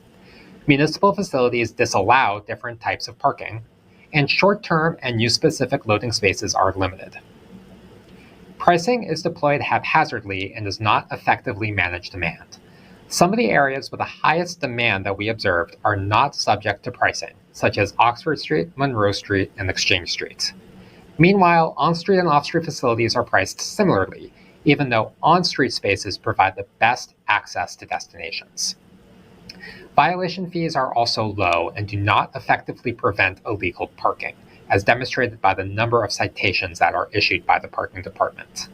Municipal facilities disallow different types of parking, and short-term and use-specific loading spaces are limited. Pricing is deployed haphazardly and does not effectively manage demand. Some of the areas with the highest demand that we observed are not subject to pricing, such as Oxford Street, Monroe Street, and Exchange Street. Meanwhile, on-street and off-street facilities are priced similarly, even though on-street spaces provide the best access to destinations. Violation fees are also low and do not effectively prevent illegal parking, as demonstrated by the number of citations that are issued by the parking department.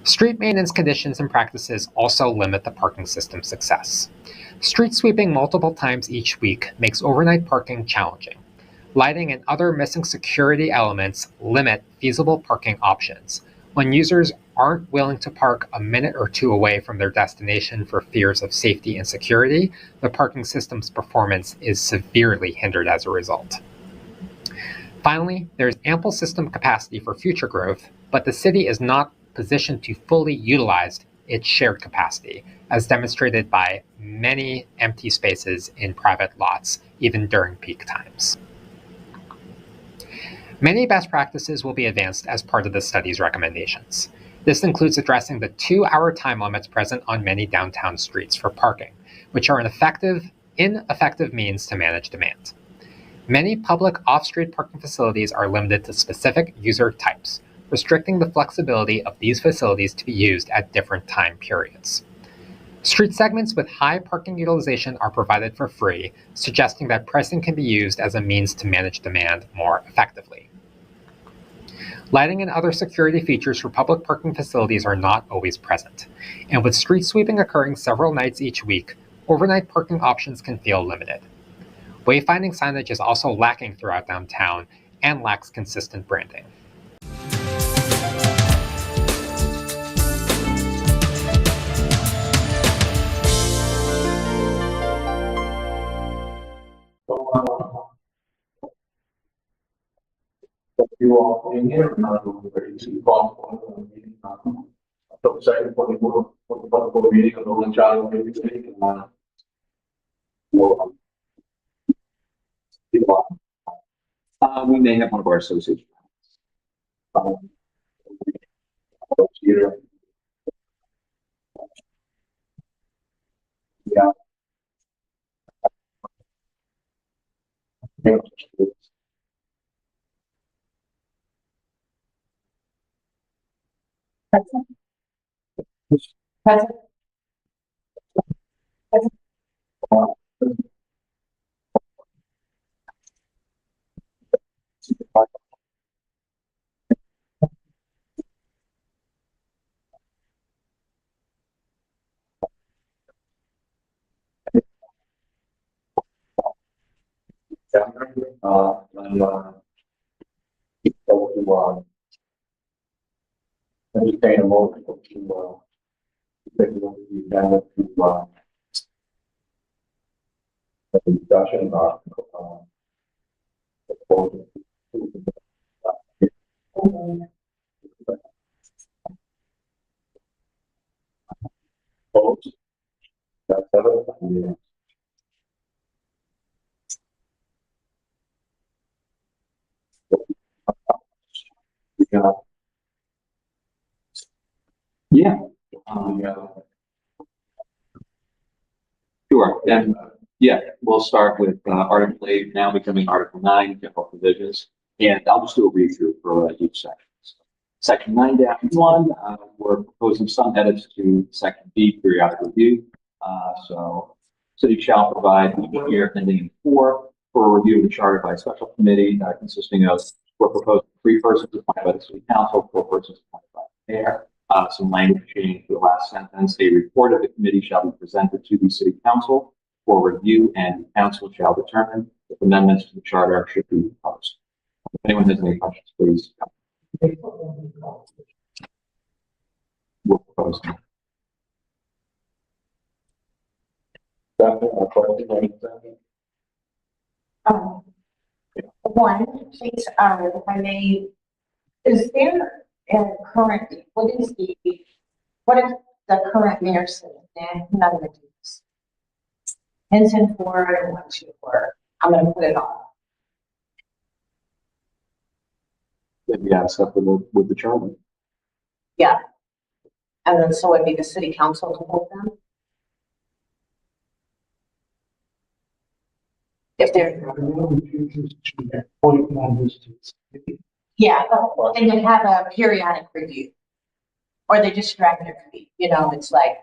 Street maintenance conditions and practices also limit the parking system's success. Street sweeping multiple times each week makes overnight parking challenging. Lighting and other missing security elements limit feasible parking options. When users aren't willing to park a minute or two away from their destination for fears of safety and security, the parking system's performance is severely hindered as a result. Finally, there is ample system capacity for future growth, but the city is not positioned to fully utilize its shared capacity, as demonstrated by many empty spaces in private lots, even during peak times. Many best practices will be advanced as part of the study's recommendations. This includes addressing the 2-hour time limits present on many downtown streets for parking, which are an ineffective means to manage demand. Many public off-street parking facilities are limited to specific user types, restricting the flexibility of these facilities to be used at different time periods. Street segments with high parking utilization are provided for free, suggesting that pricing can be used as a means to manage demand more effectively. Lighting and other security features for public parking facilities are not always present, and with street sweeping occurring several nights each week, overnight parking options can feel limited. Wayfinding signage is also lacking throughout downtown and lacks consistent branding. You all being here, ready to call the meeting. So second for the meeting of the Lynn Child Community we may have one of our associates. Yeah. Present. Present. Present. Entertain a motion to take a look at the agenda to the discussion about votes. That's it. Yeah. Sure. And yeah, we'll start with Article 8, now becoming Article 9, general provisions. And I'll just do a read through for each section. Section 9-1, we're proposing some edits to Section B, periodic review. So, city shall provide each year ending in 4 for a review of the charter by a special committee consisting of, we're proposing 3 persons appointed by the city council, 4 persons appointed by the mayor. Some language change to the last sentence. A report of the committee shall be presented to the city council for review, and the council shall determine if amendments to the charter should be proposed. If anyone has any questions, please. We'll propose them. One, please, if I may, is there a current, what is the current mayor saying? None of the duties. Hinton 4 and 124. I'm going to put it on. They'd be asked up with the charter. Yeah. And then so it'd be the city council to vote them? If they're. Yeah, and then have a periodic review. Or they just drag their feet, you know, it's like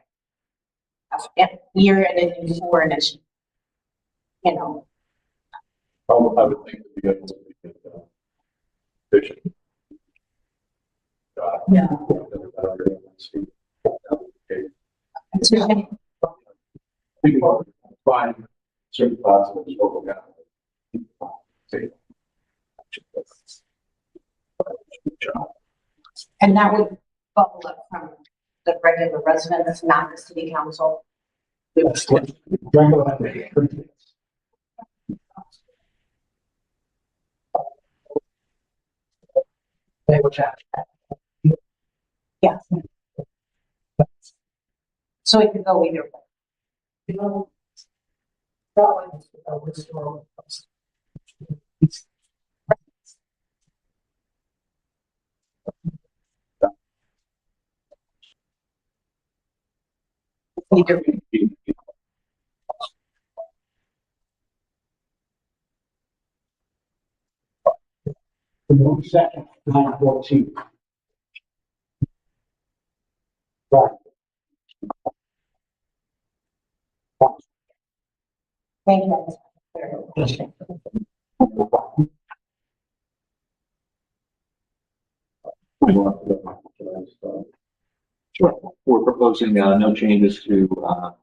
a year and then you four and it's, you know. I would think that we have to be efficient. Yeah. People find certain parts of the local government. And that would bubble up from the regular residents, not the city council. Yeah. So it could go either way. Either way. Move second, 9:14. Right. Thank you. Sure. We're proposing no changes to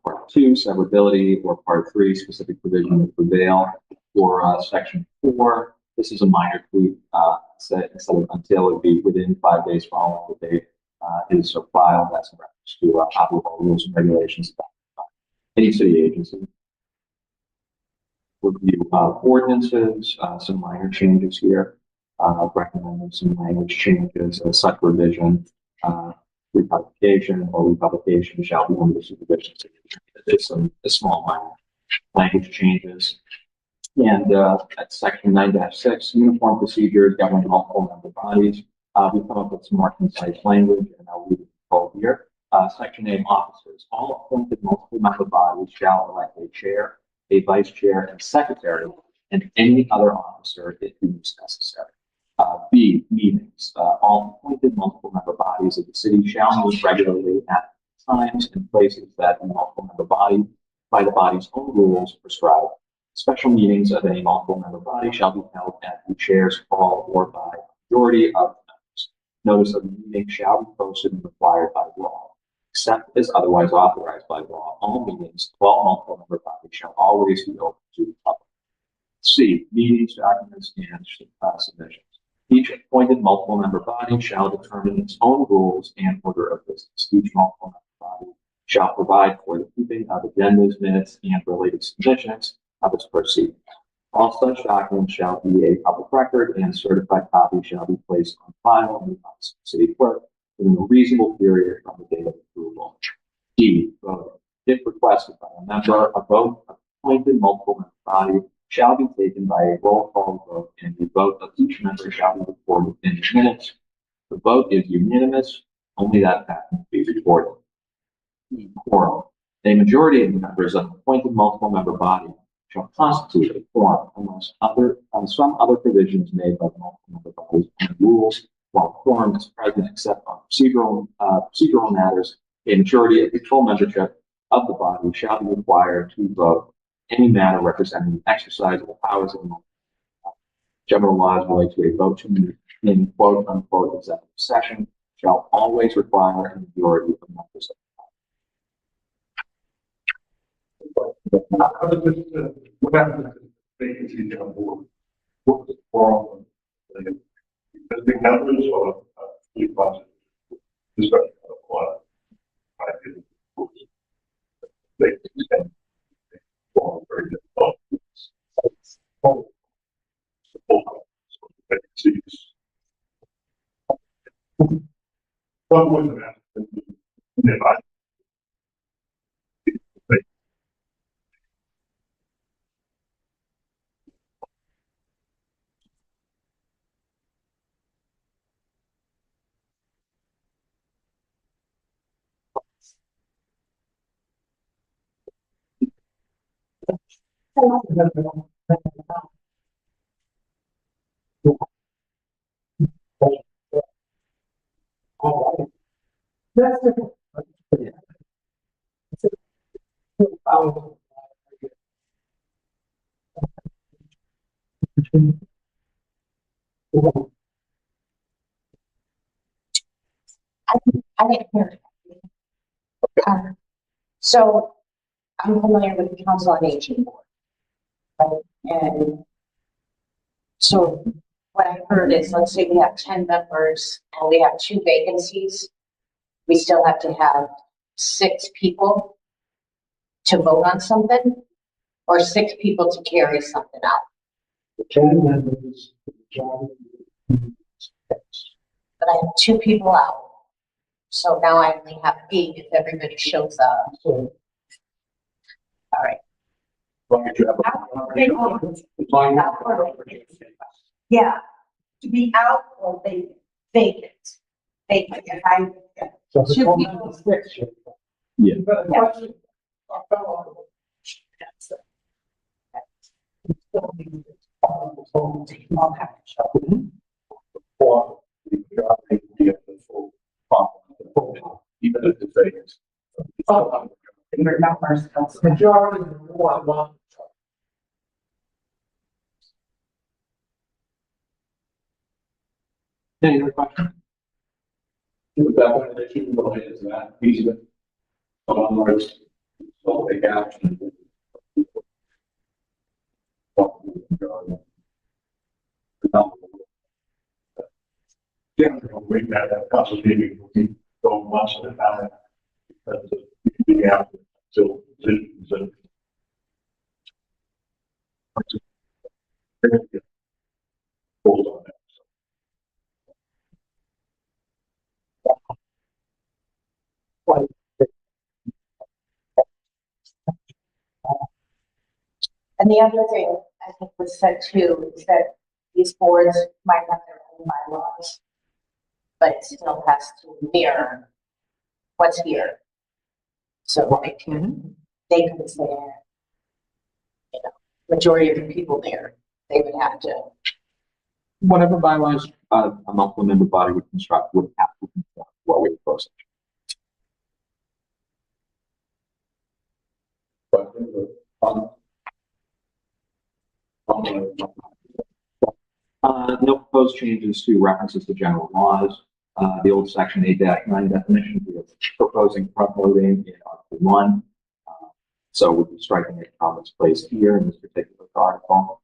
Part 2, severability, or Part 3, specific provision of prevail. For Section 4, this is a minor tweak. Instead of until, it would be within 5 days following the date is filed. That's in reference to applicable rules and regulations about any city agency. Review ordinances, some minor changes here. Recommending some language changes, such revision, republication or republication shall be under the supervision. There's a small minor language changes. And at section 9-6, uniform procedures governing multiple member bodies. We've come up with some more concise language, and I'll read it all here. Section 8, officers. All appointed multiple member bodies shall elect a chair, a vice chair, and secretary, and any other officer if deemed necessary. B, meetings. All appointed multiple member bodies of the city shall meet regularly at times and places that the multiple member body, by the body's own rules, prescribe. Special meetings of any multiple member body shall be held at the chair's call or by a majority of members. Notice of the meeting shall be posted and required by law, except as otherwise authorized by law. All meetings of all multiple member bodies shall always be open to the public. C, meetings, documents, and submissions. Each appointed multiple member body shall determine its own rules and order of business. Each multiple member body shall provide for the keeping of agendas, minutes, and related submissions of its proceedings. All such documents shall be a public record, and certified copies shall be placed on file in the office of the city clerk within a reasonable period from the date of approval. D, voting. If requested by a member, a vote of appointed multiple member body shall be taken by a roll call vote, and the vote of each member shall be recorded in the minutes. The vote is unanimous, only that fact will be recorded. Quorum. A majority of the members of an appointed multiple member body shall constitute a quorum unless some other provisions made by the multiple member bodies and rules, while quorum is present except on procedural matters. A majority of the full membership of the body shall be required to vote any matter representing the exercise of the powers of the multiple member body. General laws relate to a vote to meet in quote unquote executive session shall always require a majority of members of What happens if vacancies on board? What's the problem? Existing members or new ones? Especially a lot. Vacancies can form very difficult. Vacancies. What would happen if I I didn't hear it. So I'm familiar with the Council on Aging Board, right? And so what I heard is, let's say we have 10 members and we have 2 vacancies, we still have to have 6 people to vote on something, or 6 people to carry something out. The 10 members, the job. But I have 2 people out. So now I only have 8 if everybody shows up. All right. Yeah, to be out or vacant, vacant, vacant, if I, So 2 people. Yeah. Even if it's vacant. Majority of one. Any other questions? With that one, they should go ahead as that easement. Otherwise, they'll take action. Yeah, we had that consultation, we go once at a time. Because we have to decisions and. Hold on that. And the other thing I think was said too is that these boards might have their own bylaws, but it still has to mirror what's here. So like, they could say, you know, majority of the people there, they would have to. Whatever bylaws a multiple member body would construct would have to construct what we're proposing. No proposed changes to references to general laws. The old section 8-9 definition, we are proposing front loading in Article 1. So we'll be striking it from its place here in this particular article.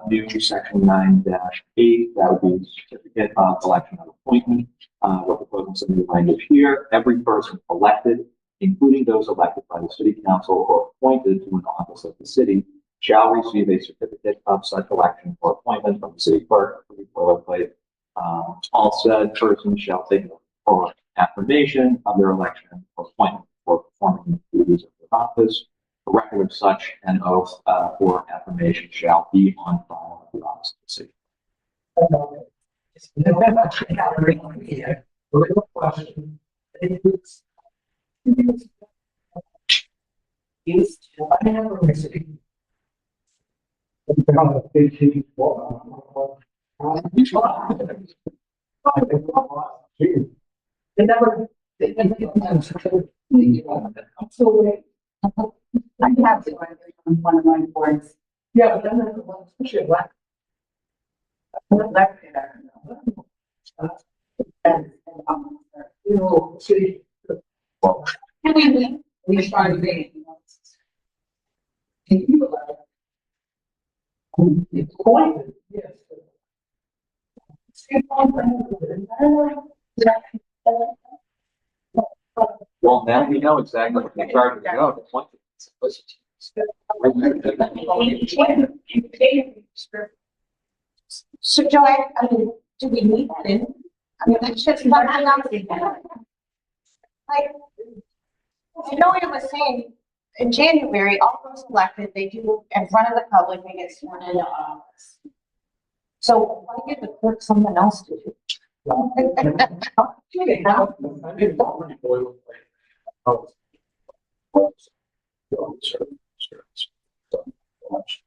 New section 9-8, that would be certificate of election and appointment. We're proposing some new language here. Every person elected, including those elected by the city council or appointed to an office of the city, shall receive a certificate of such election or appointment from the city clerk. Boilerplate. All said persons shall take or affirmation of their election or appointment for performing the duties of their office. A record of such an oath or affirmation shall be on file at the office of the city. I have to on one of my boards. Yeah, but then there's one, especially black. Elected, I don't know. And, You know, city. we started dating. It's appointed, yes. Well, now we know exactly what we're starting to go. Appointed. So Joy, I mean, do we need that in? I mean, that's just what I'm not saying. Like, I know it was saying in January, all those elected, they do in front of the public, they get sworn into office. So why give the clerk something else to do? much.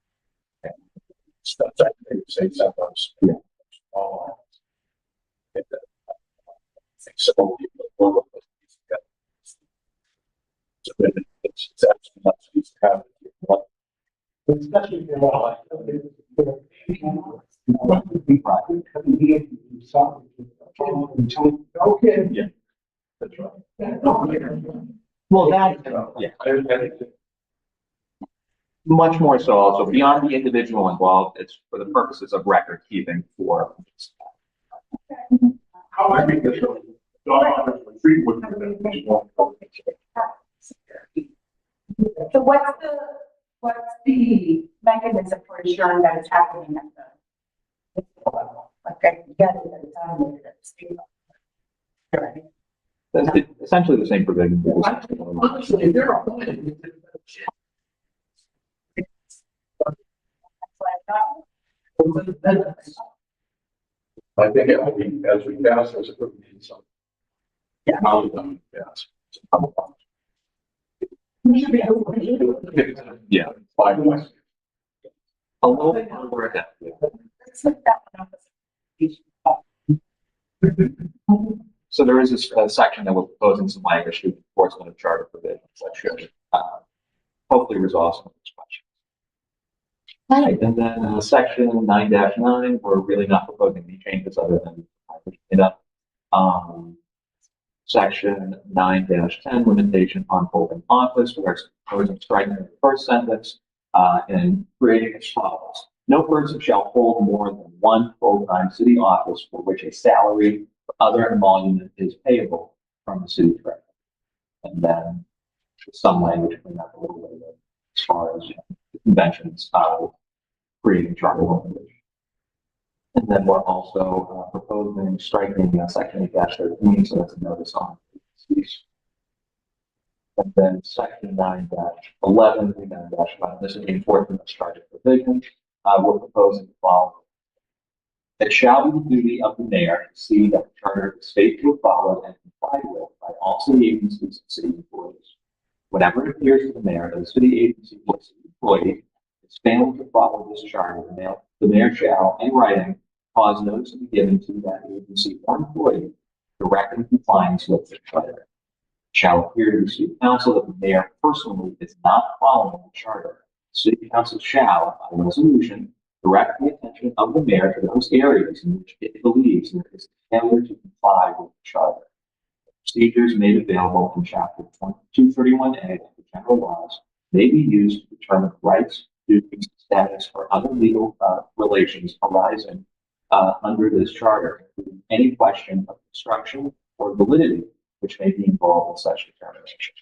Stuff that they say sometimes. Yeah. So people will so it's actually not so easy to have it. Especially if you're like, okay. Yeah. That's right. Well, that, yeah. Much more so also beyond the individual involved, it's for the purposes of record keeping for. How I think this retreat would be. So what's the mechanism for ensuring that it's happening at the, like, I get it at the time of the state. Right. That's essentially the same provision. Honestly, there are. I think as we pass, there's a good need some. Yeah. Yes. Yeah. 5 months. A little bit more ahead. So there is a section that we're proposing some language to enforcement of charter provisions that should hopefully resolve some of these questions. All right, and then section 9-9, we're really not proposing any changes other than it up. Section 9-10, limitation on holding office, we're proposing striking the first sentence and creating as follows. No person shall hold more than one full-time city office for which a salary or other emolument is payable from the city treasurer. And then some language clean up a little bit as far as the conventions of creating charter language. And then we're also proposing striking section 8-13, so that's a notice on fees. And then section 9-11, 9-11, this is the enforcement of charter provisions. We're proposing the following. It shall be the duty of the mayor to see that the charter of the state is followed and complied with by all city agencies and city employees. Whenever it appears to the mayor that a city agency or city employee is failing to follow this charter, the mayor shall, in writing, cause notice to be given to that agency or employee directing compliance with the charter. It shall appear to the city council that the mayor personally is not following the charter. The city council shall, by resolution, direct the attention of the mayor to those areas in which it believes there is failure to comply with the charter. Procedures made available in Chapter 231A of the General Laws may be used to determine rights, duties, status, or other legal relations arising under this charter, including any question of construction or validity which may be involved in such determination.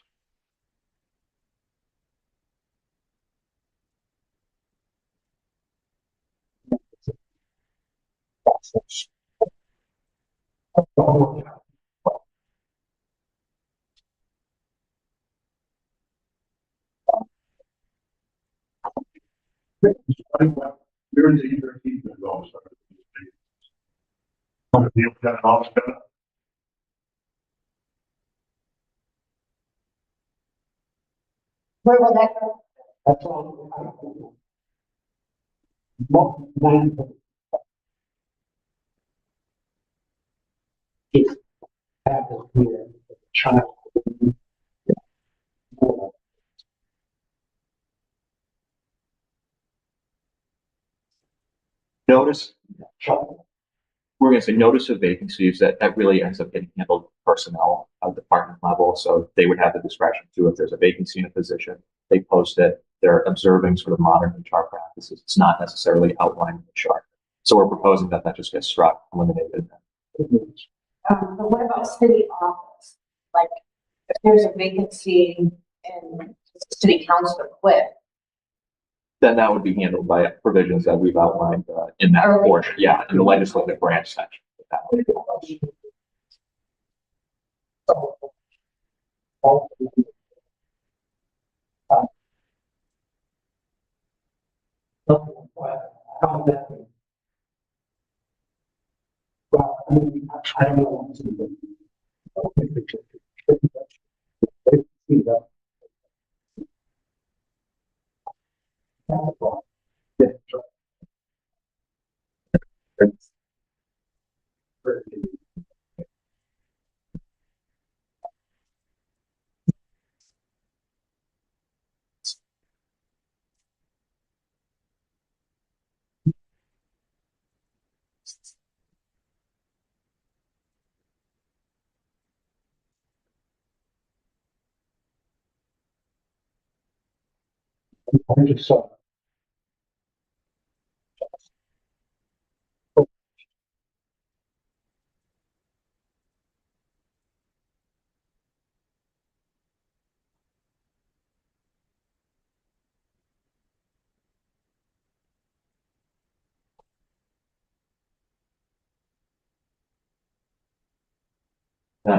Where is the 13th going to go? You got an office better? Where will that go? That's all. Notice, we're going to say notice of vacancies that really ends up getting handled personnel at department level. So they would have the discretion to, if there's a vacancy in a position, they post it. They're observing sort of modern HR practices. It's not necessarily outlined in the chart. So we're proposing that just gets struck, eliminated. But what about city office? Like, if there's a vacancy and the city council quit, then that would be handled by provisions that we've outlined in that portion. Yeah, in the legislative branch section. I don't know. I just saw.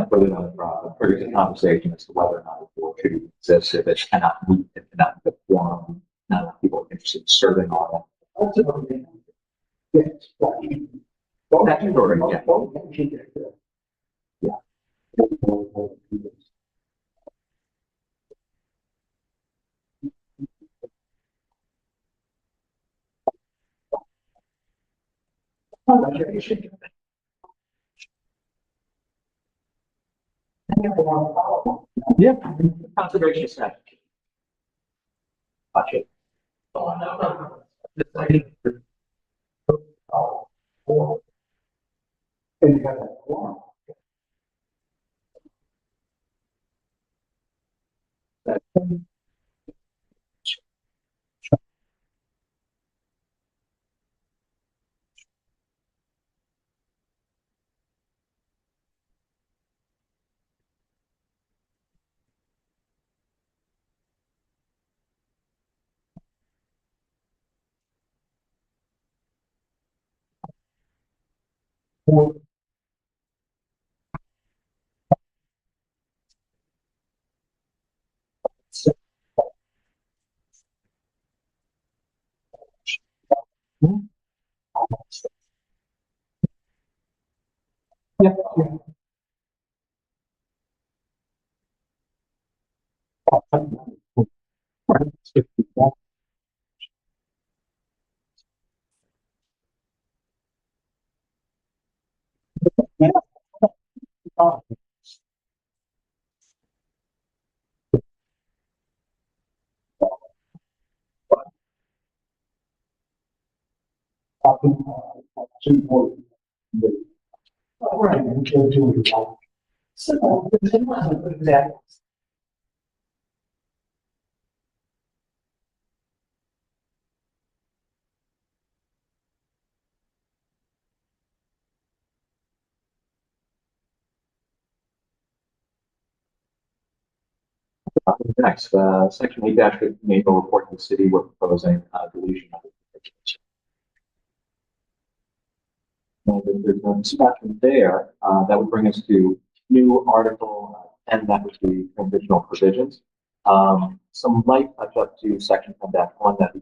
Further down the further conversation as to whether or not the board should even exist if it cannot meet, it cannot be form, not enough people are interested in serving on it. Yes. Statutory, yeah. Yeah, conservation statute. Watch it. Right, we can't do it. So, exactly. Next, section 8-15 report to the city, we're proposing deletion of the there's one section there that would bring us to new article 10, that would be transitional provisions. Some light touch up to section 10-1, that the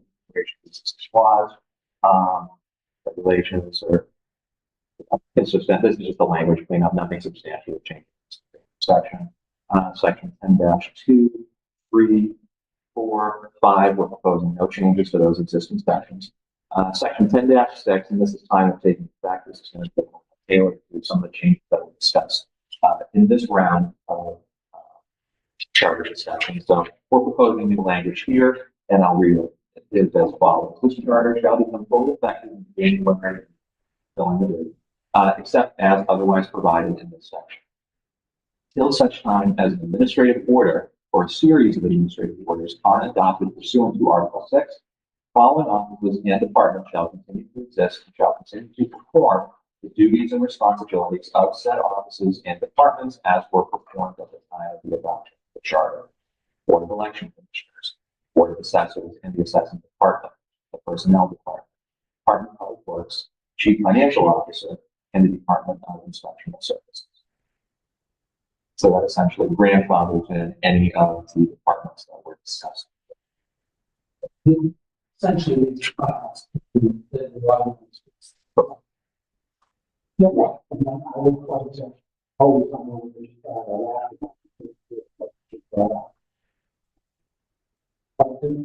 clause, regulations, or it's just that this is just the language cleanup, nothing substantial changes. Section section 10-2, 3, 4, 5, we're proposing no changes to those existing sections. Section 10-6, and this is time of taking effect. This is going to be tailored to some of the changes that we discussed in this round of charter discussion. So we're proposing new language here, and I'll read it as follows. This charter shall become fully effective in January, except as otherwise provided in this section. Till such time as an administrative order or a series of administrative orders are adopted pursuant to Article 6, following offices and departments shall continue to exist and shall continue to perform the duties and responsibilities of said offices and departments as were performed at the time of the adoption of the charter. Board of Election Commissioners, Board of Assessors, and the Assessing Department, the Personnel Department, Department of Public Works, Chief Financial Officer, and the Department of Inspectional Services. So that essentially grandfathers in any of the departments that were discussed. Essentially, it's Yes.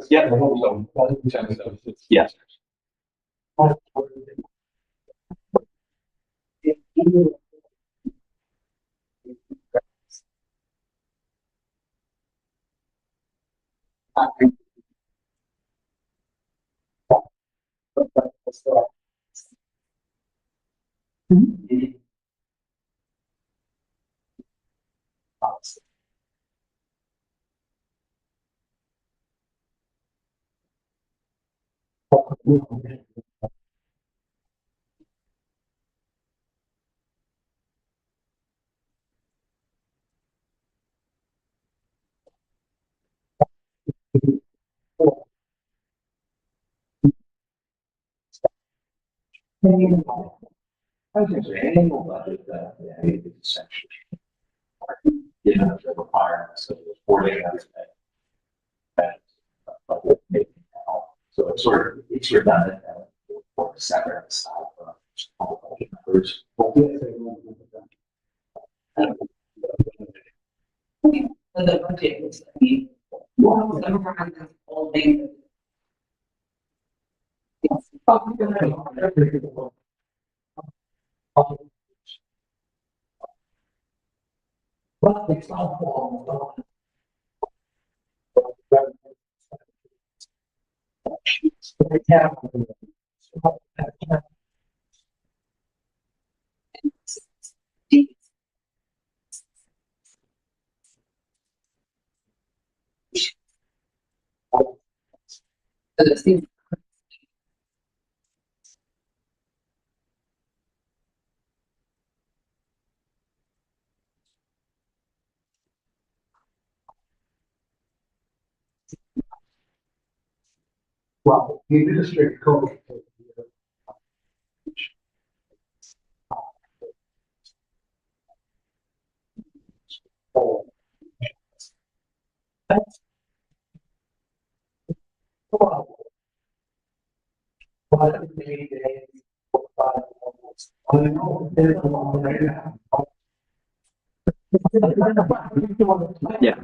Yeah. Yes. So it's sort of done for the center and side for all the members. Well, the administrative code. Yeah.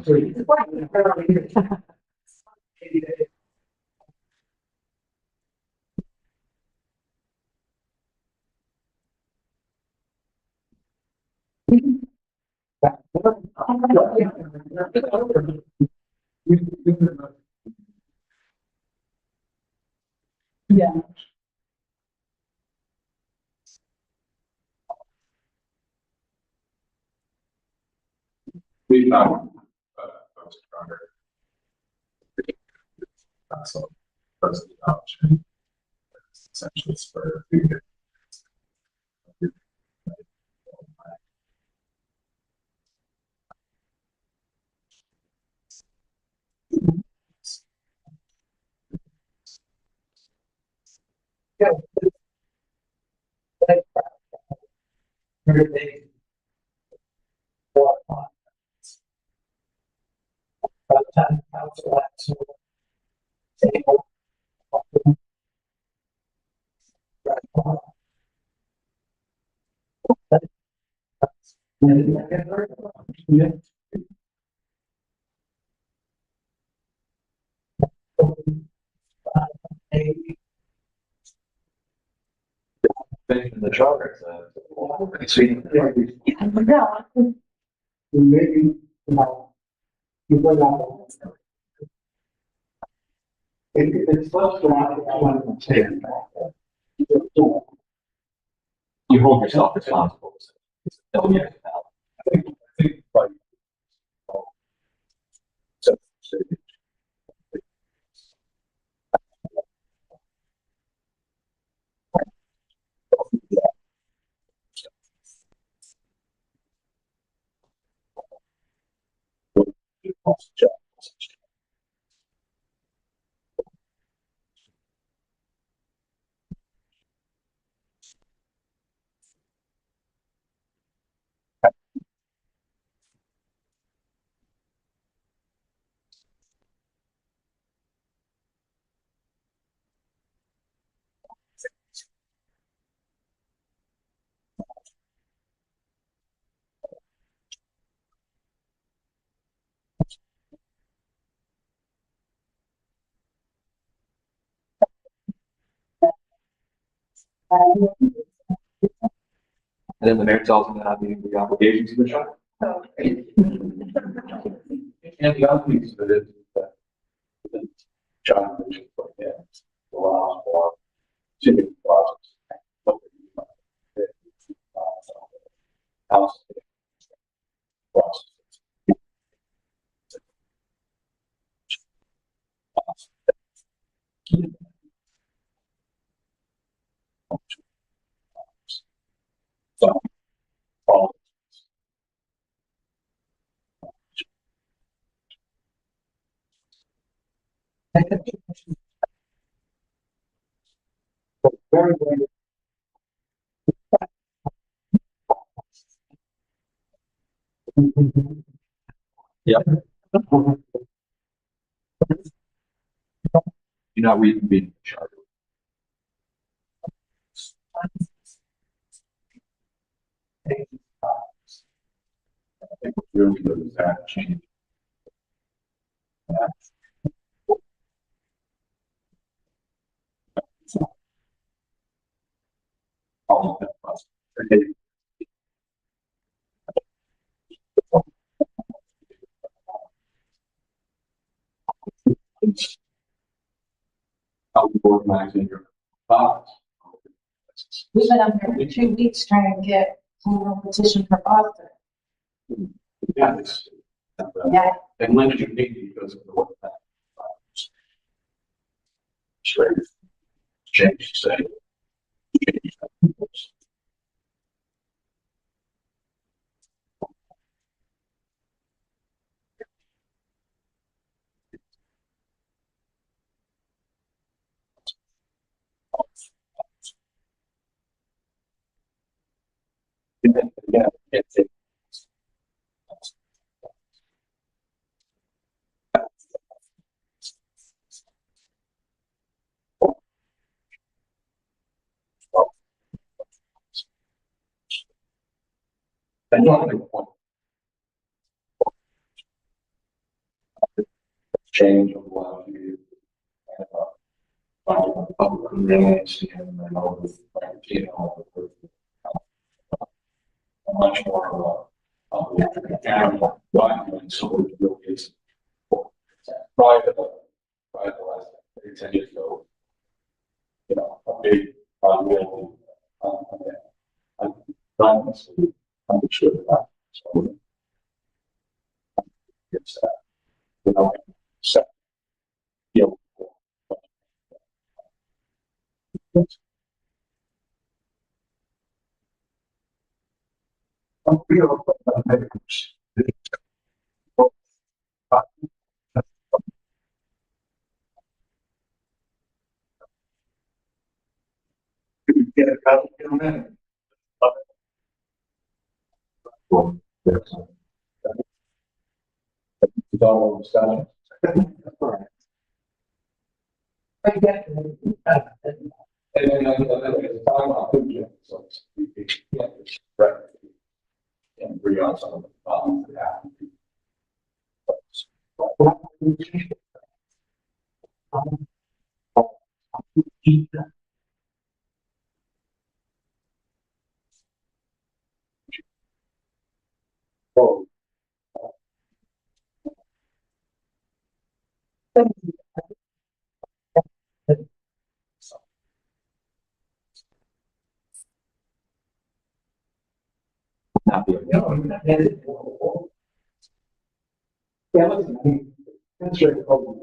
Yeah. We found so that's the option. Essentially for Finishing the charter. See. Maybe, you bring up. It's supposed to happen. You hold yourself responsible. Oh, yeah. And then the mayor tells them that the obligations of the charter. And the other piece of it is that the charter allows for city projects. House. Very, very. Yep. You're not reading the charter. I think we're really good at that change. Okay. How we organizing your thoughts. We've been up there for 2 weeks trying to get a petition for Foster. Yeah. Yeah. And Lynn is unique because of the work that. Straight. Change, say. Yeah, it's it. Change of what you public convenience and all the, you know, much more of a animal document, so it really is private, private last 10 years ago, you know, a big, real, I'm sure that, so it's, you know, set, you know, Get a couple of minutes. It's all discussion. And then it's talking about food chain, so yeah, right. And agree on some of the problems that happen. Oh. Yeah, listen, I mean, that's very important.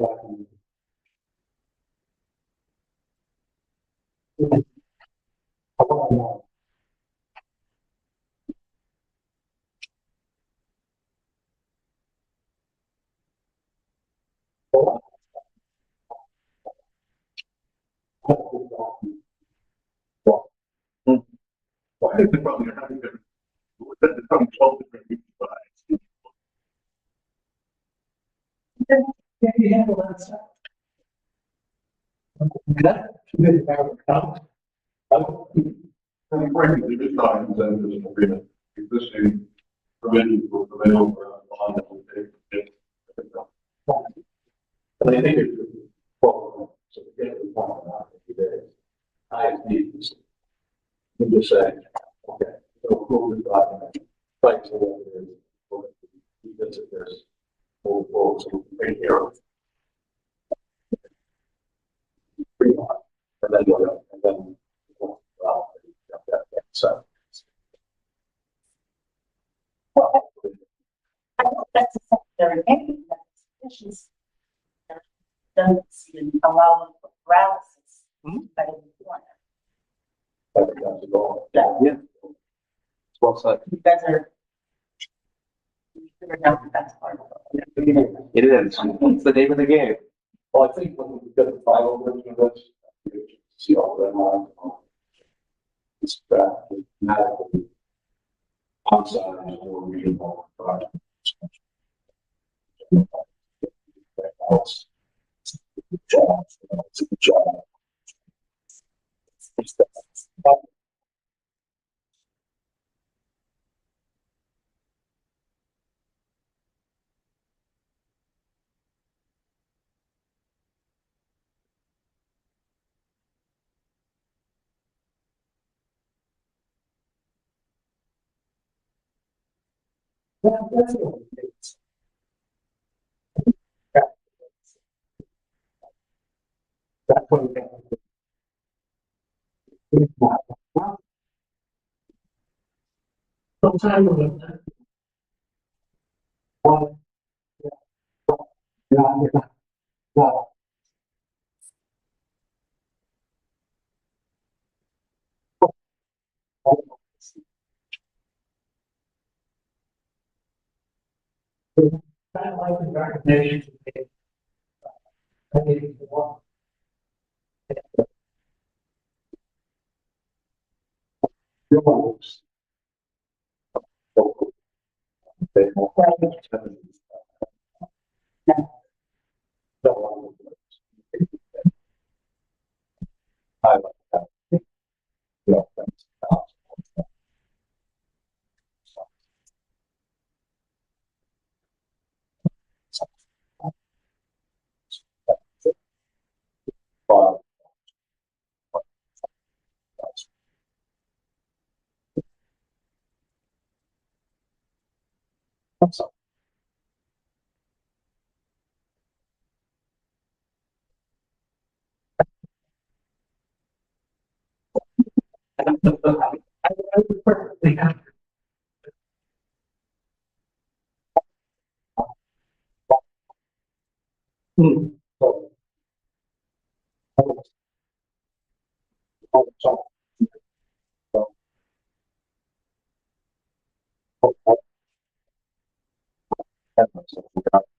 Well, I think they're probably having different, they're probably 12 different people, but yeah, you handle that stuff. That should be the account. I mean, frankly, there's times and there's an agreement, existing provisions will prevail on that will take. But I think it's, well, so to get to the point of 50 days, I need to just say, okay, so approve this document, fight for what it is, or revisit this, move forward, so we can take care of it. Pretty hard, and then go up, and then, well, so. I don't that's a secondary maybe that's sufficient. Doesn't seem allow for paralysis. But in the corner. I think that's the goal. Yeah. Well said. You guys are. You figured out that that's part of it. It is. It's the name of the game. Well, I think when we get the final version of this, we see all of them on. It's dramatically outside or regional projects. It's a good job. Yeah, that's what it is. That's what it is. Sometimes one, yeah. Kind of like the recognition. I need to walk.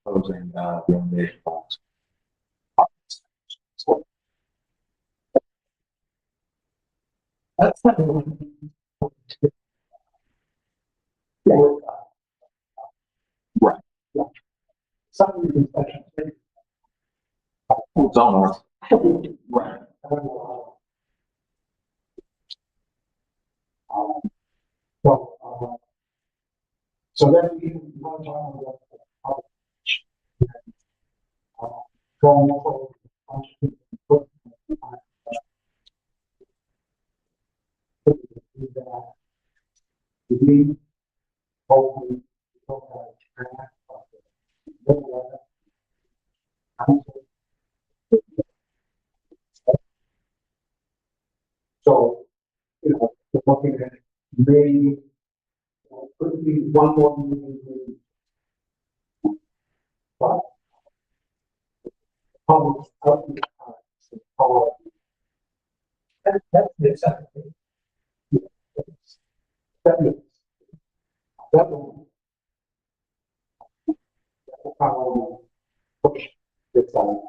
Closing the innovation box. That's not right. Yeah. Some of these inspections. It's on our. Right. So then we want to hopefully so, you know, looking at maybe could be one more meeting. But public health, that's the second thing. That will push this on.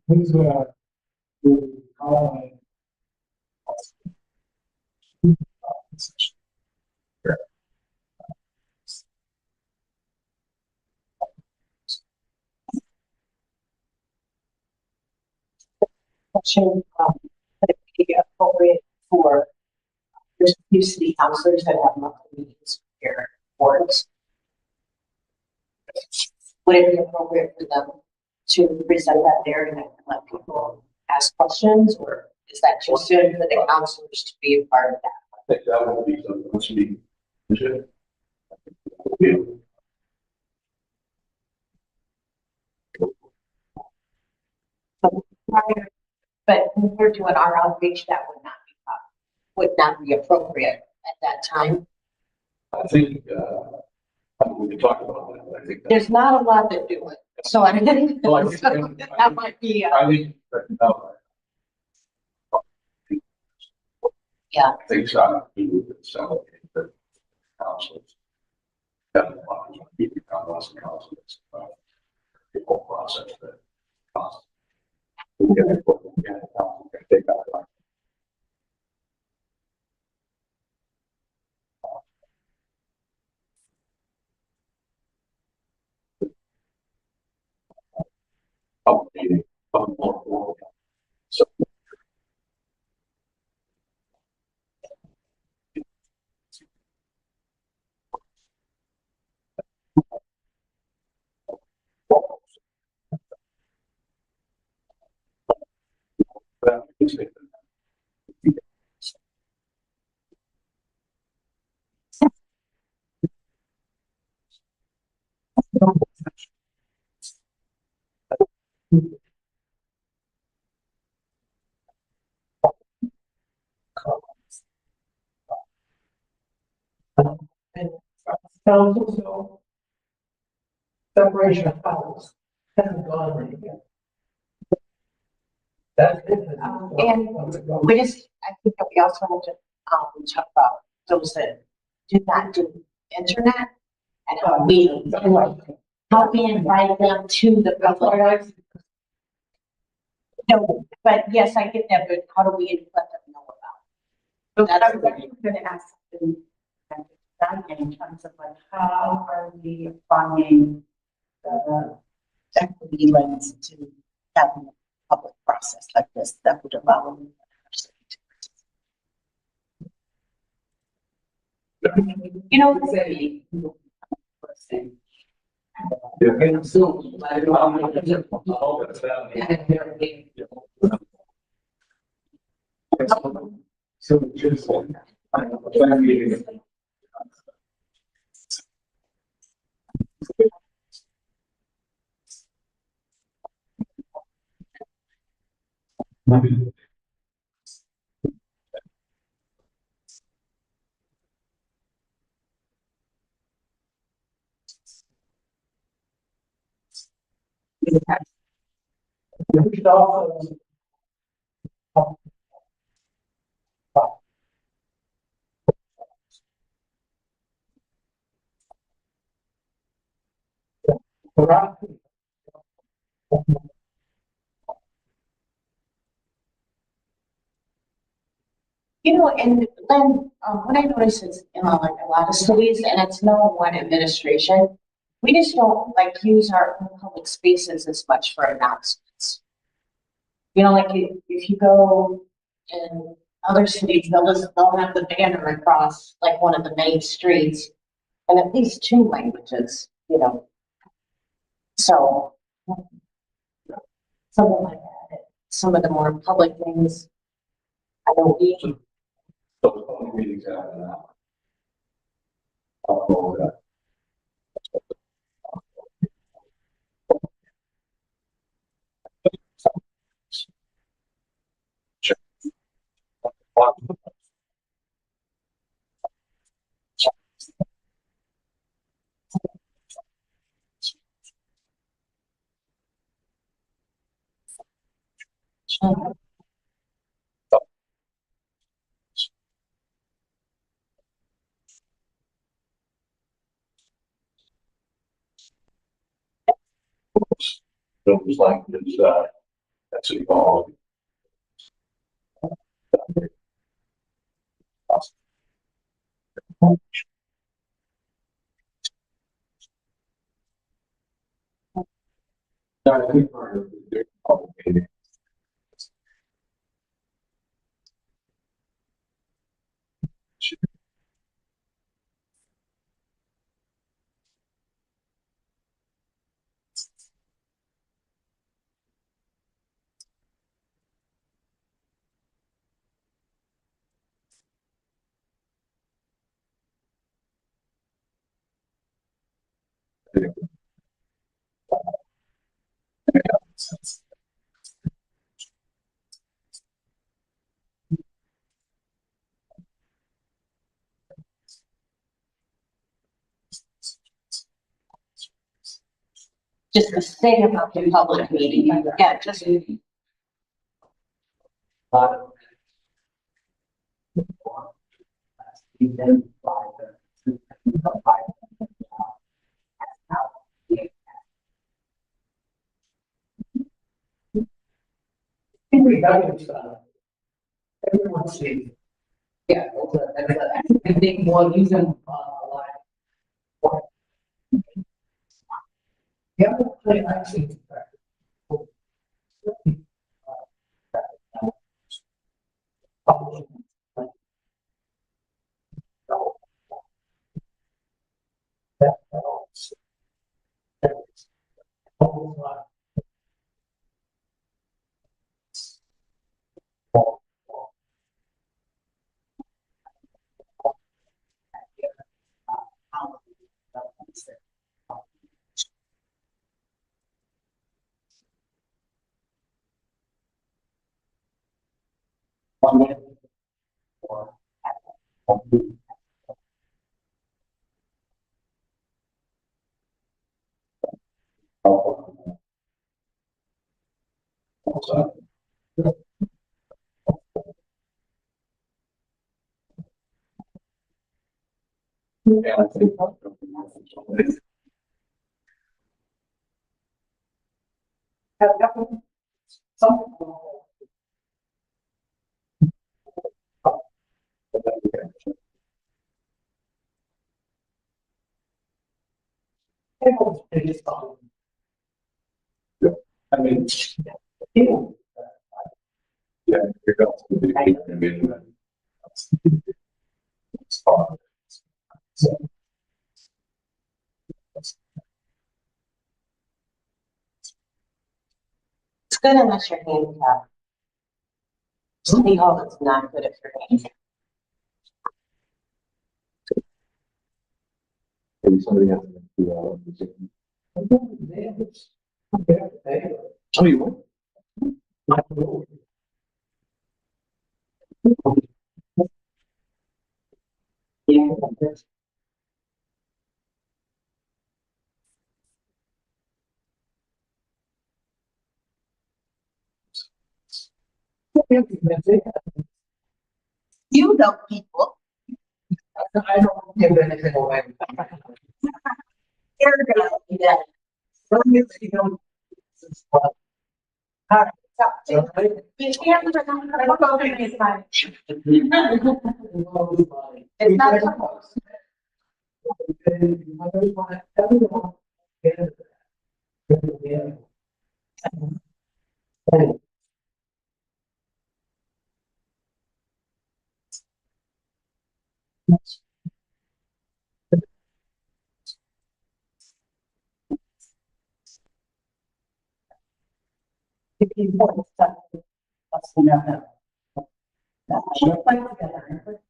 Things that should be appropriate for there's a few city councilors that have monthly meetings with their boards. Would it be appropriate for them to present that there and let people ask questions, or is that too soon for the councilors to be a part of that? I think that would be something that should be. But when we're doing our outreach, that would not be appropriate at that time. I think, we can talk about that, but I think. There's not a lot to do it, so I think Well, I think- that might be. I think, Yeah. I think so. People would sell it, but councils. That people councils, the whole process that. We get it, we get it, we can take that. Meeting, so. And also separation of powers hasn't gone anywhere. And we just, I think that we also have to, talk about those that do not do internet and how we invite them to the public. No, but yes, I get that, but how do we let them know about? That's what I'm going to ask them in terms of like, how are we funding the equity lens to have a public process like this that would allow them. You know, you know, and then what I notice is, you know, like a lot of cities, and it's no one administration, we just don't like use our own public spaces as much for announcements. You know, like if you go in other cities, they'll have the banner across like one of the main streets, and at least 2 languages, you know. So something like that. Some of the more public things, I know we. Films like this, at City Hall. Just to say about the public meeting, yeah, just. Everyone sees. Yeah, I think we'll use them a lot. Yeah, I see. I mean, yeah, here goes. It's good unless you're handicapped. City Hall is not good if you're handicapped. Maybe somebody has to, Oh, you would? Yeah. You know people. I don't give anything away. You're gonna be that. You know. All right. So, we can't put it on. I don't know if it's fine. It's not supposed. It's important stuff. That's the matter. Let's fight together.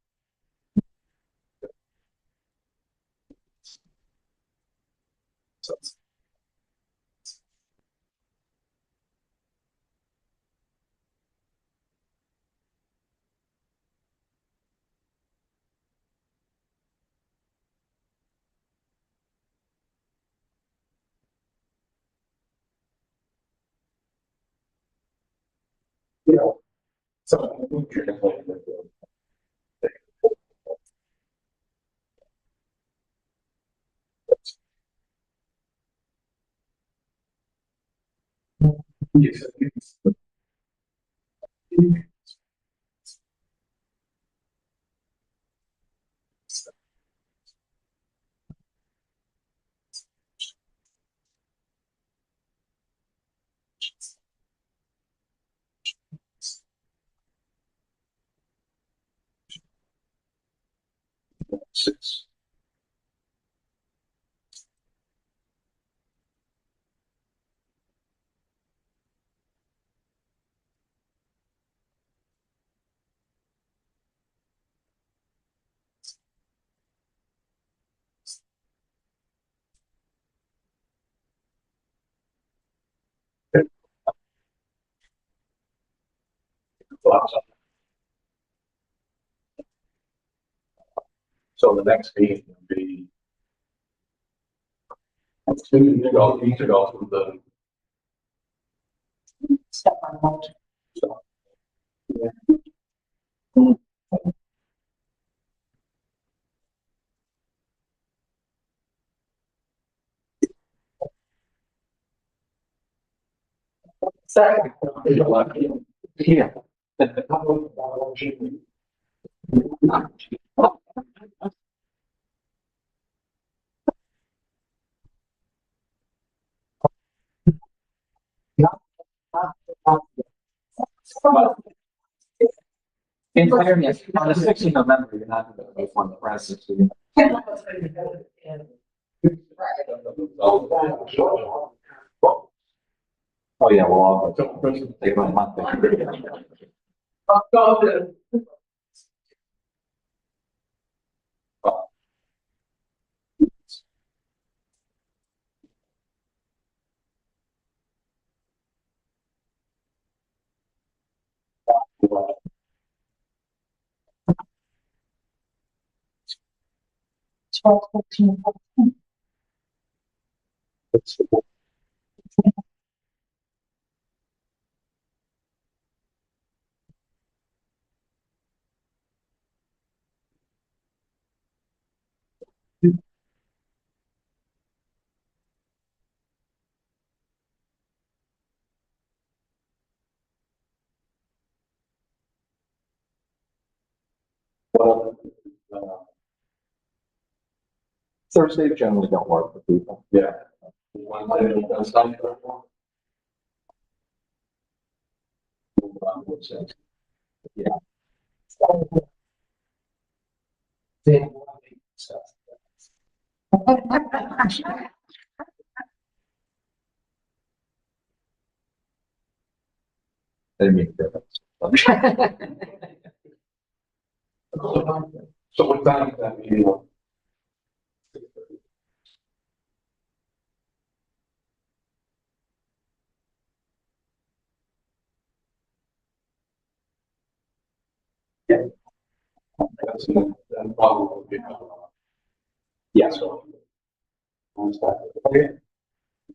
You know, so you're gonna play with the. Yes. Six. So the next meeting would be. You to go through the. Step on hold. So. Yeah. Second. Yeah. In fairness, on the 6th of November, you're not going to vote on the president. Oh, yeah, well, they might not think. Well, Thursdays generally don't work for people. Yeah. Yeah. They make difference. So what time is that meeting? Yeah. That's probably. Yes. Okay.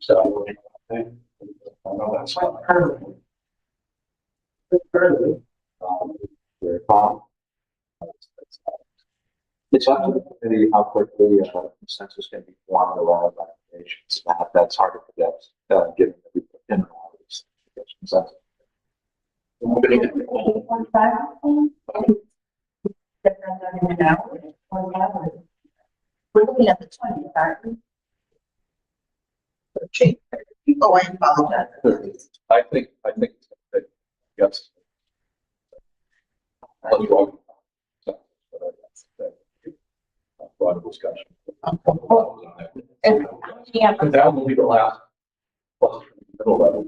So. That's it's up to the committee how quickly consensus can be formed around recommendations. That's hard to predict, given that we put in all these consensus. We're looking at the 20th, aren't we? Oh, I apologize. I think that, yes. Broad discussion. Yeah. But that will be the last. Middle level.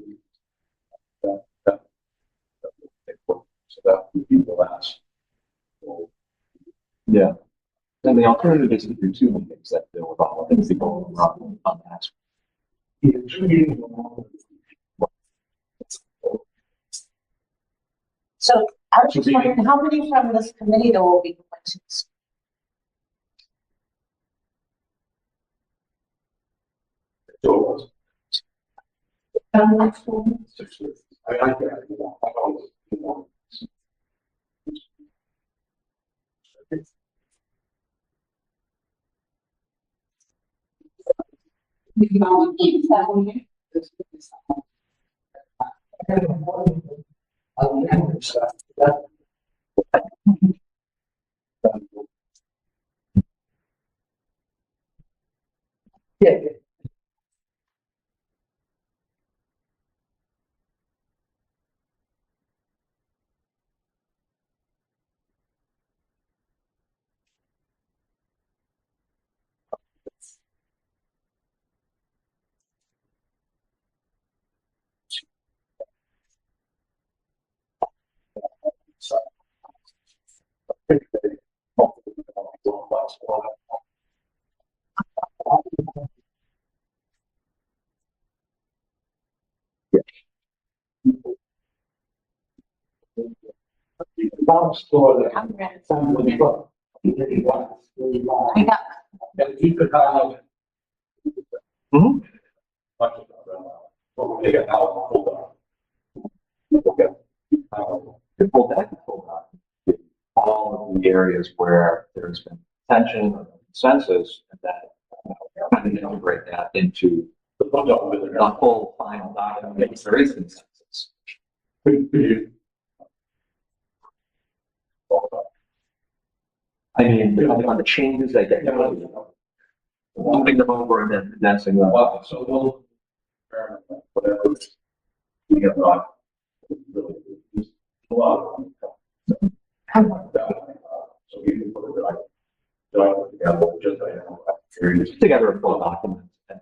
So that would be the last. Yeah. And the alternative is to do 2 meetings that deal with all of things that go wrong on that. So I was just wondering, how many from this committee though will be going to this? Yeah. All of the areas where there's been tension or consensus, and that we're trying to integrate that into the whole final document. If there is consensus. I mean, depending on the changes that get made, moving them over and then condensing them. So we'll whatever we get right. So we can put it like together a full document, and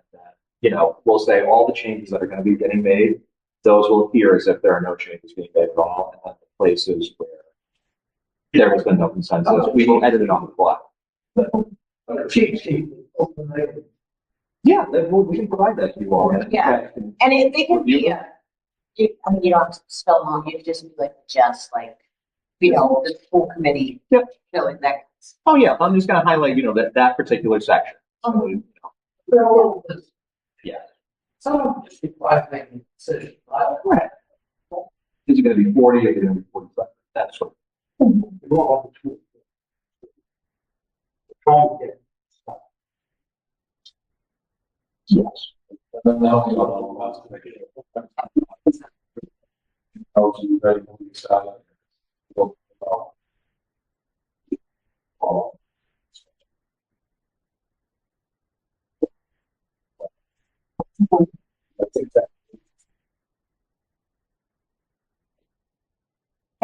we'll say all the changes that are going to be getting made, those will appear as if there are no changes being made at all, and then the places where there has been no consensus, we will edit it on the fly. Yeah, we can provide that to you all. Yeah, and they can be, you don't have to spell them out, you can just be like, the full committee. Yep. Filling that. Oh, yeah, I'm just going to highlight, that particular section. Yeah. Some just be making decisions. Right. Is it going to be 40 or is it going to be 45? That's what. Yes.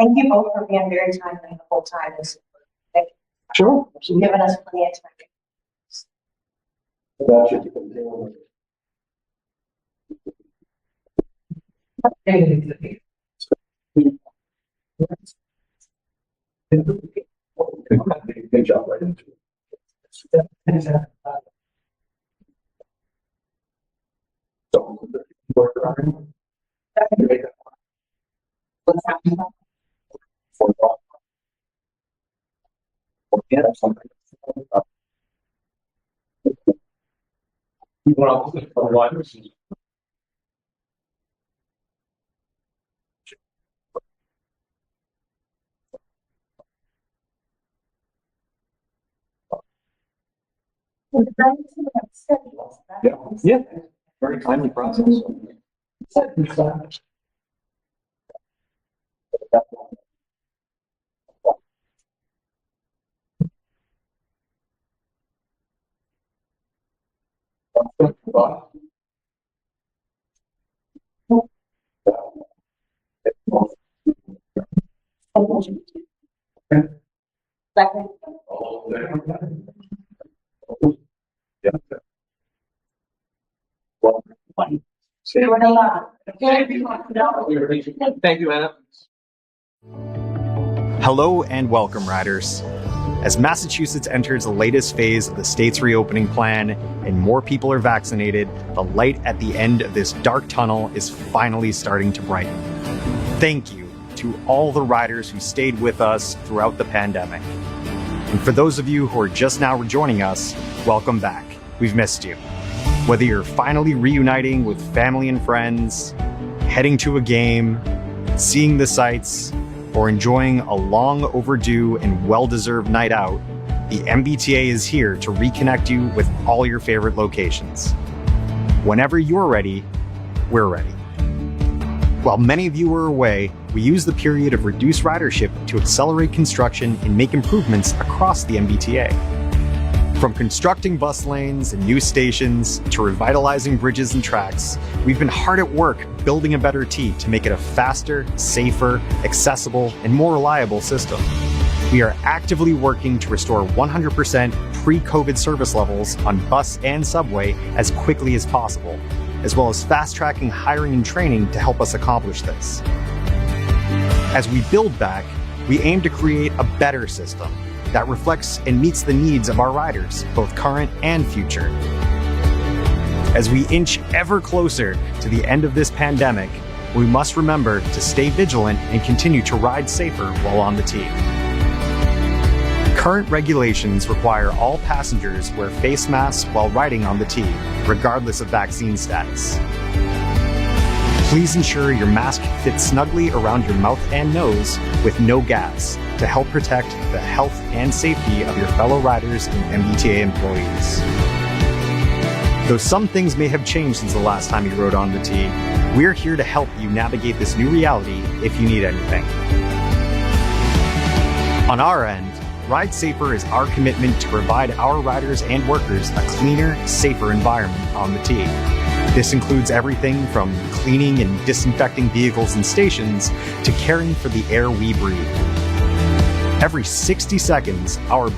Thank you both for being very timely the whole time. Thank you. Sure. For giving us plenty of Good job, right into it. Yeah, very timely process. Thank you, Anna. Hello and welcome, riders. As Massachusetts enters the latest phase of the state's reopening plan and more people are vaccinated, the light at the end of this dark tunnel is finally starting to brighten. Thank you to all the riders who stayed with us throughout the pandemic. And for those of you who are just now rejoining us, welcome back. We've missed you. Whether you're finally reuniting with family and friends, heading to a game, seeing the sights, or enjoying a long overdue and well-deserved night out, the MBTA is here to reconnect you with all your favorite locations. Whenever you're ready, we're ready. While many of you are away, we use the period of reduced ridership to accelerate construction and make improvements across the MBTA. From constructing bus lanes and new stations to revitalizing bridges and tracks, we've been hard at work building a better T to make it a faster, safer, accessible, and more reliable system. We are actively working to restore 100% pre-COVID service levels on bus and subway as quickly as possible, as well as fast-tracking hiring and training to help us accomplish this. As we build back, we aim to create a better system that reflects and meets the needs of our riders, both current and future. As we inch ever closer to the end of this pandemic, we must remember to stay vigilant and continue to ride safer while on the T. Current regulations require all passengers wear face masks while riding on the T, regardless of vaccine status. Please ensure your mask fits snugly around your mouth and nose with no gaps to help protect the health and safety of your fellow riders and MBTA employees. Though some things may have changed since the last time you rode on the T, we're here to help you navigate this new reality if you need anything. On our end, Ride Safer is our commitment to provide our riders and workers a cleaner, safer environment on the T. This includes everything from cleaning and disinfecting vehicles and stations to caring for the air we breathe. Every 60 seconds, our